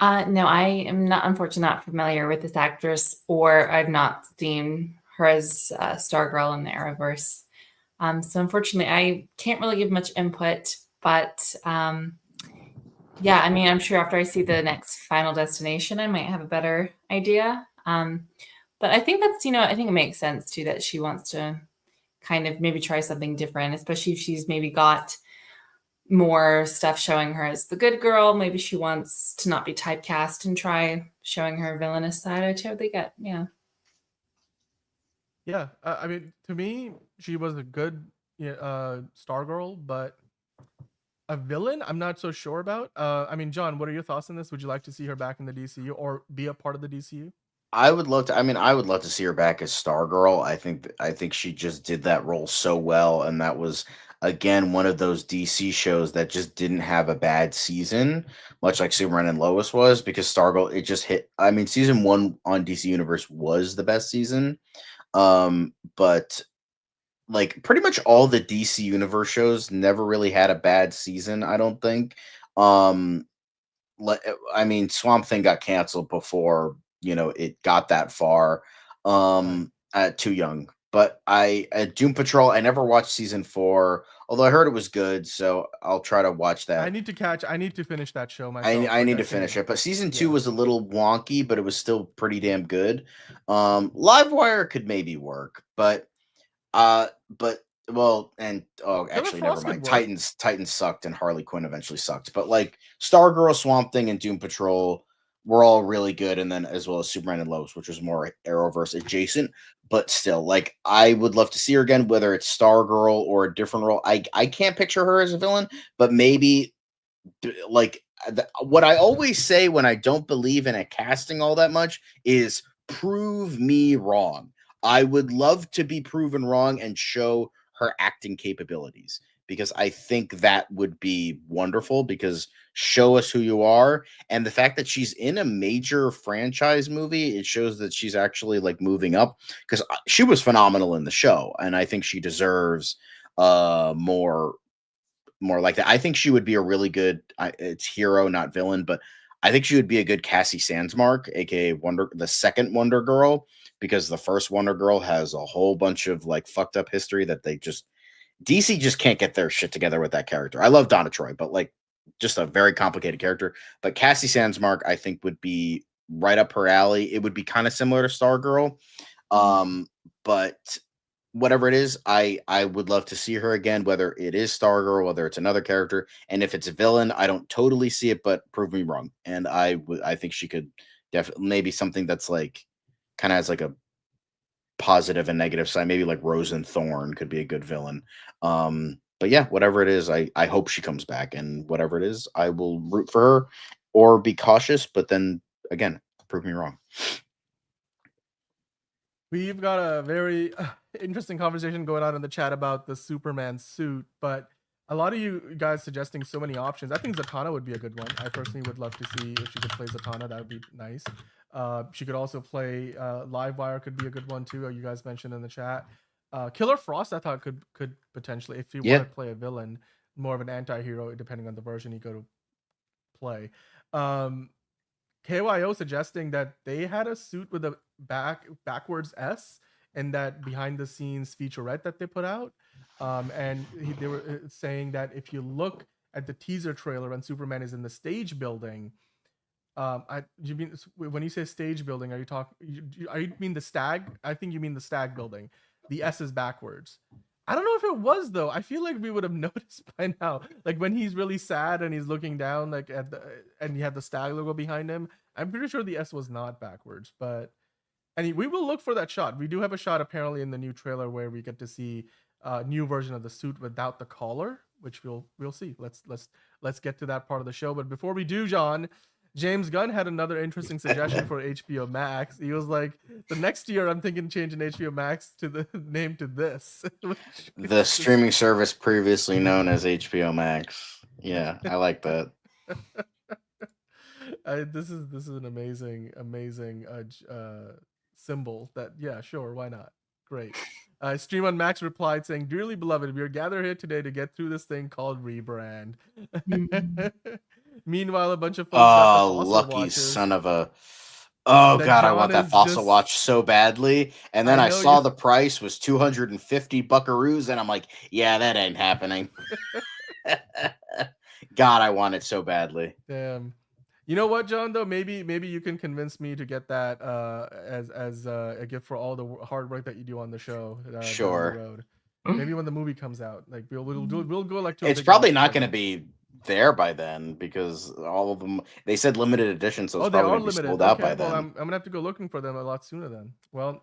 No, I am not, unfortunately, not familiar with this actress, or I've not seen her as Stargirl in the Arrowverse. So unfortunately, I can't really give much input, but yeah, I mean, I'm sure after I see the next Final Destination, I might have a better idea. But I think that's, I think it makes sense too that she wants to kind of maybe try something different, especially if she's maybe got more stuff showing her as the good girl. Maybe she wants to not be typecast and try showing her villainous side. I totally get, yeah. Yeah, I mean, to me, she was a good Stargirl, but a villain, I'm not so sure about. I mean, John, what are your thoughts on this? Would you like to see her back in the DCU or be a part of the DCU? I would love to. I mean, I would love to see her back as Stargirl. I think she just did that role so well, and that was again one of those DC shows that just didn't have a bad season, much like Superman and Lois was, because Stargirl it just hit. I mean, season 1 on DC Universe was the best season, but like pretty much all the DC Universe shows never really had a bad season. I don't think. I mean, Swamp Thing got canceled before it got that far. Too young. But Doom Patrol, I never watched season 4, although I heard it was good, so I'll try to watch that. I need to finish that show myself. I need to finish it, but season 2 was a little wonky, but it was still pretty damn good. Livewire could maybe work, but well, and actually, never mind. Titans sucked, and Harley Quinn eventually sucked. But like Stargirl, Swamp Thing, and Doom Patrol were all really good, and then as well as Superman and Lois, which was more Arrowverse adjacent, but still, like I would love to see her again, whether it's Stargirl or a different role. I can't picture her as a villain, but maybe like what I always say when I don't believe in a casting all that much is prove me wrong. I would love to be proven wrong and show her acting capabilities, because I think that would be wonderful, because show us who you are. And the fact that she's in a major franchise movie, it shows that she's actually like moving up, because she was phenomenal in the show. And I think she deserves more like that. I think she would be a really good, it's hero, not villain, but I think she would be a good Cassie Sandsmark, aka the second Wonder Girl, because the first Wonder Girl has a whole bunch of like fucked up history that DC just can't get their shit together with that character. I love Donna Troy, but like just a very complicated character. But Cassie Sandsmark, I think, would be right up her alley. It would be kind of similar to Stargirl. But whatever it is, I would love to see her again, whether it is Stargirl, whether it's another character. And if it's a villain, I don't totally see it, but prove me wrong. And I think she could definitely, maybe something that's like kind of has like a positive and negative side. Maybe like Rose and Thorn could be a good villain. But yeah, whatever it is, I hope she comes back, and whatever it is, I will root for her or be cautious. But then again, prove me wrong. We've got a very interesting conversation going on in the chat about the Superman suit, but a lot of you guys suggesting so many options. I think Zatanna would be a good one. I personally would love to see if she could play Zatanna. That would be nice. She could also play Livewire, could be a good one too. You guys mentioned in the chat. Killer Frost, I thought could potentially, if you want to play a villain, more of an anti-hero, depending on the version you go to play. KYO suggesting that they had a suit with a backwards S in that behind the scenes featurette that they put out. And they were saying that if you look at the teaser trailer when Superman is in the stage building, you mean when you say stage building, are you mean the stag? I think you mean the stag building. The S is backwards. I don't know if it was though. I feel like we would have noticed by now. Like when he's really sad and he's looking down, like and you have the stag logo behind him. I'm pretty sure the S was not backwards, but we will look for that shot. We do have a shot apparently in the new trailer where we get to see a new version of the suit without the collar, which we'll see. Let's get to that part of the show. But before we do, John, James Gunn had another interesting suggestion for HBO Max. He was like, the next year I'm thinking changing HBO Max to the name to this. The streaming service previously known as HBO Max. Yeah, I like that. This is an amazing symbol that, yeah, sure, why not? Great. Stream on Max replied saying, "Dearly beloved, we are gathered here today to get through this thing called rebrand." Meanwhile, a bunch of folks got the Fossil Lucky watches. son of a. Oh that god, I John want that is fossil just- watch so badly. And then I I know saw you- the price was 250 buckaroos, and I'm like, yeah, that ain't happening. God, I want it so badly. Damn. You know what, John? Though maybe you can convince me to get that as a gift for all the hard work that you do on the show. Down the Sure. road. Maybe when the movie comes out, like we'll go like to. a It's big probably launch not party. going to be there by then because all of them, they said limited edition, so it's They probably are going to be limited. sold out Okay, by well, then. I'm gonna have to go looking for them a lot sooner then. Well,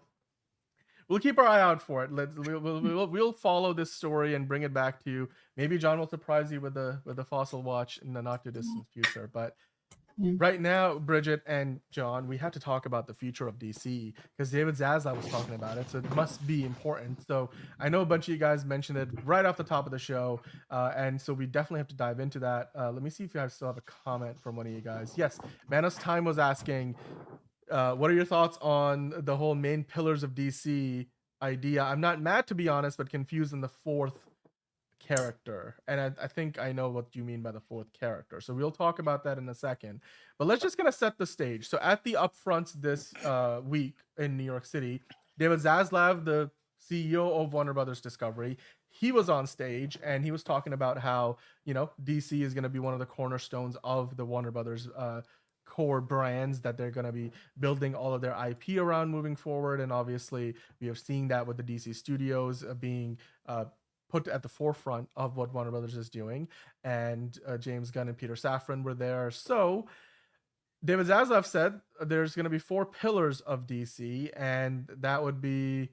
we'll keep our eye out for it. We'll follow this story and bring it back to you. Maybe John will surprise you with the fossil watch in the not too distant future. But right now, Bridget and John, we have to talk about the future of DC because David Zaslav was talking about it, so it must be important. So I know a bunch of you guys mentioned it right off the top of the show, and so we definitely have to dive into that. Let me see if I still have a comment from one of you guys. Yes, Manos Time was asking, what are your thoughts on the whole main pillars of DC idea? I'm not mad, to be honest, but confused in the fourth character, and I think I know what you mean by the fourth character, so we'll talk about that in a second. But let's just kind of set the stage. So at the upfronts this week in New York City, David Zaslav, the CEO of Warner Brothers Discovery, he was on stage and he was talking about how, you know, DC is going to be one of the cornerstones of the Warner Brothers core brands that they're going to be building all of their IP around moving forward. And obviously we have seen that with the DC studios being put at the forefront of what Warner Brothers is doing, and James Gunn and Peter Safran were there. So David Zaslav said there's going to be 4 pillars of DC, and that would be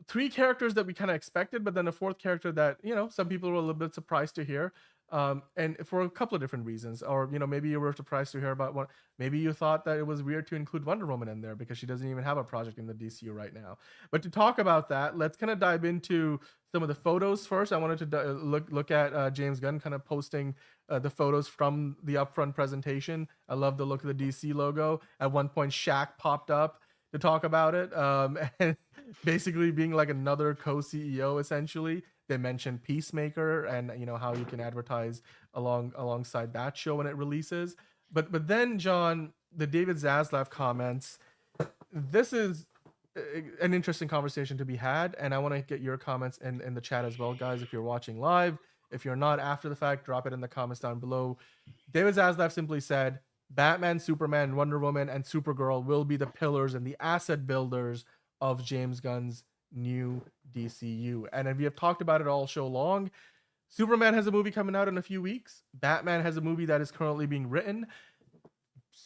3 characters that we kind of expected, but then a 4th character that, you know, some people were a little bit surprised to hear, and for a couple of different reasons. Or, you know, maybe you were surprised to hear about one. Maybe you thought that it was weird to include Wonder Woman in there because she doesn't even have a project in the DCU right now. But to talk about that, let's kind of dive into some of the photos first. I wanted to look at James Gunn kind of posting the photos from the upfront presentation. I love the look of the DC logo. At one point, Shaq popped up to talk about it, and basically being like another co-CEO essentially. They mentioned Peacemaker and, you know, how you can advertise alongside that show when it releases. But then, John, the David Zaslav comments. This is an interesting conversation to be had, and I want to get your comments in the chat as well, guys. If you're watching live, if you're not after the fact, drop it in the comments down below. David Zaslav simply said, Batman, Superman, Wonder Woman, and Supergirl will be the pillars and the asset builders of James Gunn's new DCU. And we have talked about it all show long. Superman has a movie coming out in a few weeks. Batman has a movie that is currently being written.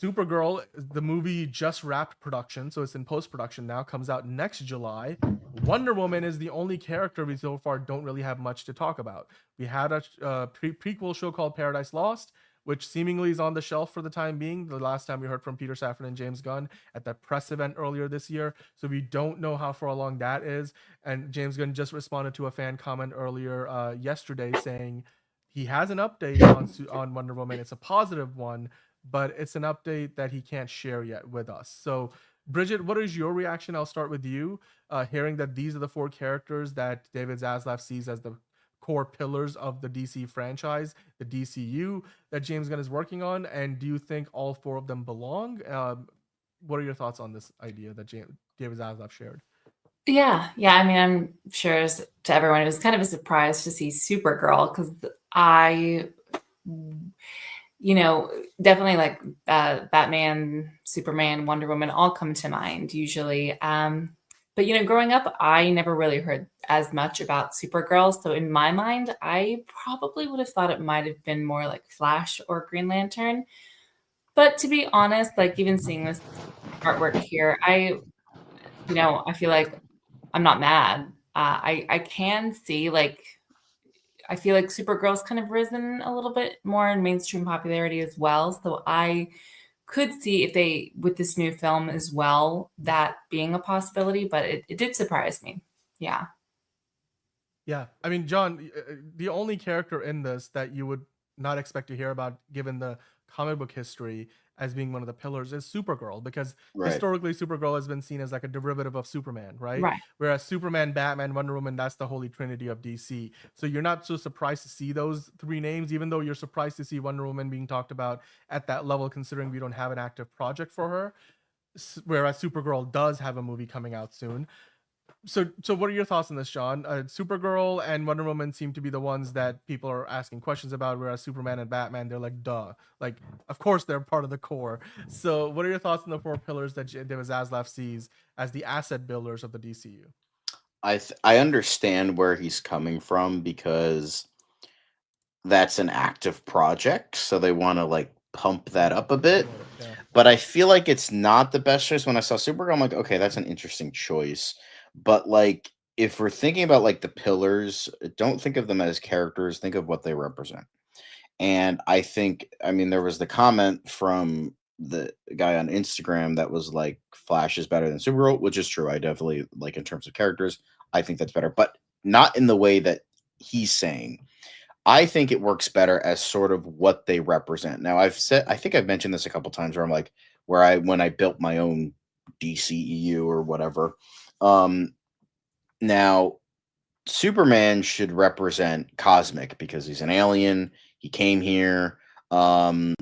Supergirl, the movie just wrapped production, so it's in post-production now, comes out next July. Wonder Woman is the only character we so far don't really have much to talk about. We had a prequel show called Paradise Lost, which seemingly is on the shelf for the time being. The last time we heard from Peter Safran and James Gunn at that press event earlier this year. So we don't know how far along that is. And James Gunn just responded to a fan comment earlier yesterday saying he has an update on Wonder Woman. It's a positive one, but it's an update that he can't share yet with us. So Bridget, what is your reaction? I'll start with you. Hearing that these are the 4 characters that David Zaslav sees as the core pillars of the DC franchise, the DCU that James Gunn is working on, and do you think all 4 of them belong? What are your thoughts on this idea that David Zaslav shared? Yeah. I mean, I'm sure as to everyone, it was kind of a surprise to see Supergirl because I, you know, definitely like Batman, Superman, Wonder Woman all come to mind usually. But, you know, growing up, I never really heard as much about Supergirl. So in my mind, I probably would have thought it might have been more like Flash or Green Lantern. But to be honest, like even seeing this artwork here, I feel like I'm not mad. I can see like I feel like Supergirl's kind of risen a little bit more in mainstream popularity as well. So I could see if they, with this new film as well, that being a possibility, but it did surprise me. Yeah. Yeah. I mean, John, the only character in this that you would not expect to hear about, given the comic book history, as being one of the pillars is Supergirl, because Right. historically Supergirl has been seen as like a derivative of Superman, right? Right. Whereas Superman, Batman, Wonder Woman, that's the holy trinity of DC. So you're not so surprised to see those three names, even though you're surprised to see Wonder Woman being talked about at that level, considering we don't have an active project for her. Whereas Supergirl does have a movie coming out soon. So what are your thoughts on this, John? Supergirl and Wonder Woman seem to be the ones that people are asking questions about, whereas Superman and Batman, they're like, duh. Like, of course they're part of the core. So what are your thoughts on the four pillars that Zaslav sees as the asset builders of the DCU? I understand where he's coming from, because that's an active project, so they want to like pump that up a bit. Yeah. But I feel like it's not the best choice. When I saw Supergirl, I'm like, okay, that's an interesting choice. But like, if we're thinking about like the pillars, don't think of them as characters, think of what they represent. And I think, I mean, there was the comment from the guy on Instagram that was like, Flash is better than Supergirl, which is true. I definitely, like, in terms of characters, I think that's better, but not in the way that he's saying. I think it works better as sort of what they represent. Now, I think I've mentioned this a couple times, where I'm like, when I built my own DCEU or whatever. Now, Superman should represent cosmic, because he's an alien. He came here, and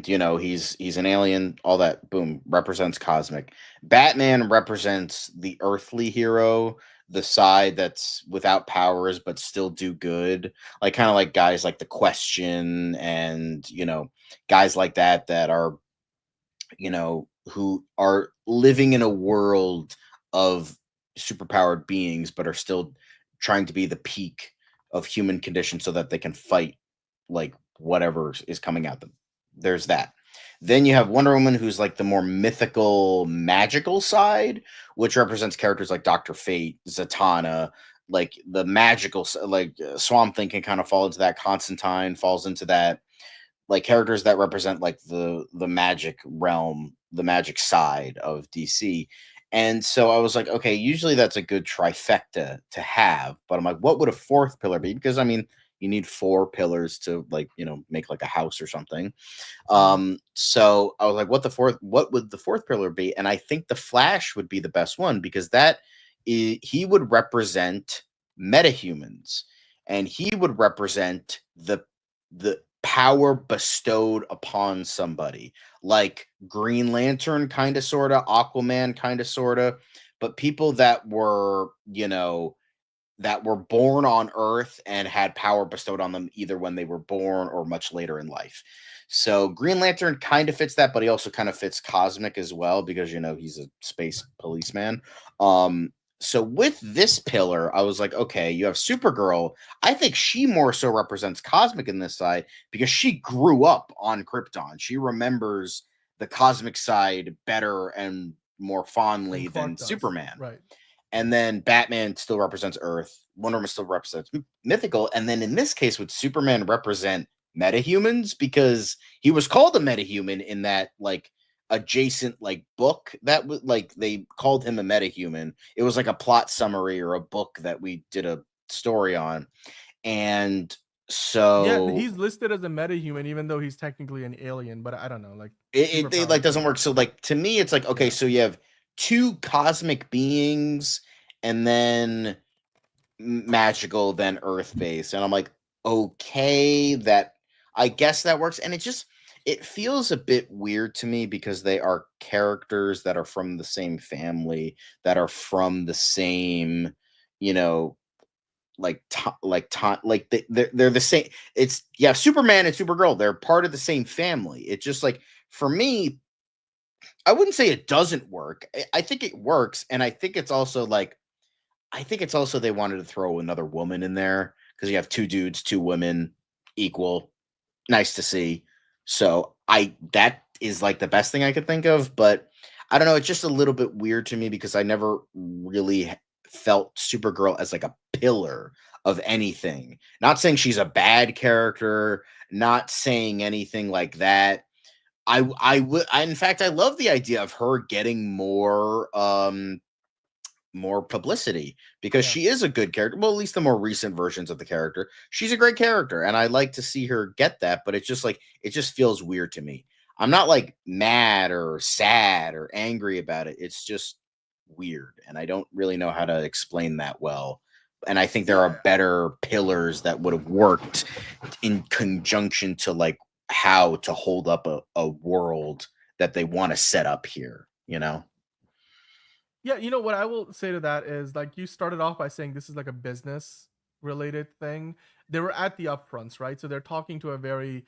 you know, he's an alien. All that, boom, represents cosmic. Batman represents the earthly hero, the side that's without powers but still do good, like kind of like guys like the Question, and you know, guys like that are, you know, who are living in a world of superpowered beings but are still trying to be the peak of human condition so that they can fight like whatever is coming at them. There's that. Then you have Wonder Woman, who's like the more mythical, magical side, which represents characters like Dr. Fate, Zatanna, like the magical, like Swamp Thing can kind of fall into that. Constantine falls into that. Like characters that represent like the magic realm, the magic side of DC. And so I was like, okay, usually that's a good trifecta to have, but I'm like, what would a fourth pillar be? Because I mean, you need four pillars to, like, you know, make like a house or something. So I was like, what would the fourth pillar be? And I think the Flash would be the best one, because he would represent metahumans, and he would represent the power bestowed upon somebody, like Green Lantern, kind of, sort of, Aquaman, kind of, sort of, but people that were, you know, that were born on Earth and had power bestowed on them either when they were born or much later in life. So Green Lantern kind of fits that, but he also kind of fits cosmic as well, because, you know, he's a space policeman. So with this pillar, I was like, okay, you have Supergirl. I think she more so represents cosmic in this side, because she grew up on Krypton. She remembers the cosmic side better and more fondly than Superman. Right. And then Batman still represents Earth. Wonder Woman still represents mythical. And then in this case, would Superman represent metahumans, because he was called a metahuman in that, like, adjacent, like, book that was, like, they called him a metahuman. It was like a plot summary or a book that we did a story on. And so yeah, he's listed as a metahuman, even though he's technically an alien, but I don't know, like, it like doesn't work. So like, to me, it's like, okay, so you have two cosmic beings and then magical, then earth-based, and I'm like, okay, that, I guess that works. And it feels a bit weird to me, because they are characters that are from the same family, that are from the same, you know, like they're the same. It's, yeah, Superman and Supergirl, they're part of the same family. It's just like, for me, I wouldn't say it doesn't work. I think it works, and I think it's also like, they wanted to throw another woman in there, because you have two dudes, two women, equal, nice to see. So that is like the best thing I could think of, but I don't know. It's just a little bit weird to me, because I never really felt Supergirl as like a pillar of anything. Not saying she's a bad character, not saying anything like that. In fact, I love the idea of her getting more publicity because she is a good character. Well, at least the more recent versions of the character, she's a great character, and I like to see her get that. But it's just like it just feels weird to me. I'm not like mad or sad or angry about it. It's just weird, and I don't really know how to explain that well. And I think there are better pillars that would have worked in conjunction to like how to hold up a world that they want to set up here, you know? Yeah, you know what I will say to that is like you started off by saying this is like a business related thing. They were at the upfronts, right? So they're talking to a very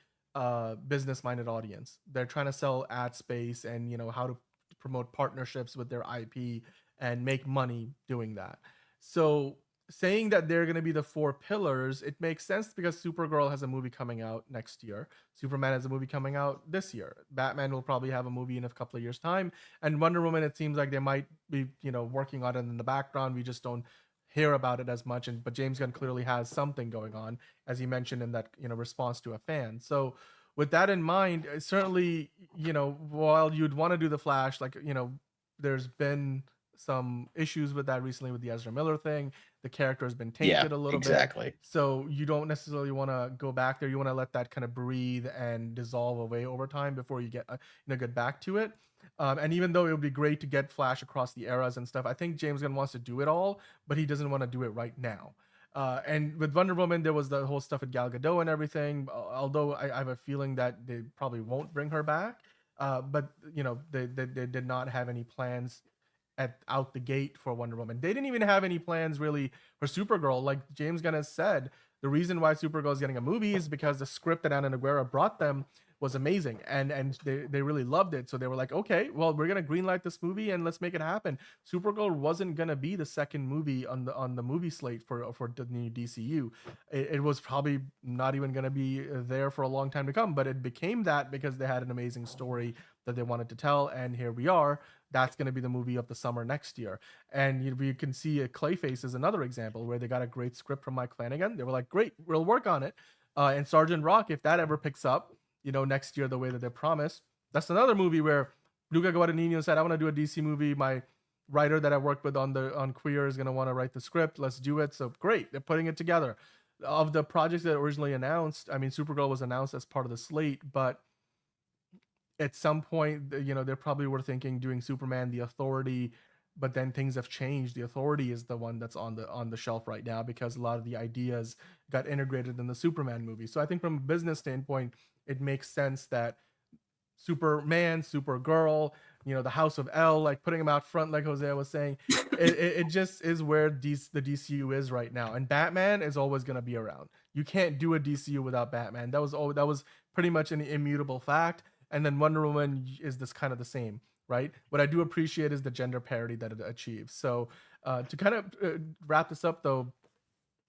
business minded audience. They're trying to sell ad space and how to promote partnerships with their IP and make money doing that. So saying that they're going to be the 4 pillars, it makes sense because Supergirl has a movie coming out next year. Superman has a movie coming out this year. Batman will probably have a movie in a couple of years' time. And Wonder Woman, it seems like they might be, working on it in the background. We just don't hear about it as much. But James Gunn clearly has something going on, as he mentioned in that, response to a fan. So with that in mind, certainly, while you'd want to do the Flash, like, there's been some issues with that recently with the Ezra Miller thing. The character has been tainted a little bit. So you don't necessarily want to go back there. You want to let that kind of breathe and dissolve away over time before you get get back to it. And even though it would be great to get Flash across the eras and stuff, I think James Gunn wants to do it all, but he doesn't want to do it right now. And with Wonder Woman, there was the whole stuff with Gal Gadot and everything. Although I have a feeling that they probably won't bring her back. But they did not have any plans out the gate for Wonder Woman. They didn't even have any plans really for Supergirl. Like James Gunn has said, the reason why Supergirl is getting a movie is because the script that Ana Nogueira brought them was amazing, and they really loved it. So they were like, okay, well, we're gonna greenlight this movie and let's make it happen. Supergirl wasn't gonna be the second movie on the movie slate for the new DCU. It was probably not even gonna be there for a long time to come, but it became that because they had an amazing story that they wanted to tell, and here we are. That's going to be the movie of the summer next year. And we can see Clayface is another example where they got a great script from Mike Flanagan. They were like, great, we'll work on it. And Sergeant Rock, if that ever picks up, next year the way that they promised, that's another movie where Luca Guadagnino said, I want to do a DC movie. My writer that I worked with on Queer is going to want to write the script. Let's do it. So great, they're putting it together. Of the projects that originally announced, I mean, Supergirl was announced as part of the slate, but at some point, they probably were thinking doing Superman, The Authority, but then things have changed. The Authority is the one that's on the shelf right now because a lot of the ideas got integrated in the Superman movie. So I think from a business standpoint, it makes sense that Superman, Supergirl, the House of L, like putting them out front, like Jose was saying, it just is where the DCU is right now. And Batman is always going to be around. You can't do a DCU without Batman. That was pretty much an immutable fact. And then Wonder Woman is this kind of the same, right? What I do appreciate is the gender parity that it achieves. So to kind of wrap this up, though,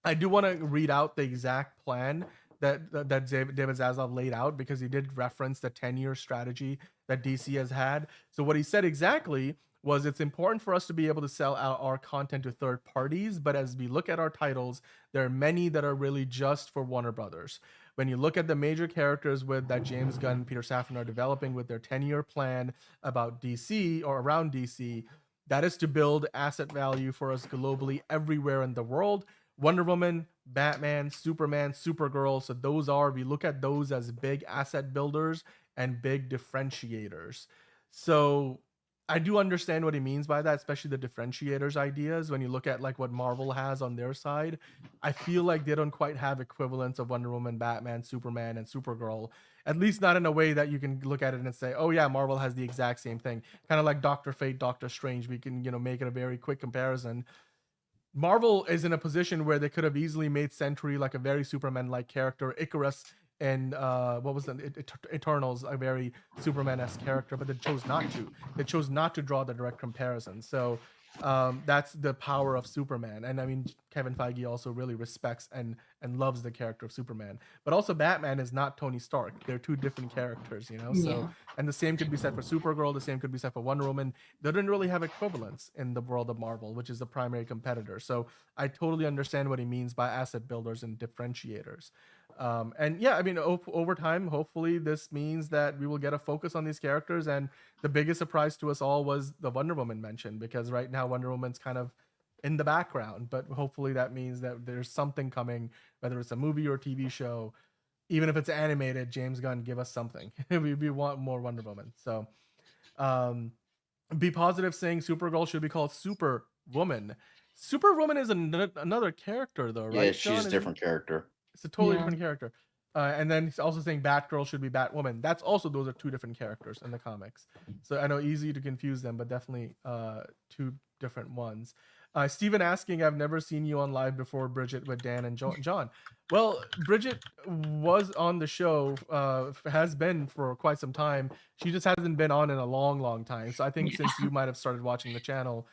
I do want to read out the exact plan that David Zaslav laid out because he did reference the 10-year strategy that DC has had. So what he said exactly was it's important for us to be able to sell out our content to third parties, but as we look at our titles, there are many that are really just for Warner Brothers. When you look at the major characters that James Gunn and Peter Safran are developing with their 10-year plan about DC or around DC, that is to build asset value for us globally everywhere in the world. Wonder Woman, Batman, Superman, Supergirl. So we look at those as big asset builders and big differentiators. So I do understand what he means by that, especially the differentiators ideas. When you look at like what Marvel has on their side, I feel like they don't quite have equivalents of Wonder Woman, Batman, Superman, and Supergirl, at least not in a way that you can look at it and say, oh yeah, Marvel has the exact same thing. Kind of like Dr. Fate, Doctor Strange. We can, make it a very quick comparison. Marvel is in a position where they could have easily made Sentry like a very Superman-like character, Icarus and what was the Eternals, a very Superman-esque character, but they chose not to. They chose not to draw the direct comparison. So That's the power of Superman. And I mean, Kevin Feige also really respects and loves the character of Superman. But also Batman is not Tony Stark. They're two different characters, you know. So, and the same could be said for Supergirl. The same could be said for Wonder Woman. They didn't really have equivalents in the world of Marvel, which is the primary competitor. So I totally understand what he means by asset builders and differentiators. And yeah, I mean, over time, hopefully this means that we will get a focus on these characters. And the biggest surprise to us all was the Wonder Woman mention, because right now Wonder Woman's kind of in the background, but hopefully that means that there's something coming, whether it's a movie or a TV show, even if it's animated. James Gunn, give us something. we want more Wonder Woman. So Be Positive saying Supergirl should be called Superwoman. Superwoman is another character though, right? Yeah, she's a different character. It's a totally different character. And then he's also saying Batgirl should be Batwoman. That's also, those are two different characters in the comics. So I know easy to confuse them, but definitely two different ones. Steven asking, I've never seen you on live before, Bridget, with Dan and John. Well, Bridget was on the show, has been for quite some time. She just hasn't been on in a long time. So I think since you might have started watching the channel,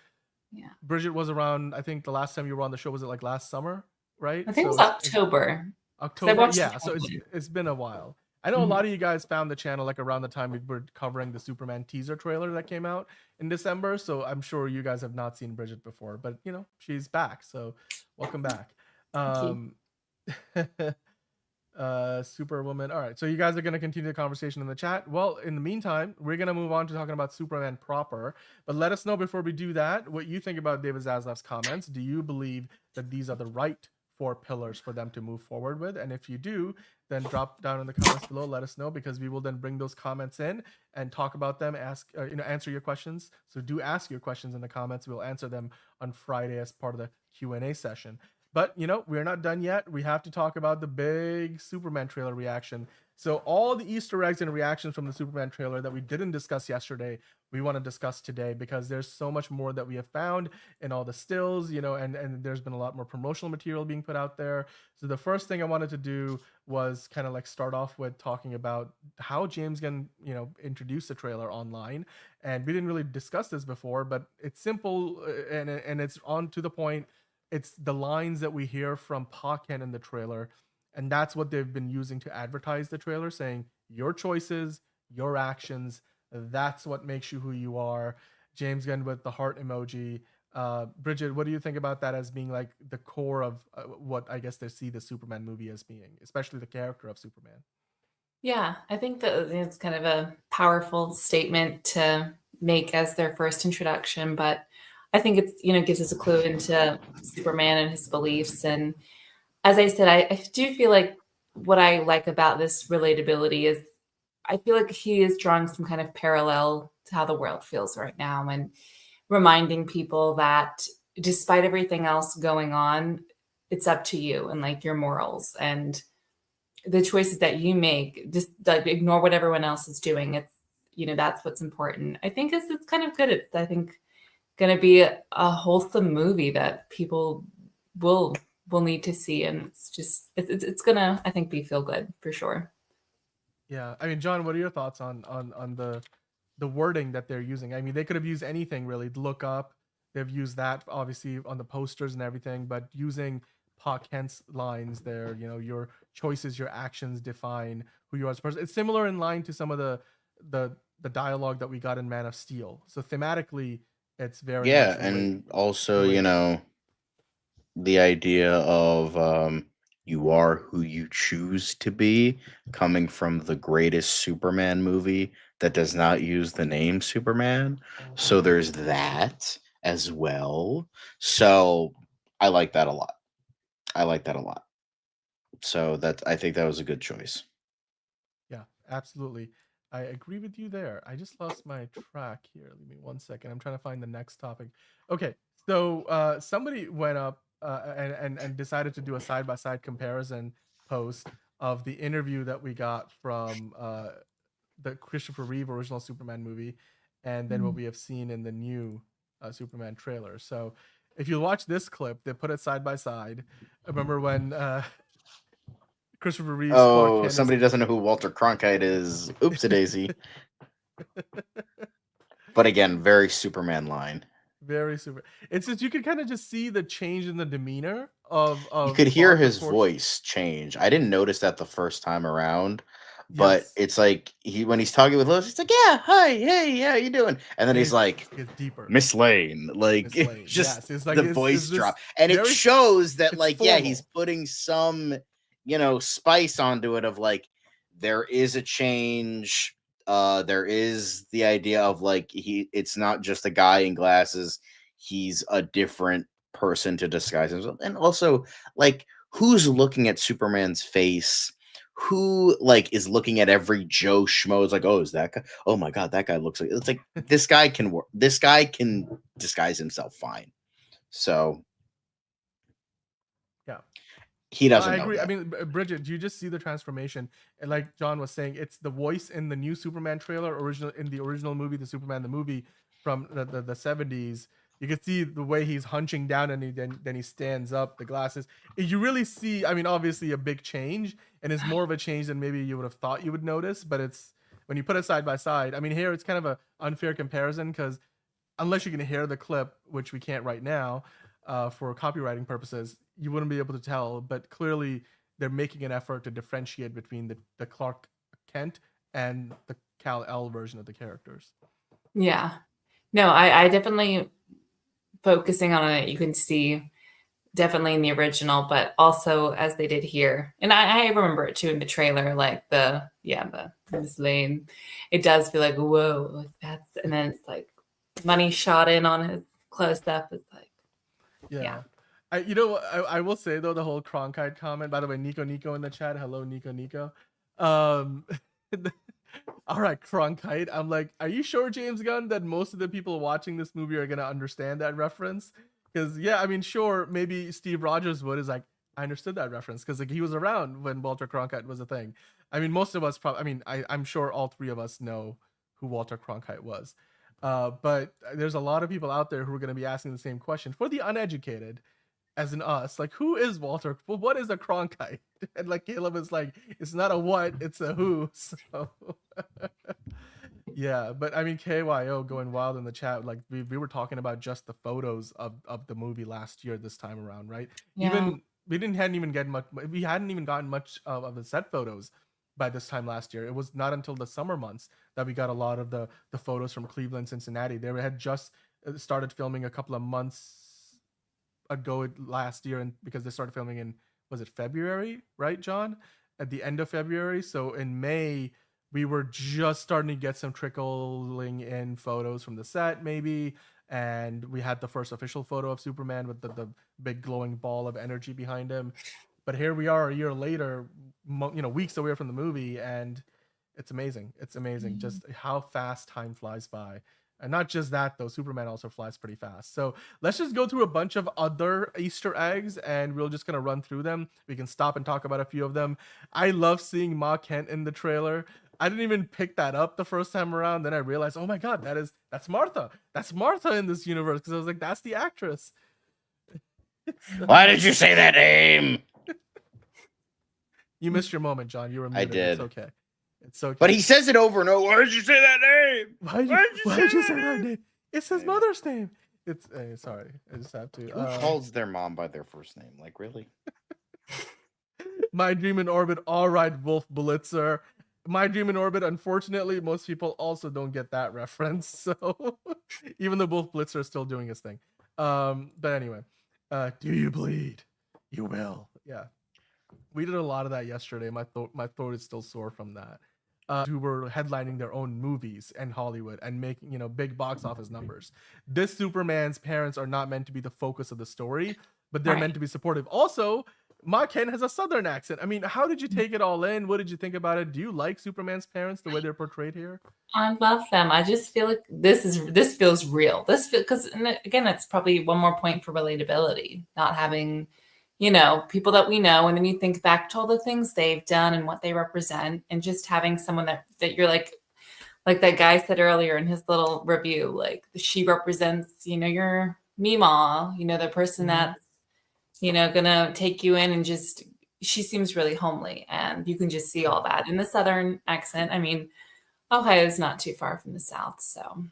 Bridget was around, I think the last time you were on the show, was it like last summer, right? I think it was October. Yeah, so it's been a while. I know a lot of you guys found the channel like around the time we were covering the Superman teaser trailer that came out in December, so I'm sure you guys have not seen Bridget before, but you know, she's back, so welcome back. Superwoman. All right, so you guys are going to continue the conversation in the chat. Well, in the meantime, we're going to move on to talking about Superman proper, but let us know before we do that what you think about David Zaslav's comments. Do you believe that these are the right 4 pillars for them to move forward with? And if you do, then drop down in the comments below, let us know, because we will then bring those comments in and talk about them, answer your questions. So do ask your questions in the comments. We'll answer them on Friday as part of the Q&A session. But you know, we're not done yet. We have to talk about the big Superman trailer reaction. So all the Easter eggs and reactions from the Superman trailer that we didn't discuss yesterday, we want to discuss today, because there's so much more that we have found in all the stills, you know, and there's been a lot more promotional material being put out there. So the first thing I wanted to do was kind of like start off with talking about how James Gunn, you know, introduced the trailer online. And we didn't really discuss this before, but it's simple and it's on to the point. It's the lines that we hear from Pa Kent in the trailer. And that's what they've been using to advertise the trailer, saying your choices, your actions, that's what makes you who you are. James Gunn with the heart emoji. Bridget, what do you think about that as being like the core of what I guess they see the Superman movie as being, especially the character of Superman? Yeah, I think that it's kind of a powerful statement to make as their first introduction, but I think it's, you know, gives us a clue into Superman and his beliefs. And as I said, I do feel like what I like about this relatability is I feel like he is drawing some kind of parallel to how the world feels right now, and reminding people that despite everything else going on, it's up to you and like your morals and the choices that you make. Just like ignore what everyone else is doing. It's, you know, that's what's important. I think it's kind of good. It's, I think, going to be a wholesome movie that people will need to see, and it's just it's gonna, I think, be feel good for sure. Yeah, I mean, John, what are your thoughts on the wording that they're using? I mean, they could have used anything really. Look up, they've used that obviously on the posters and everything, but using Pa Kent's lines there, you know, your choices, your actions define who you are as a person. It's similar in line to some of the dialogue that we got in Man of Steel. So thematically, it's very much and also you know, the idea of you are who you choose to be, coming from the greatest Superman movie that does not use the name Superman. So there's that as well. So I like that a lot. So I think that was a good choice. Yeah, absolutely. I agree with you there. I just lost my track here. Give me 1 second. I'm trying to find the next topic. Okay, so somebody went up and decided to do a side-by-side comparison post of the interview that we got from the Christopher Reeve original Superman movie, and then what we have seen in the new Superman trailer. So if you watch this clip, they put it side by side. I remember when Christopher Reeve. Oh, somebody doesn't know who Walter Cronkite is. Oops-a-daisy. But again, very Superman line. very super. It's just you could kind of just see the change in the demeanor of You could hear Clark his before. voice change. I didn't notice that the first time around, but Yes. it's like when he's talking with Lois, he's like, "Yeah, hi, hey, how you doing?" And then he's like, It's deeper. "Miss Lane," like Miss Lane, just yes, it's like the it's voice this drop, and it very- shows that it's like yeah, he's formal. putting some spice onto it of like there is a change. There is the idea of like it's not just a guy in glasses. He's a different person to disguise himself. And also, like, who's looking at Superman's face? Who like is looking at every Joe Schmo? Is like, oh, is that guy? Oh my god, that guy looks like it's like this guy can work. This guy can disguise himself fine. So yeah. He doesn't. I know agree. that. I mean, Bridget, do you just see the transformation? And like John was saying, it's the voice in the new Superman trailer, in the original movie, the Superman the movie from the 70s. You can see the way he's hunching down and then he stands up, the glasses. You really see, I mean, obviously a big change, and it's more of a change than maybe you would have thought you would notice. But it's when you put it side by side. I mean, here it's kind of an unfair comparison because unless you can hear the clip, which we can't right now, for copywriting purposes, you wouldn't be able to tell. But clearly, they're making an effort to differentiate between the Clark Kent and the Kal-El version of the characters. Yeah. No, I definitely focusing on it. You can see definitely in the original, but also as they did here. And I remember it too in the trailer, like the Miss Lane. It does feel like, whoa, like that's, and then it's like money shot in on his close up. It's like, yeah. I will say though, the whole Cronkite comment, by the way, Nico in the chat. Hello, Nico. All right, Cronkite. I'm like, are you sure, James Gunn, that most of the people watching this movie are gonna understand that reference? Because yeah, I mean, sure, maybe Steve Rogers would is like, I understood that reference because like he was around when Walter Cronkite was a thing. I mean, most of us probably. I mean, I'm sure all three of us know who Walter Cronkite was. But there's a lot of people out there who are going to be asking the same question for the uneducated, as in us. Like, who is Walter? Well, what is a Cronkite? And like Caleb is like, it's not a what, it's a who. So yeah, but I mean, KYO going wild in the chat. Like we were talking about just the photos of the movie last year this time around, right? Yeah. Even we hadn't even gotten much of the set photos by this time last year. It was not until the summer months that we got a lot of the photos from Cleveland, Cincinnati. They had just started filming a couple of months ago last year, and because they started filming in, was it February, right, John? At the end of February. So in May, we were just starting to get some trickling in photos from the set, maybe. And we had the first official photo of Superman with the big glowing ball of energy behind him. But here we are a year later, weeks away from the movie, and it's amazing. It's amazing just how fast time flies by. And not just that, though, Superman also flies pretty fast. So let's just go through a bunch of other Easter eggs, and we're just going to run through them. We can stop and talk about a few of them. I love seeing Ma Kent in the trailer. I didn't even pick that up the first time around. Then I realized, oh my God, that's Martha. That's Martha in this universe. Because I was like, that's the actress. Why did you say that name? You missed your moment, John. You were muted. I did. It's okay. It's okay. But he says it over and over. Why did you say that name? Why did you say that name? It's his mother's name. It's sorry. I just have to. Who calls their mom by their first name? Like, really? My Dream in Orbit. All right, Wolf Blitzer. My Dream in Orbit. Unfortunately, most people also don't get that reference. So even the Wolf Blitzer is still doing his thing. But anyway, do you bleed? You will. Yeah. We did a lot of that yesterday. My throat is still sore from that. Who were headlining their own movies in Hollywood and making big box office numbers. This Superman's parents are not meant to be the focus of the story, but they're meant to be supportive. Also, Ma Kent has a Southern accent. I mean, how did you take it all in? What did you think about it? Do you like Superman's parents the way they're portrayed here? I love them. I just feel like this feels real. Because again, it's probably one more point for relatability, not having people that we know, and then you think back to all the things they've done and what they represent, and just having someone that you're like that guy said earlier in his little review, like she represents, your Mima, the person that's, gonna take you in, and just, she seems really homely, and you can just see all that in the Southern accent. I mean, Ohio is not too far from the South, so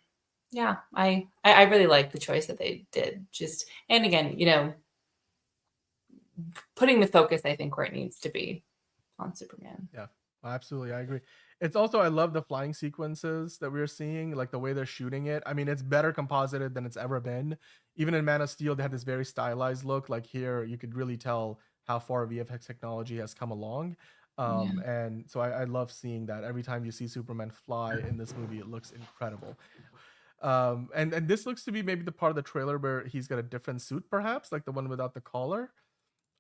yeah, I really like the choice that they did. Just, and again, you know, putting the focus, I think, where it needs to be on Superman. Yeah, absolutely. I agree. It's also, I love the flying sequences that we're seeing, like the way they're shooting it. I mean, it's better composited than it's ever been. Even in Man of Steel, they had this very stylized look. Like here, you could really tell how far VFX technology has come along. And so I love seeing that. Every time you see Superman fly in this movie, it looks incredible. And this looks to be maybe the part of the trailer where he's got a different suit, perhaps, like the one without the collar.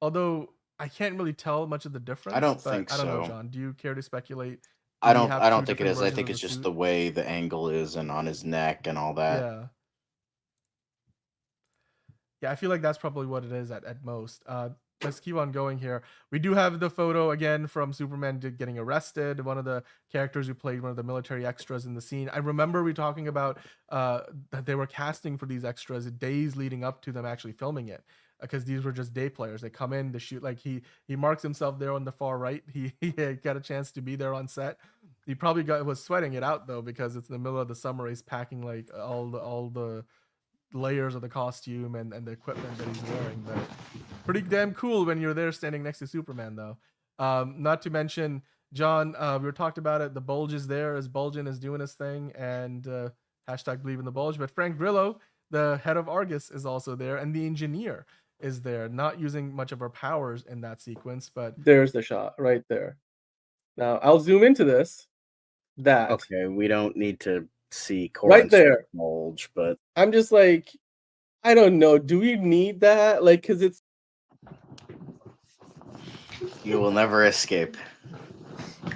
Although I can't really tell much of the difference. I don't but think I don't know, so. John. Do you care to speculate? I Do we don't. have I two don't think it different is. I versions think of it's the just suit? the way the angle is and on his neck and all that. Yeah. Yeah, I feel like that's probably what it is at most. Let's keep on going here. We do have the photo again from Superman getting arrested. One of the characters who played one of the military extras in the scene. I remember we talking about that they were casting for these extras days leading up to them actually filming it, because these were just day players. They come in to shoot. Like he marks himself there on the far right. He got a chance to be there on set. He probably was sweating it out though, because it's in the middle of the summer. He's packing like all the layers of the costume and the equipment that he's wearing. But pretty damn cool when you're there standing next to Superman, though. Not to mention, John, we were talked about it. The bulge is there as Bulgin is doing his thing, and hashtag believe in the bulge. But Frank Grillo, the head of Argus, is also there, and the engineer is there, not using much of her powers in that sequence. But There's the shot right there. Now I'll zoom into this. That Okay, we don't need to see right there. bulge, but I'm just like, I don't know. Do we need that? Like, because it's you will never escape.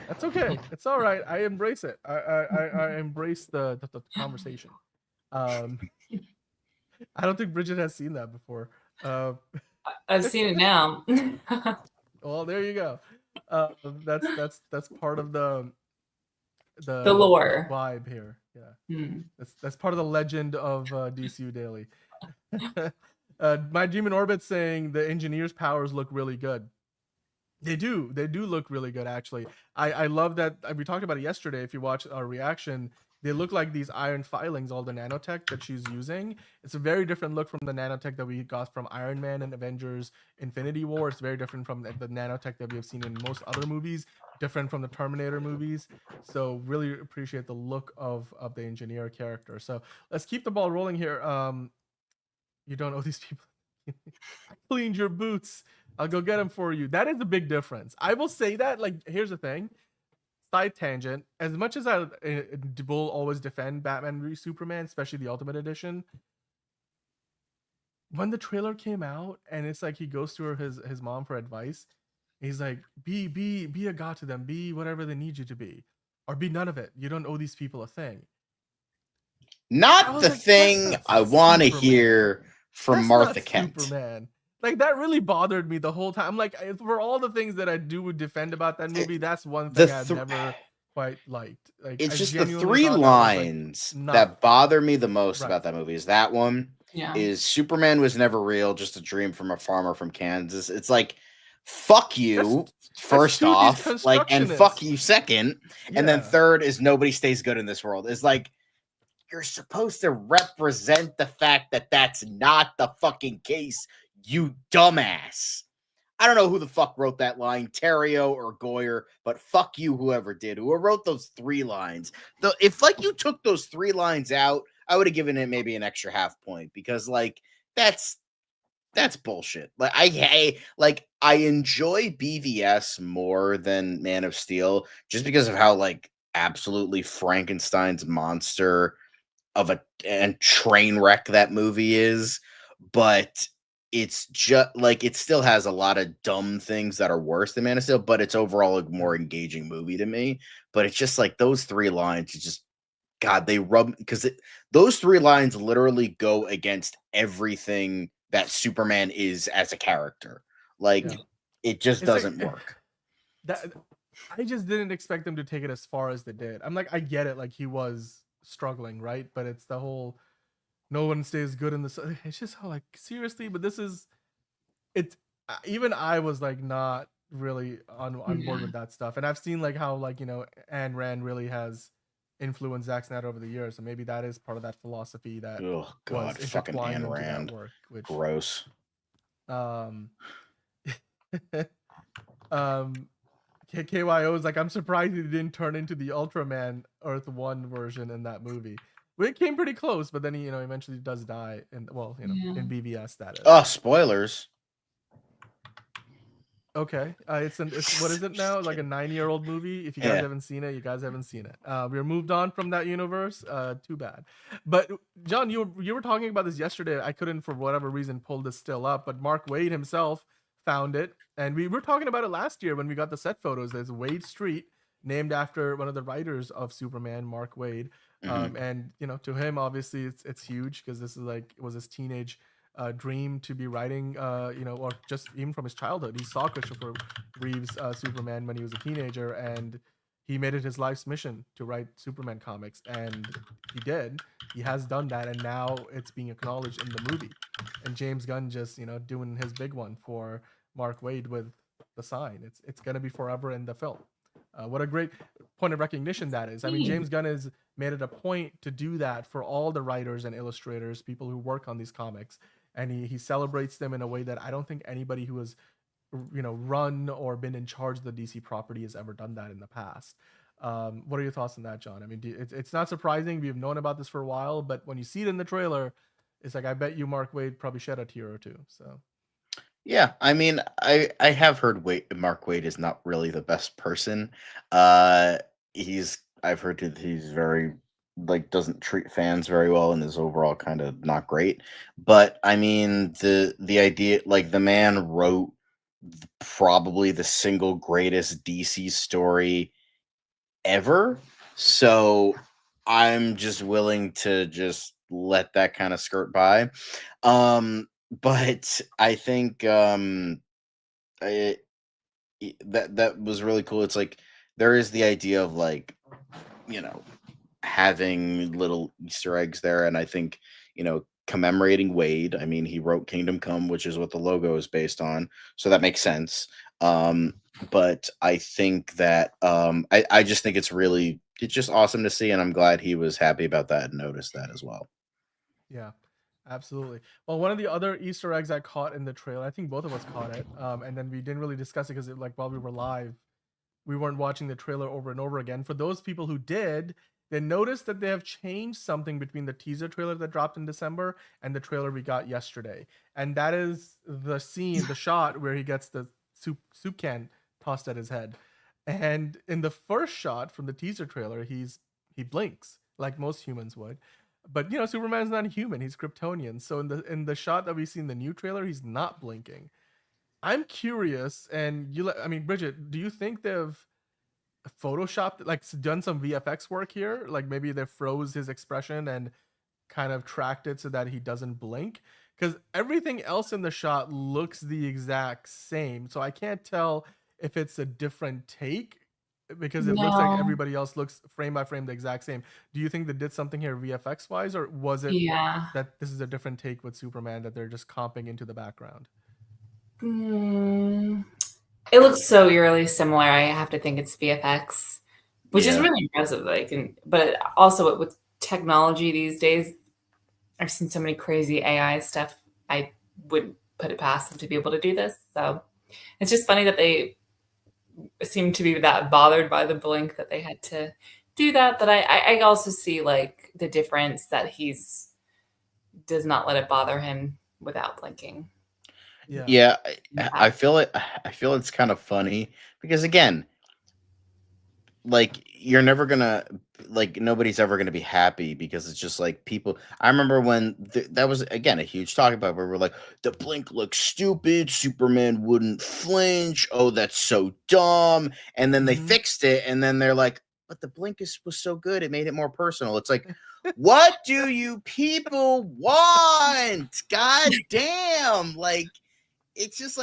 that's okay. It's all right. I embrace it. I embrace the conversation. I don't think Bridget has seen that before. I've seen it now. Well, there you go. That's part of the lore vibe here. Yeah, that's part of the legend of DCU Daily. My Dream in Orbit saying the engineer's powers look really good. They do look really good, actually. I love that. We talked about it yesterday. If you watch our reaction, they look like these iron filings, all the nanotech that she's using. It's a very different look from the nanotech that we got from Iron Man and Avengers Infinity War. It's very different from the nanotech that we have seen in most other movies, different from the Terminator movies. So really appreciate the look of the engineer character. So let's keep the ball rolling here. You don't owe these people. I cleaned your boots. I'll go get them for you. That is a big difference. I will say that. Like, here's the thing. Side tangent. As much as I will always defend Batman v Superman, especially the Ultimate Edition, when the trailer came out and it's like he goes to his mom for advice, he's like, be a god to them, be whatever they need you to be, or be none of it. You don't owe these people a thing. Not the thing I want to hear from Martha Kent. Superman. Like, that really bothered me the whole time. Like, for all the things that I do defend about that movie, that's one thing I've never quite liked. Like, it's just the three lines that bother me the most about that movie. Is that one? Yeah. Is Superman was never real, just a dream from a farmer from Kansas. It's like, fuck you, first off, like, and fuck you second, and then third is nobody stays good in this world. It's like, you're supposed to represent the fact that that's not the fucking case, you dumbass. I don't know who the fuck wrote that line, Terrio or Goyer, but fuck you, whoever did. Who wrote those three lines? If like you took those three lines out, I would have given it maybe an extra half point, because like that's bullshit. Like I enjoy BVS more than Man of Steel just because of how like absolutely Frankenstein's monster of a train wreck that movie is, but it's just like it still has a lot of dumb things that are worse than Man of Steel, but it's overall a more engaging movie to me. But it's just like those three lines, just God, they rub, because those three lines literally go against everything that Superman is as a character. Like it just doesn't work. I just didn't expect them to take it as far as they did. I'm like, I get it, like he was struggling, right? But it's the whole no one stays good in this. It's just how, like, seriously. But this is it. Even I was like not really on board with that stuff. And I've seen like how, like, you know, Ayn Rand really has influenced Zack Snyder over the years. So maybe that is part of that philosophy that Oh God, was fucking intertwined Ayn into Rand. that work. Which, Gross. um, KYO is like, I'm surprised he didn't turn into the Ultraman Earth 1 version in that movie. Well, it came pretty close, but then he, eventually does die in in BVS that is. Oh, spoilers. Okay, it's what is it now? Like a 9-year-old movie. If you guys haven't seen it, you guys haven't seen it. We're moved on from that universe. Too bad. But John, you were talking about this yesterday. I couldn't, for whatever reason, pull this still up. But Mark Waid himself found it, and we were talking about it last year when we got the set photos. There's Wade Street, named after one of the writers of Superman, Mark Waid. And to him, obviously, it's huge because this is like, it was his teenage dream to be writing, or just even from his childhood. He saw Christopher Reeve's Superman when he was a teenager, and he made it his life's mission to write Superman comics, and he did. He has done that, and now it's being acknowledged in the movie. And James Gunn just, doing his big one for Mark Waid with the sign. It's gonna be forever in the film. What a great point of recognition that is. I mean, James Gunn has made it a point to do that for all the writers and illustrators, people who work on these comics. And he celebrates them in a way that I don't think anybody who has, run or been in charge of the DC property has ever done that in the past. What are your thoughts on that, John? I mean, it's not surprising. We've known about this for a while, but when you see it in the trailer, it's like, I bet you Mark Waid probably shed a tear or two. So, yeah, I mean, I have heard Mark Waid is not really the best person. I've heard that he's very, doesn't treat fans very well and is overall kind of not great. But I mean, the idea, the man wrote probably the single greatest DC story ever. So I'm just willing to just let that kind of skirt by. But I think that was really cool. It's like, there is the idea of having little Easter eggs there, and I think commemorating Wade. I mean, he wrote Kingdom Come, which is what the logo is based on, so that makes sense. But I think that I just think it's just awesome to see, and I'm glad he was happy about that and noticed that as well. Yeah, absolutely. Well, one of the other Easter eggs I caught in the trailer, I think both of us caught it, and then we didn't really discuss it because while we were live, we weren't watching the trailer over and over again. For those people who did, they noticed that they have changed something between the teaser trailer that dropped in December and the trailer we got yesterday. And that is the scene, the shot where he gets the soup can tossed at his head. And in the first shot from the teaser trailer, he blinks like most humans would. But Superman's not a human, he's Kryptonian. So in the shot that we see in the new trailer, he's not blinking. I'm curious, and Bridget, do you think they've photoshopped, done some VFX work here? Like maybe they froze his expression and kind of tracked it so that he doesn't blink? Because everything else in the shot looks the exact same. So I can't tell if it's a different take because it looks like everybody else looks frame by frame the exact same. Do you think they did something here VFX wise, or was it that this is a different take with Superman that they're just comping into the background? It looks so eerily similar. I have to think it's VFX, which is really impressive. But also with technology these days, I've seen so many crazy AI stuff. I wouldn't put it past them to be able to do this. So it's just funny that they seem to be that bothered by the blink that they had to do that. But I also see the difference that does not let it bother him without blinking. Yeah, I feel it. I feel it's kind of funny because again, you're never gonna nobody's ever gonna be happy because it's just people. I remember when that was again a huge talk about where we're like, the blink looks stupid. Superman wouldn't flinch. Oh, that's so dumb. And then they fixed it, and then they're like, but the blink was so good. It made it more personal. It's like, what do you people want? God damn! It's just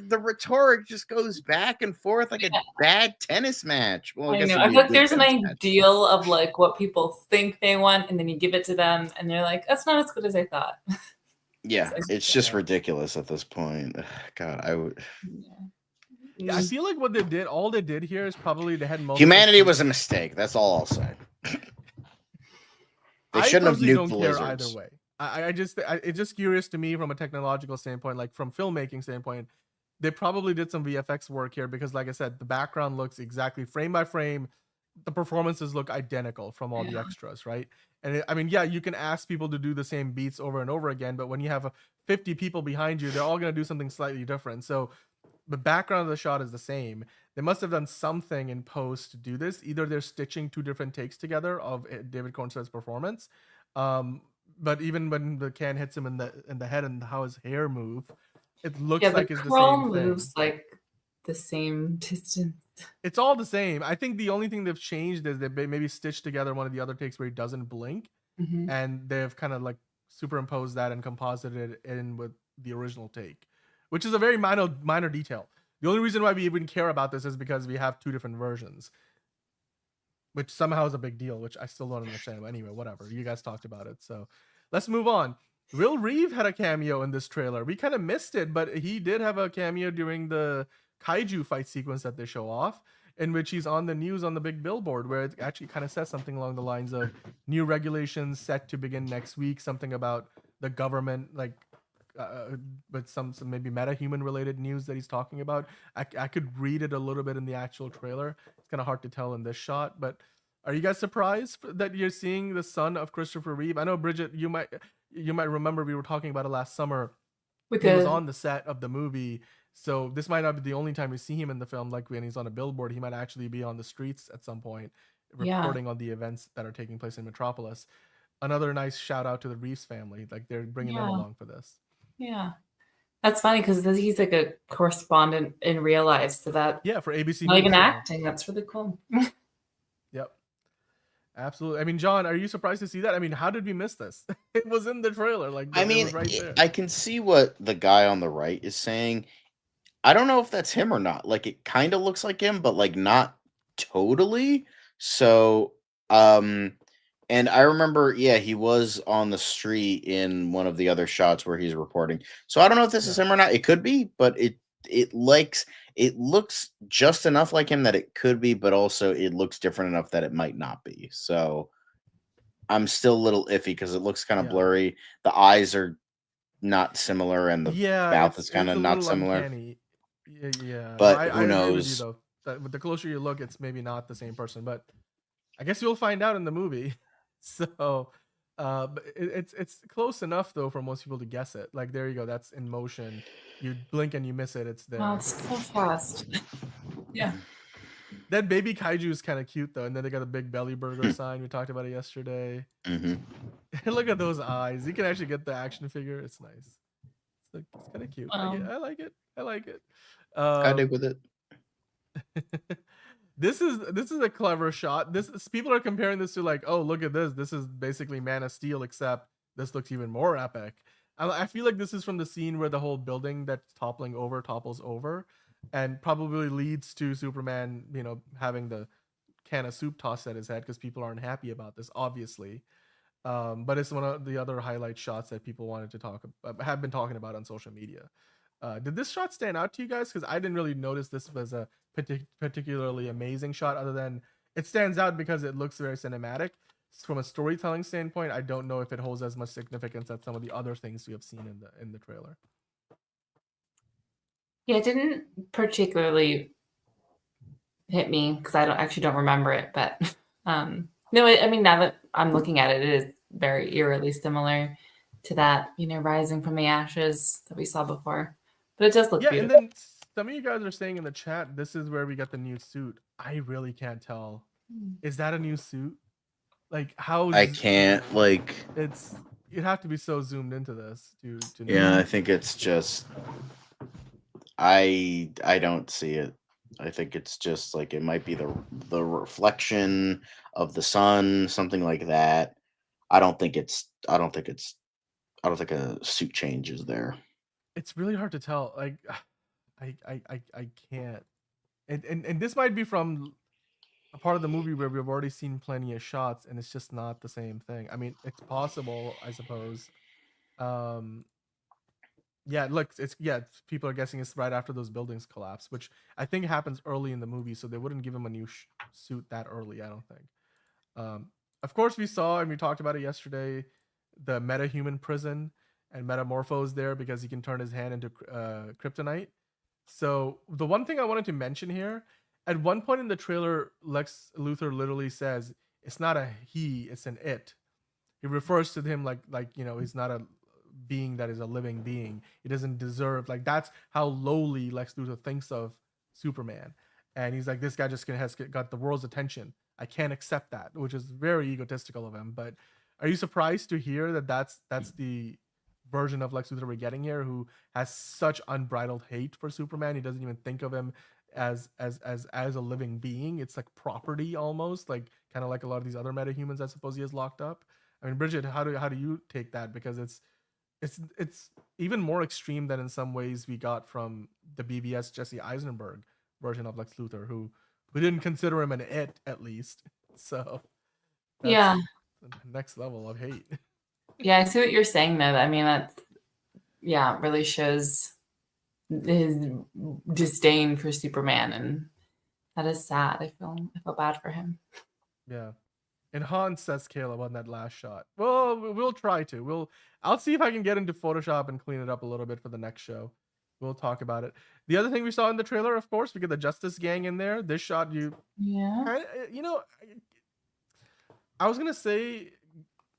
the rhetoric just goes back and forth like a bad tennis match. Well, I feel like there's an ideal of what people think they want, and then you give it to them, and they're like, "That's not as good as I thought." Yeah, it's just ridiculous at this point. God, I would. Yeah, I feel like all they did here is probably they had humanity was a mistake. That's all I'll say. They shouldn't have personally nuked don't the care lizards. either way. It's just curious to me from a technological standpoint, like from filmmaking standpoint. They probably did some VFX work here because, like I said, the background looks exactly frame by frame. The performances look identical from all the extras, right? And I mean, yeah, you can ask people to do the same beats over and over again, but when you have 50 people behind you, they're all going to do something slightly different. So the background of the shot is the same. They must have done something in post to do this. Either they're stitching two different takes together of David Cornstead's performance, but even when the can hits him in the head and how his hair move, it looks like it's the same thing. Moves like the same distance. It's all the same. I think the only thing they've changed is they maybe stitched together one of the other takes where he doesn't blink, and they've kind of like superimposed that and composited it in with the original take, which is a very minor detail. The only reason why we even care about this is because we have two different versions, which somehow is a big deal, which I still don't understand. But anyway, whatever. You guys talked about it, so let's move on. Will Reeve had a cameo in this trailer. We kind of missed it, but he did have a cameo during the kaiju fight sequence that they show off, in which he's on the news on the big billboard, where it actually kind of says something along the lines of new regulations set to begin next week, something about the government, like with some maybe meta-human related news that he's talking about. I could read it a little bit in the actual trailer. It's kind of hard to tell in this shot, but are you guys surprised that you're seeing the son of Christopher Reeve? I know, Bridget, you might remember we were talking about it last summer. He was on the set of the movie, so this might not be the only time we see him in the film. Like when he's on a billboard, he might actually be on the streets at some point, reporting on the events that are taking place in Metropolis. Another nice shout out to the Reeves family. Like they're bringing them along for this. Yeah. That's funny because he's like a correspondent in real life. So that for ABC not News, even acting. That's really cool. Yep. Absolutely. I mean, John, are you surprised to see that? I mean, how did we miss this? It was in the trailer. Like, I mean, it was right there. I can see what the guy on the right is saying. I don't know if that's him or not. Like, it kind of looks like him, but like not totally. So, and I remember, he was on the street in one of the other shots where he's reporting. So I don't know if this is him or not. It could be, but it looks just enough like him that it could be, but also it looks different enough that it might not be. So I'm still a little iffy because it looks kind of blurry. The eyes are not similar, and the mouth is kind of not similar. Uncanny. Yeah. But who I knows? agree with you, though. That the closer you look, it's maybe not the same person, but I guess you'll find out in the movie. So, but it's close enough though for most people to guess it. Like there you go, that's in motion. You blink and you miss it. It's there. Oh, it's so fast. Yeah. That baby kaiju is kind of cute though, and then they got a big belly burger sign. We talked about it yesterday. Look at those eyes. You can actually get the action figure. It's nice. It's kind of cute. I like it. I like it. I dig with it. This is a clever shot. People are comparing this to like, oh, look at this. This is basically Man of Steel, except this looks even more epic. I feel like this is from the scene where the whole building that's topples over, and probably leads to Superman, having the can of soup tossed at his head because people aren't happy about this, obviously. But it's one of the other highlight shots that people wanted to have been talking about on social media. Did this shot stand out to you guys? Because I didn't really notice this was a particularly amazing shot, other than it stands out because it looks very cinematic. From a storytelling standpoint, I don't know if it holds as much significance as some of the other things we have seen in the trailer. Yeah, it didn't particularly hit me because I don't remember it. But no, I mean, now that I'm looking at it, it is very eerily similar to that, rising from the ashes that we saw before. But it does look beautiful. And then some of you guys are saying in the chat, this is where we got the new suit. I really can't tell. Is that a new suit? Like how? I can't like. You'd have to be so zoomed into this to know. Yeah, I think it's just. I don't see it. I think it's just like it might be the reflection of the sun, something like that. I don't think a suit change is there. It's really hard to tell. Like, I can't. And this might be from a part of the movie where we've already seen plenty of shots, and it's just not the same thing. I mean, it's possible, I suppose. Yeah, look, people are guessing it's right after those buildings collapse, which I think happens early in the movie, so they wouldn't give him a new suit that early, I don't think. Of course, we saw and we talked about it yesterday, the meta-human prison and Metamorphose there because he can turn his hand into kryptonite. So the one thing I wanted to mention here, at one point in the trailer, Lex Luthor literally says, it's not a he, it's an it. He refers to him like he's not a being that is a living being. He doesn't deserve, like, that's how lowly Lex Luthor thinks of Superman. And he's like, this guy just has got the world's attention. I can't accept that, which is very egotistical of him. But are you surprised to hear that that's the version of Lex Luthor we're getting here, who has such unbridled hate for Superman? He doesn't even think of him as a living being. It's like property almost, like kind of like a lot of these other metahumans I suppose he has locked up. I mean, Bridget, how do you take that? Because it's even more extreme than in some ways we got from the BVS Jesse Eisenberg version of Lex Luthor, who didn't consider him an it, at least. So that's Yeah. the next level of hate. Yeah, I see what you're saying though. I mean, that really shows his disdain for Superman, and that is sad. I feel bad for him. Yeah. And Hans says Caleb on that last shot. Well, we'll try to. I'll see if I can get into Photoshop and clean it up a little bit for the next show. We'll talk about it. The other thing we saw in the trailer, of course, we get the Justice Gang in there. This shot, I was gonna say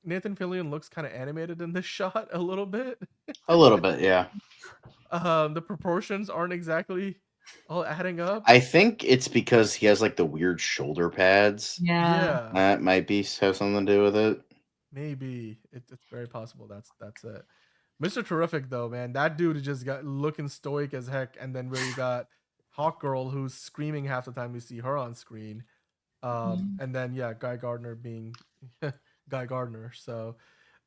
Nathan Fillion looks kind of animated in this shot a little bit. A little bit, yeah. The proportions aren't exactly all adding up. I think it's because he has like the weird shoulder pads. Yeah. That might have something to do with it. Maybe it's very possible. That's it. Mr. Terrific though, man, that dude just got looking stoic as heck, and then where you got Hawk Girl who's screaming half the time we see her on screen, and then Guy Gardner being Guy Gardner. So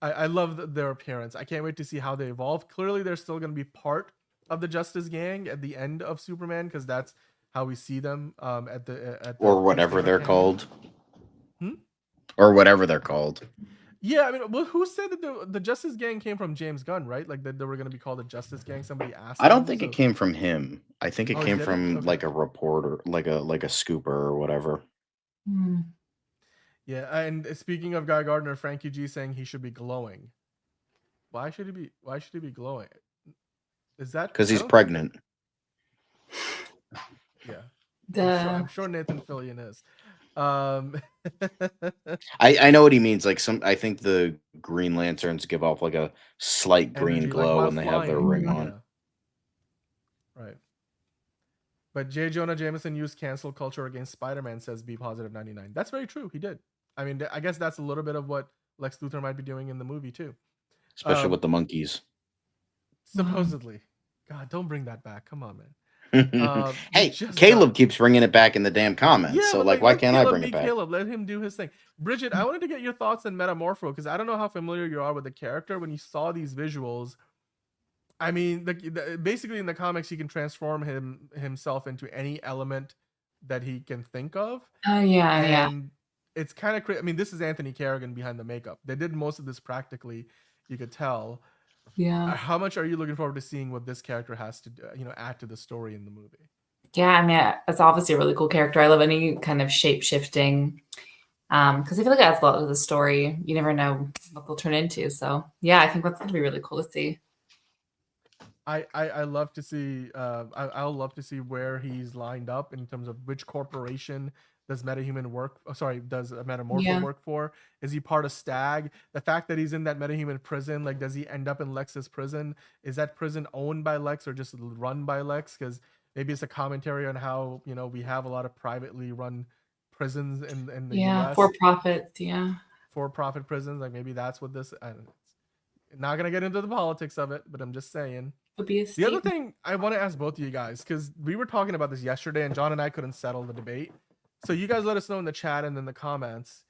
I love their appearance. I can't wait to see how they evolve. Clearly, they're still going to be part of the Justice Gang at the end of Superman, because that's how we see them or whatever they're called. Or whatever they're called. Yeah, I mean, well, who said that the Justice Gang came from James Gunn, right? Like that they were going to be called the Justice Gang. Somebody asked. I don't think it came from him. I think it came from Okay. like a reporter, like a scooper or whatever. Yeah, and speaking of Guy Gardner, Frankie G saying he should be glowing. Why should he be glowing? Is that because he's pregnant? Yeah, I'm sure Nathan Fillion is. I know what he means. Like I think the Green Lanterns give off like a slight green Energy, glow like when they have their ring on. Yeah. Right. But J. Jonah Jameson used cancel culture against Spider-Man, says B positive 99. That's very true. He did. I mean, I guess that's a little bit of what Lex Luthor might be doing in the movie too. Especially with the monkeys. Supposedly. God, don't bring that back. Come on, man. Hey, Caleb keeps bringing it back in the damn comments. Yeah, so but like, why can't Caleb, I bring it back? Caleb, let him do his thing. Bridget, I wanted to get your thoughts on Metamorpho, because I don't know how familiar you are with the character. When you saw these visuals, I mean, basically in the comics, he can transform himself into any element that he can think of. Oh yeah, and it's kind of crazy. I mean, this is Anthony Carrigan behind the makeup. They did most of this practically. You could tell. Yeah. How much are you looking forward to seeing what this character has to, add to the story in the movie? Yeah, I mean, it's obviously a really cool character. I love any kind of shape shifting, because I feel like it adds a lot to the story. You never know what they'll turn into. So yeah, I think that's going to be really cool to see. I love to see. I'll love to see where he's lined up in terms of which corporation does Metahuman work. Does Metamorpho work for? Is he part of Stag? The fact that he's in that Metahuman prison, like, does he end up in Lex's prison? Is that prison owned by Lex or just run by Lex? Because maybe it's a commentary on how we have a lot of privately run prisons in the US. For profit. For profit prisons. Like maybe that's what this. Not gonna get into the politics of it, but I'm just saying. The other thing I want to ask both of you guys, because we were talking about this yesterday, and John and I couldn't settle the debate. So you guys let us know in the chat and in the comments.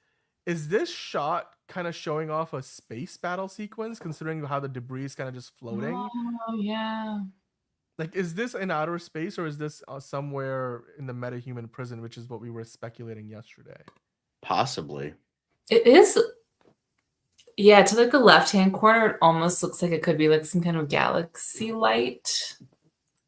Is this shot kind of showing off a space battle sequence, considering how the debris is kind of just floating? Oh yeah. Like, is this in outer space, or is this somewhere in the metahuman prison, which is what we were speculating yesterday? Possibly. It is. Yeah, to like the left-hand corner, it almost looks like it could be like some kind of galaxy light.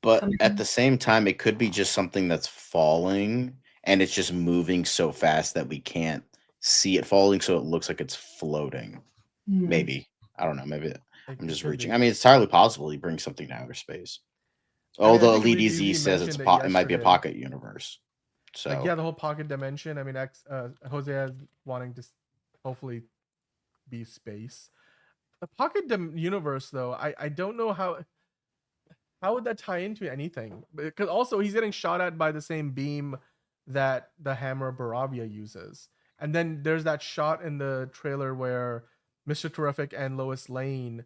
But at the same time, it could be just something that's falling, and it's just moving so fast that we can't see it falling, so it looks like it's floating. Hmm. Maybe. I don't know. Maybe It I'm just could reaching. be. I mean, it's entirely possible he brings something to outer space. I mean, I Although think Elite we EZ says it's mentioned it it might be a yesterday. pocket universe. So Like, yeah, the whole pocket dimension. I mean, Jose is wanting to hopefully be space. A pocket universe, though, I don't know how would that tie into anything? Because also he's getting shot at by the same beam that the hammer Baravia uses. And then there's that shot in the trailer where Mr. Terrific and Lois Lane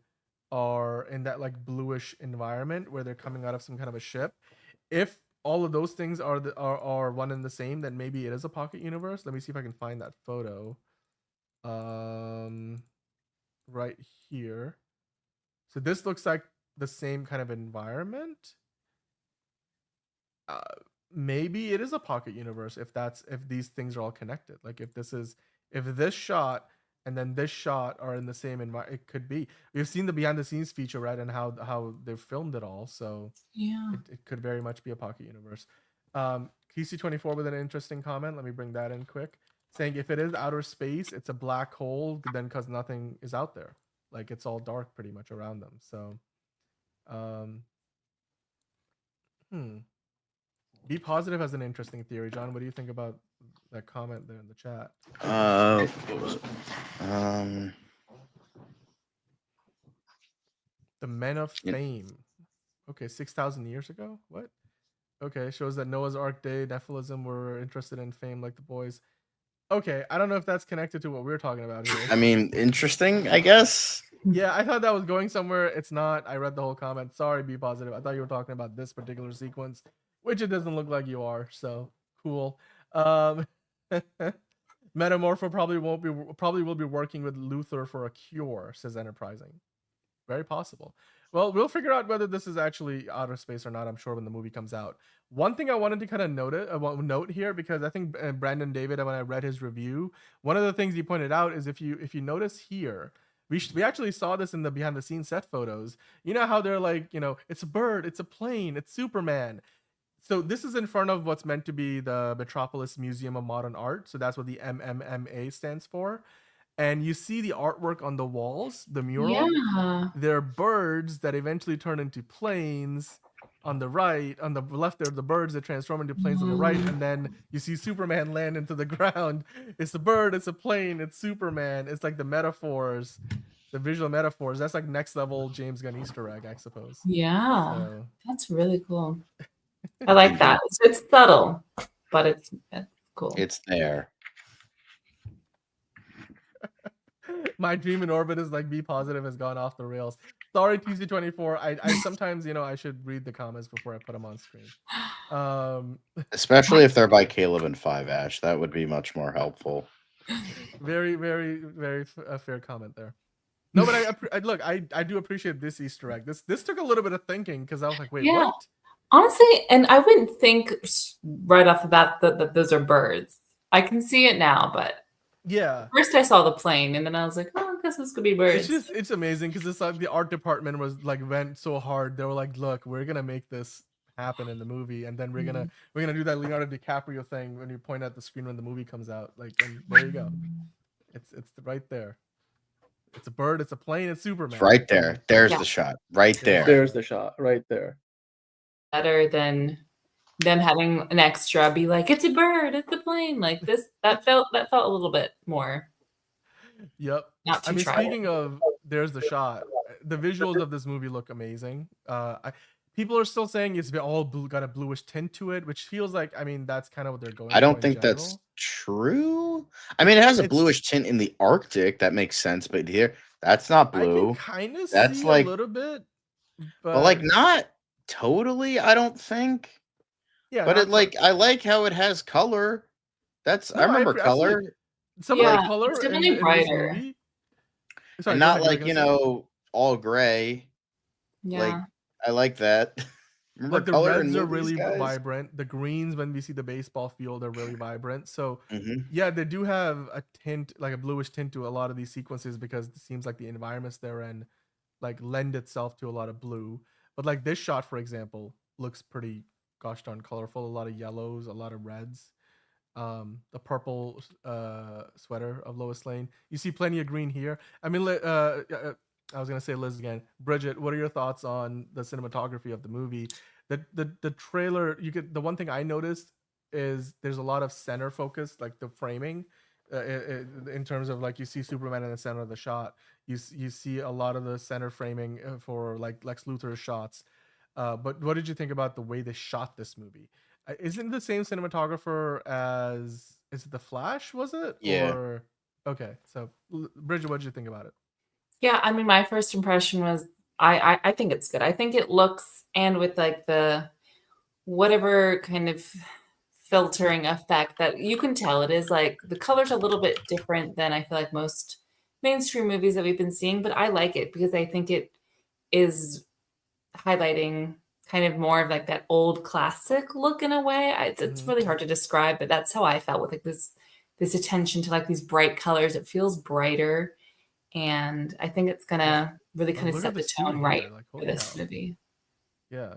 are in that like bluish environment where they're coming out of some kind of a ship. If all of those things are one and the same, then maybe it is a pocket universe. Let me see if I can find that photo. Right here. So this looks like the same kind of environment. Maybe it is a pocket universe if these things are all connected. Like if this shot and then this shot are in the same environment, it could be. We've seen the behind the scenes feature, right, and how they've filmed it all. So yeah, it could very much be a pocket universe. KC24 with an interesting comment. Let me bring that in quick. Saying if it is outer space, it's a black hole, then because nothing is out there. Like it's all dark pretty much around them. So Be Positive has an interesting theory. John, what do you think about that comment there in the chat? what was it? The Men of Fame. Okay, 6,000 years ago? What? Okay, shows that Noah's Ark Day, Nephilim were interested in fame like the boys. Okay, I don't know if that's connected to what we're talking about here. I mean, interesting, I guess. Yeah, I thought that was going somewhere. It's not. I read the whole comment. Sorry, Be Positive. I thought you were talking about this particular sequence, which it doesn't look like you are. So cool. Metamorpho probably will be working with Luther for a cure, says Enterprising. Very possible. Well, we'll figure out whether this is actually outer space or not, I'm sure, when the movie comes out. One thing I wanted to kind of note here, because I think Brandon David, when I read his review, one of the things he pointed out is if you notice here, we actually saw this in the behind the scenes set photos. You know how they're like, it's a bird, it's a plane, it's Superman. So this is in front of what's meant to be the Metropolis Museum of Modern Art. So that's what the MMMA stands for. And you see the artwork on the walls, the mural. Yeah. They're birds that eventually turn into planes on the right. On the left, there are the birds that transform into planes on the right. And then you see Superman land into the ground. It's a bird, it's a plane, it's Superman. It's like the metaphors, the visual metaphors. That's like next level James Gunn Easter egg, I suppose. Yeah. So. That's really cool. I like that. It's subtle, but it's cool. It's there. My dream in orbit is like Be Positive has gone off the rails. Sorry, TC24. I sometimes, I should read the comments before I put them on screen. Especially if they're by Caleb and 5 Ash. That would be much more helpful. Very, very, very fair comment there. No, but I do appreciate this Easter egg. This took a little bit of thinking because I was like, wait, what? Honestly, and I wouldn't think right off the bat that those are birds. I can see it now, but yeah. First I saw the plane, and then I was like, oh, I guess this could be birds. It's amazing because it's like the art department was like went so hard. They were like, look, we're gonna make this happen in the movie, and then we're gonna do that Leonardo DiCaprio thing when you point at the screen when the movie comes out. Like, and there you go. It's right there. It's a bird. It's a plane. It's Superman. It's right there. There's the shot. Right there. There's the shot. Right there. Better than them having an extra be like, it's a bird, it's a plane. Like this, that felt a little bit more. Yep. Not too speaking of there's the shot, the visuals of this movie look amazing. People are still saying it's all blue, got a bluish tint to it, which feels like, that's kind of what they're going for. I don't think that's true. I mean, it has a bluish tint in the Arctic. That makes sense. But here, that's not blue. I can kind of that's see like a little bit. But like not totally, I don't think. Yeah. But I like how it has color. I remember color. Some of the color it's definitely brighter. In this movie. Sorry, and not like, all gray. Yeah. Like, I like that. Remember like the color reds are really guys? vibrant. The greens, when we see the baseball field, are really vibrant. So yeah, they do have a tint, like a bluish tint to a lot of these sequences because it seems like the environments they're in like lend itself to a lot of blue. But like this shot, for example, looks pretty gosh darn colorful. A lot of yellows, a lot of reds. the purple sweater of Lois Lane. You see plenty of green here. I mean, I was gonna say Liz again. Bridget, what are your thoughts on the cinematography of the movie? The trailer, the one thing I noticed is there's a lot of center focus, like the framing, in terms of like you see Superman in the center of the shot. You see a lot of the center framing for like Lex Luthor's shots. But what did you think about the way they shot this movie? Isn't the same cinematographer as is it The Flash? Was it? Yeah. Or okay. So Bridget, what did you think about it? Yeah, I mean, my first impression was I think it's good. I think it looks, and with like the whatever kind of filtering effect that you can tell, it is like the color's a little bit different than I feel like most mainstream movies that we've been seeing, but I like it because I think it is highlighting kind of more of like that old classic look in a way. It's really hard to describe, but that's how I felt with like this attention to like these bright colors. It feels brighter, and I think it's gonna really kind of set the tone right for this movie. Yeah.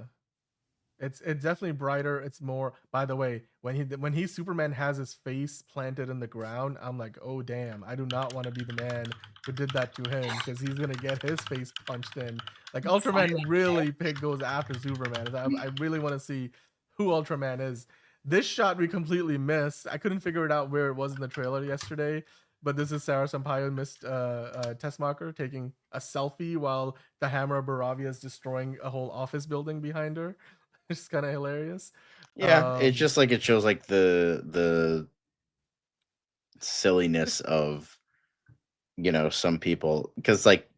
It's definitely brighter. It's more. By the way, when he Superman has his face planted in the ground, I'm like, oh damn! I do not want to be the man who did that to him because he's gonna get his face punched in. Like Ultraman really goes after Superman. I really want to see who Ultraman is. This shot we completely missed. I couldn't figure it out where it was in the trailer yesterday. But this is Sarah Sampaio, Miss Tessmacher, taking a selfie while the Hammer of Baravia is destroying a whole office building behind her. It's kind of hilarious. Yeah, it's just like it shows like the silliness of some people, because like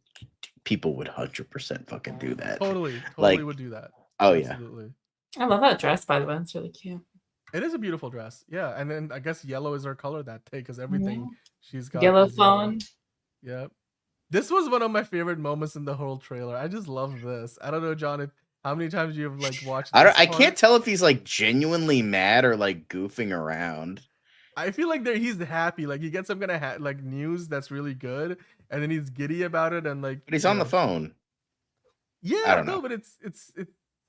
people would 100% fucking do that. Totally like, would do that. Oh Absolutely. Yeah, I love that dress, by the way. It's really cute. It is a beautiful dress. Yeah, and then I guess yellow is her color that day because everything she's got yellow is phone. Yep. This was one of my favorite moments in the whole trailer. I just love this. I don't know, John, how many times you've like watched this I can't tell if he's like genuinely mad or like goofing around. I feel like he's happy. Like he gets some kind of like news that's really good, and then he's giddy about it, and like. But he's on the phone. Yeah, I don't know. But it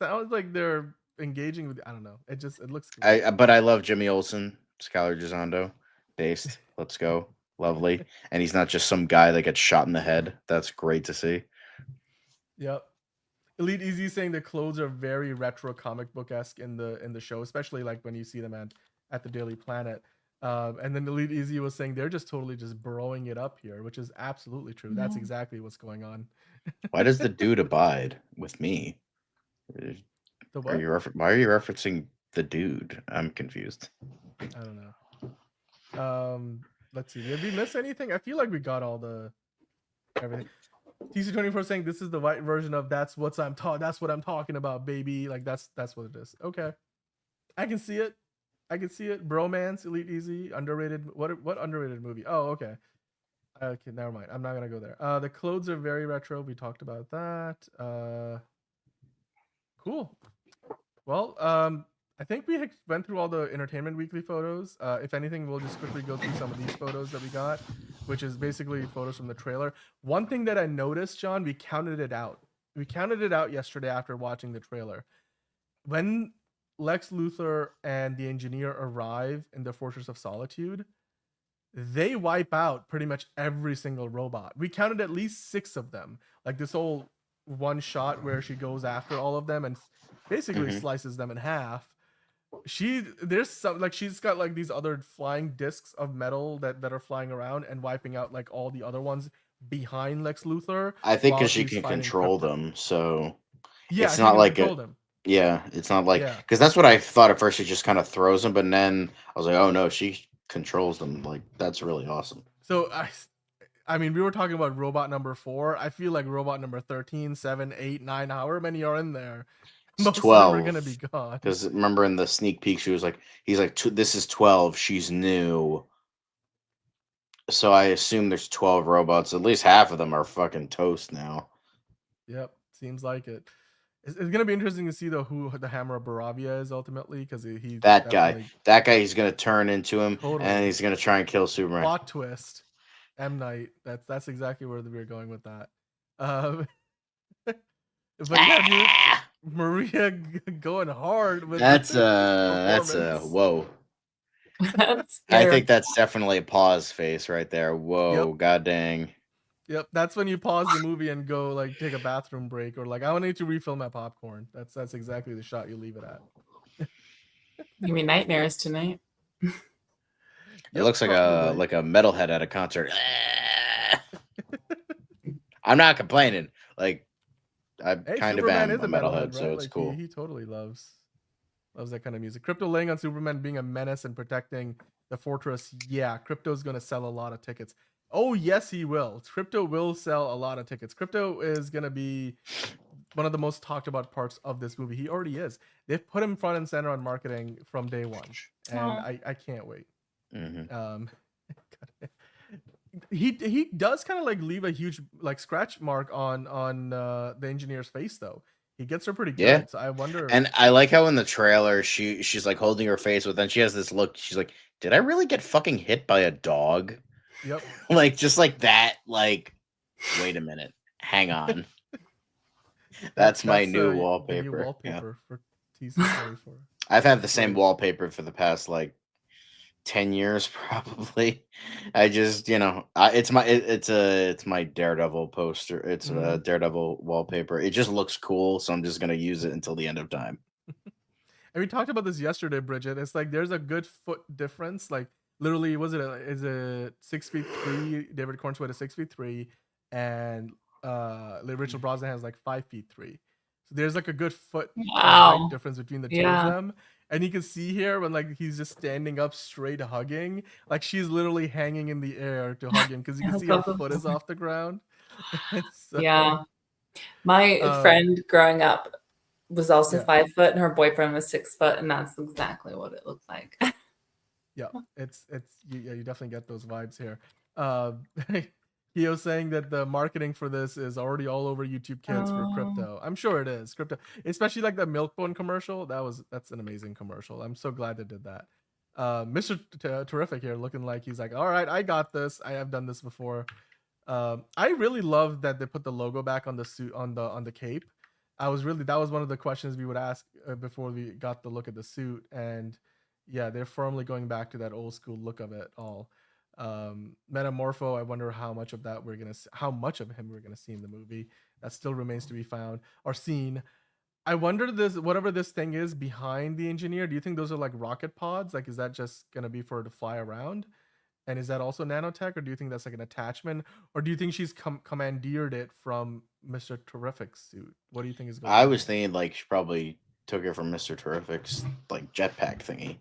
sounds like they're engaging with. I don't know. It looks. Good. But I love Jimmy Olsen, Skylar Gisondo, based. Let's go, lovely. And he's not just some guy that gets shot in the head. That's great to see. Yep. Elite Easy saying the clothes are very retro comic book-esque in the show, especially like when you see them at the Daily Planet. And then Elite Easy was saying they're just totally just burrowing it up here, which is absolutely true. That's exactly what's going on. Why does the dude abide with me? The what? Why are you referencing the dude? I'm confused. I don't know. Let's see. Did we miss anything? I feel like we got all everything. TC24 saying this is the white version of that's what I'm talking about, baby. Like that's what it is. Okay. I can see it. Bromance, Elite Easy, underrated. What underrated movie? Oh, okay. Okay, never mind. I'm not gonna go there. The clothes are very retro. We talked about that. Cool. Well, I think we went through all the Entertainment Weekly photos. If anything, we'll just quickly go through some of these photos that we got, which is basically photos from the trailer. One thing that I noticed, John, we counted it out. We counted it out yesterday after watching the trailer. When Lex Luthor and the Engineer arrive in the Fortress of Solitude, they wipe out pretty much every single robot. We counted at least 6 of them. Like this whole one shot where she goes after all of them and basically slices them in half. She's got like these other flying discs of metal that are flying around and wiping out like all the other ones behind Lex Luthor. I think because she can control them, so yeah, it's not like it's not like because that's what I thought at first. She just kind of throws them, but then I was like, oh no, she controls them. Like that's really awesome. So I mean, we were talking about robot number 4. I feel like robot number 13, 7, 8, 9, however many are in there. Most 12 are gonna be gone. Because remember in the sneak peek, she was like, he's like, this is 12. She's new. So I assume there's 12 robots. At least half of them are fucking toast now. Yep, seems like it. It's gonna be interesting to see though who the Hammer of Baravia is ultimately, because that guy he's gonna turn into him, and he's gonna try and kill Superman. Plot twist. M. Night. That's exactly where we were going with that. But yeah, dude, Maria going hard with that's a whoa. I think that's definitely a pause face right there. Whoa, god dang. Yep, that's when you pause the movie and go like take a bathroom break, or like I need to refill my popcorn. That's exactly the shot you leave it at. You mean nightmares tonight? It looks like a metalhead at a concert. I'm not complaining. Like I kind of am a metalhead, so it's like, cool. He totally loves that kind of music. Crypto laying on Superman being a menace and protecting the fortress. Yeah, Crypto's gonna sell a lot of tickets. Oh yes, he will. Crypto will sell a lot of tickets. Crypto is gonna be one of the most talked about parts of this movie. He already is. They've put him front and center on marketing from day one, and I can't wait. He does kind of like leave a huge like scratch mark on the engineer's face though. He gets her pretty good. Yeah. So I wonder. And I like how in the trailer she's like holding her face, but then she has this look. She's like, "Did I really get fucking hit by a dog?" Yep. Like just like that. Like, wait a minute, hang on. That's my new wallpaper. New wallpaper for TC24. I've had the same wallpaper for the past like 10 years probably. I just, it's my Daredevil poster. It's a Daredevil wallpaper. It just looks cool, so I'm just gonna use it until the end of time. And we talked about this yesterday, Bridget. It's like there's a good foot difference. Like literally, is it 6'3"? David Cornswood is 6'3", and Richard Brosnahan is like 5'3". So there's like a good foot height difference between the two of them. And you can see here when like he's just standing up straight hugging, like she's literally hanging in the air to hug him because you can see her foot is off the ground. So, yeah. My friend growing up was also 5 foot and her boyfriend was 6 foot, and that's exactly what it looked like. Yeah, it's you definitely get those vibes here. Hio's saying that the marketing for this is already all over YouTube Kids for Crypto. I'm sure it is. Crypto, especially like the Milkbone commercial. That's an amazing commercial. I'm so glad they did that. Mr. Terrific here looking like he's like, all right, I got this. I have done this before. I really love that they put the logo back on the suit on the cape. That was one of the questions we would ask before we got the look at the suit, and yeah, they're firmly going back to that old school look of it all. Metamorpho, I wonder how much of him we're gonna see in the movie. That still remains to be found or seen. I wonder whatever this thing is behind the engineer, do you think those are like rocket pods? Like, is that just gonna be for her to fly around? And is that also nanotech, or do you think that's like an attachment, or do you think she's commandeered it from Mr. Terrific's suit? What do you think is going on? I was thinking like she probably took it from Mr. Terrific's like jetpack thingy.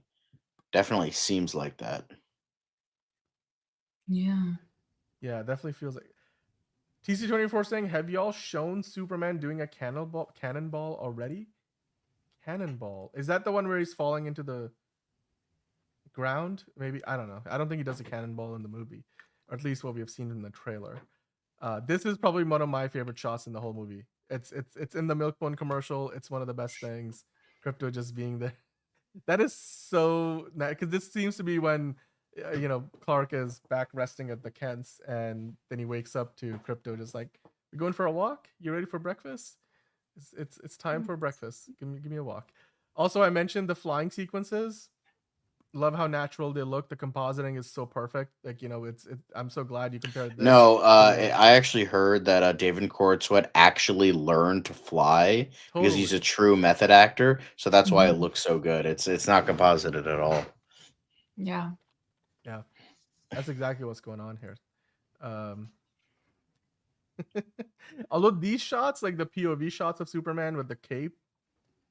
Definitely seems like that. Yeah, definitely feels like. TC24 saying, have y'all shown Superman doing a cannonball already? Cannonball, is that the one where he's falling into the ground? Maybe, I don't know. I don't think he does a cannonball in the movie, or at least what we have seen in the trailer. This is probably one of my favorite shots in the whole movie. It's in the Milkbone commercial. It's one of the best things. Crypto just being there. That is so nice, because this seems to be when Clark is back resting at the Kents, and then he wakes up to Crypto just like, "You going for a walk? You ready for breakfast? It's time for breakfast. Give me a walk." Also, I mentioned the flying sequences. Love how natural they look. The compositing is so perfect. Like, I'm so glad you compared this. No, I actually heard that David Cornswood actually learned to fly because he's a true method actor. So that's why it looks so good. It's not composited at all. Yeah. Yeah, that's exactly what's going on here. Although these shots, like the POV shots of Superman with the cape,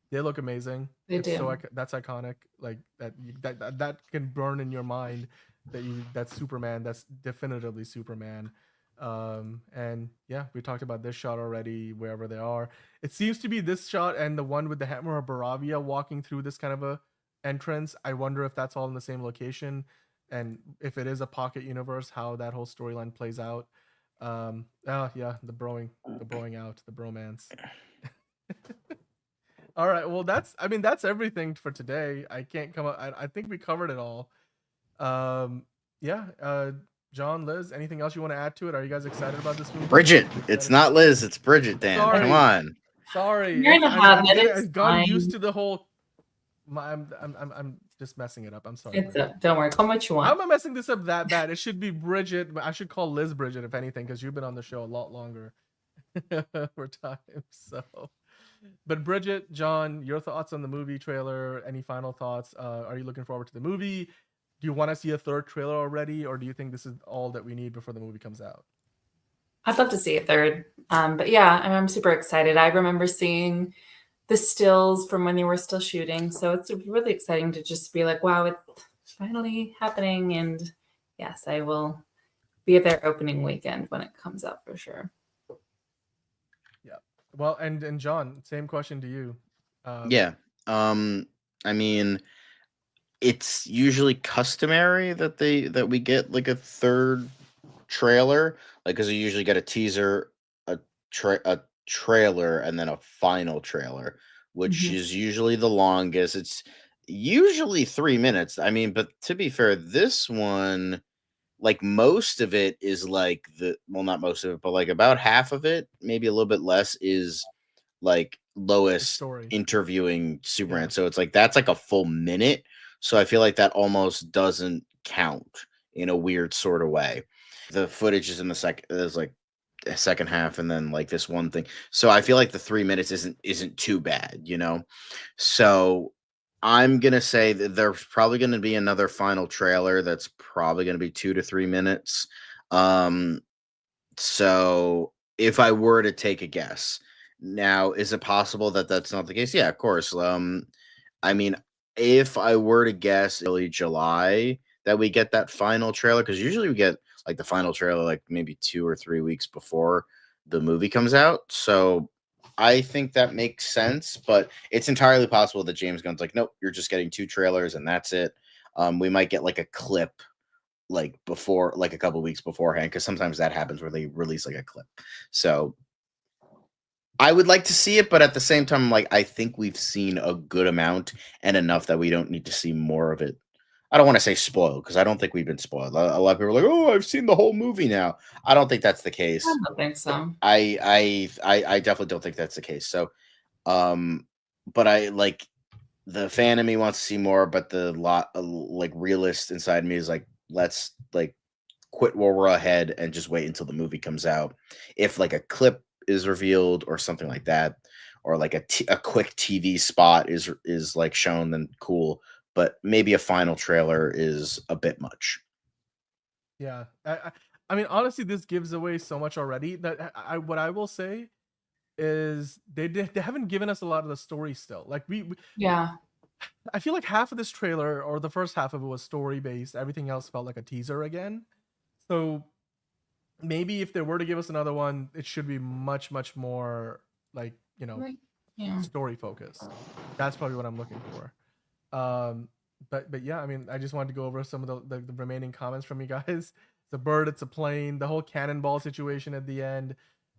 they look amazing. They do. So that's iconic. Like that can burn in your mind that's Superman. That's definitively Superman. And yeah, we talked about this shot already. Wherever they are, it seems to be this shot and the one with the Hammer of Baravia walking through this kind of a entrance. I wonder if that's all in the same location, and if it is a pocket universe, how that whole storyline plays out. The broing out, the bromance. All right, well that's everything for today. I can't come up. I think we covered it all. John, Liz, anything else you want to add to it? Are you guys excited about this movie? Bridget, it's not Liz, it's Bridget. Dan, sorry. Come on. Sorry, You're in a habit. I've gotten used to the whole. I'm just messing it up. I'm sorry. Don't worry. Call me what you want. How am I messing this up that bad? It should be Bridget. I should call Liz Bridget if anything, because you've been on the show a lot longer for time. So, but Bridget, John, your thoughts on the movie trailer? Any final thoughts? Are you looking forward to the movie? Do you want to see a third trailer already, or do you think this is all that we need before the movie comes out? I'd love to see a third. But yeah, I'm super excited. I remember seeing the stills from when they were still shooting. So it's really exciting to just be like, wow, it's finally happening. And yes, I will be at their opening weekend when it comes out for sure. Yeah. Well, and John, same question to you. Yeah. I mean, it's usually customary that we get like a third trailer, like because you usually get a teaser, a trailer, and then a final trailer, which is usually the longest. It's usually 3 minutes. I mean, but to be fair, this one, like most of it is like not most of it, but like about half of it, maybe a little bit less, is like Lois interviewing Superman. Yeah. So it's like that's like a full minute. So I feel like that almost doesn't count in a weird sort of way. The footage is in the second half, and then like this one thing. So I feel like the 3 minutes isn't too bad, you know? So I'm gonna say that there's probably gonna be another final trailer that's probably gonna be 2 to 3 minutes. So if I were to take a guess, now is it possible that that's not the case? Yeah, of course. I mean, if I were to guess early July that we get that final trailer, because usually we get like the final trailer like maybe 2 or 3 weeks before the movie comes out. So I think that makes sense, but it's entirely possible that James Gunn's like, nope, you're just getting 2 trailers and that's it. We might get like a clip like before, like a couple weeks beforehand, because sometimes that happens where they release like a clip. So I would like to see it, but at the same time, like I think we've seen a good amount and enough that we don't need to see more of it. I don't want to say spoiled, because I don't think we've been spoiled. A lot of people are like, "Oh, I've seen the whole movie now." I don't think that's the case. I don't think so. I definitely don't think that's the case. So, but I like the fan of me wants to see more, but the like realist inside me is like, let's like quit while we're ahead and just wait until the movie comes out. If like a clip is revealed or something like that, or like a quick TV spot is like shown, then cool. But maybe a final trailer is a bit much. Yeah, I mean, honestly, this gives away so much already. That what I will say is they haven't given us a lot of the story still. Like yeah, I feel like half of this trailer, or the first half of it, was story based. Everything else felt like a teaser again. So maybe if they were to give us another one, it should be much more like, you know, story focused. That's probably what I'm looking for. But yeah, I mean, I just wanted to go over some of the remaining comments from you guys. It's a bird, it's a plane, the whole cannonball situation at the end.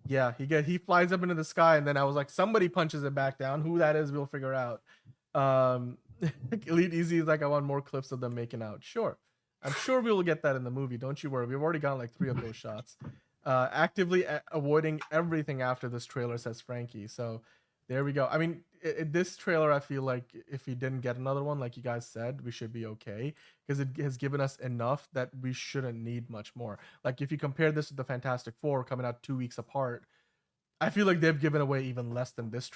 Yeah, he flies up into the sky, and then I was like, somebody punches it back down. Who that is, we'll figure out. Elite Easy is like, I want more clips of them making out. Sure, I'm sure we will get that in the movie. Don't you worry. We've already gotten like 3 of those shots. Actively avoiding everything after this trailer, says Frankie. So there we go. I mean, this trailer, I feel like if we didn't get another one, like you guys said, we should be okay, because it has given us enough that we shouldn't need much more. Like if you compare this to the Fantastic Four coming out 2 weeks apart, I feel like they've given away even less than this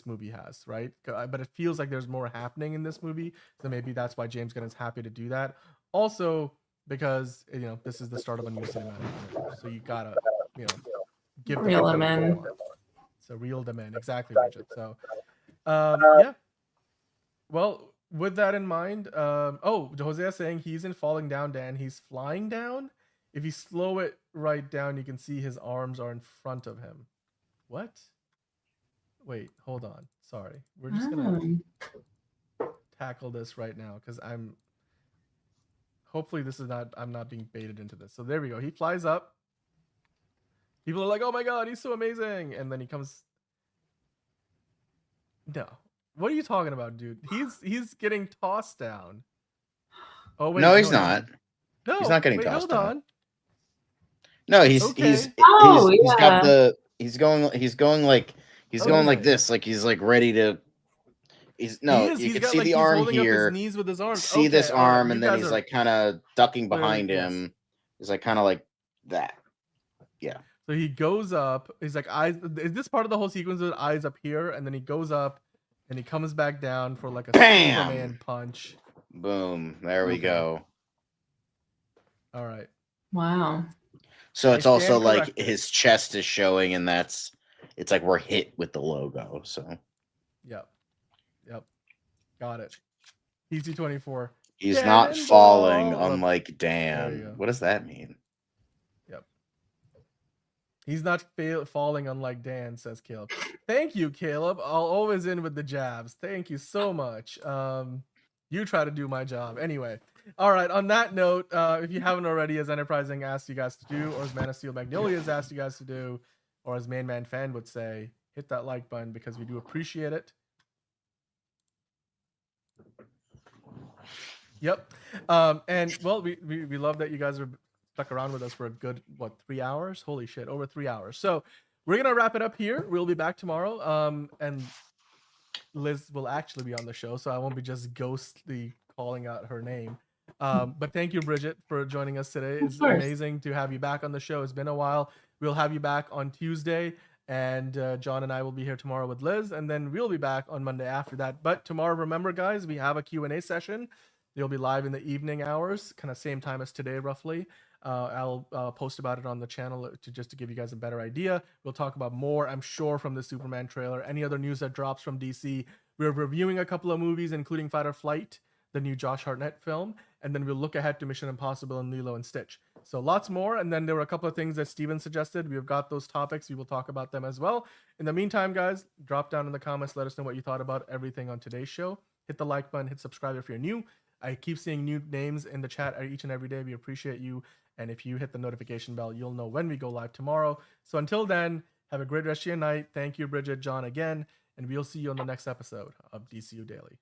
movie has, right? But it feels like there's more happening in this movie, so maybe that's why James Gunn is happy to do that. Also, because you know this is the start of a new cinematic universe, so you gotta, you know, give reel them in. So reel them in, exactly, Bridget. So yeah. Well, with that in mind, Jose is saying he isn't falling down, Dan. He's flying down. If you slow it right down, you can see his arms are in front of him. What? Wait, hold on. Sorry. We're just gonna tackle this right now, because hopefully this is not, I'm not being baited into this. So there we go. He flies up. People are like, oh my god, he's so amazing. And then he comes. No. What are you talking about, dude? He's getting tossed down. Oh wait. No, he's not. No, he's not getting tossed down. On. No, he's going like this, like he's like ready to. He's no, He you can got, see like, the he's arm holding up his here. knees with his arms. See this Okay, all right, arm, you and then guys he's are like kind of ducking clearly- behind yes. him. He's like kind of like that. Yeah. So he goes up. He's like, eyes. Is this part of the whole sequence with eyes up here, and then he goes up, and he comes back down for like a Bam! Superman punch. Boom. There we Okay. go. All right. Wow. So I it's also stand like corrected. his chest is showing, and it's like we're hit with the logo. So Yep. Got it. PC24. he's not falling, unlike There you Dan. go. What does that mean? Yep. He's not falling unlike Dan, says Caleb. Thank you, Caleb. I'll always in with the jabs. Thank you so much. You try to do my job. Anyway. All right. On that note, if you haven't already, as Enterprising asked you guys to do, or as Man of Steel Magnolia has asked you guys to do, or as Main Man Fan would say, hit that like button because we do appreciate it. Yep. And well, we love that you guys are stuck around with us for a good 3 hours. Holy shit, over 3 hours. So we're gonna wrap it up here. We'll be back tomorrow. And Liz will actually be on the show, so I won't be just ghostly calling out her name. But thank you, Bridget, for joining us today. It's amazing to have you back on the show. It's been a while. We'll have you back on Tuesday, and John and I will be here tomorrow with Liz, and then we'll be back on Monday after that. But tomorrow, remember, guys, we have a Q&A session. It'll be live in the evening hours, kind of same time as today, roughly. I'll post about it on the channel just to give you guys a better idea. We'll talk about more, I'm sure, from the Superman trailer. Any other news that drops from DC. We're reviewing a couple of movies, including Fight or Flight, the new Josh Hartnett film, and then we'll look ahead to Mission Impossible and Lilo and Stitch. So lots more, and then there were a couple of things that Steven suggested. We've got those topics. We will talk about them as well. In the meantime, guys, drop down in the comments. Let us know what you thought about everything on today's show. Hit the like button. Hit subscribe if you're new. I keep seeing new names in the chat each and every day. We appreciate you. And if you hit the notification bell, you'll know when we go live tomorrow. So until then, have a great rest of your night. Thank you, Bridget, John, again. And we'll see you on the next episode of DCU Daily.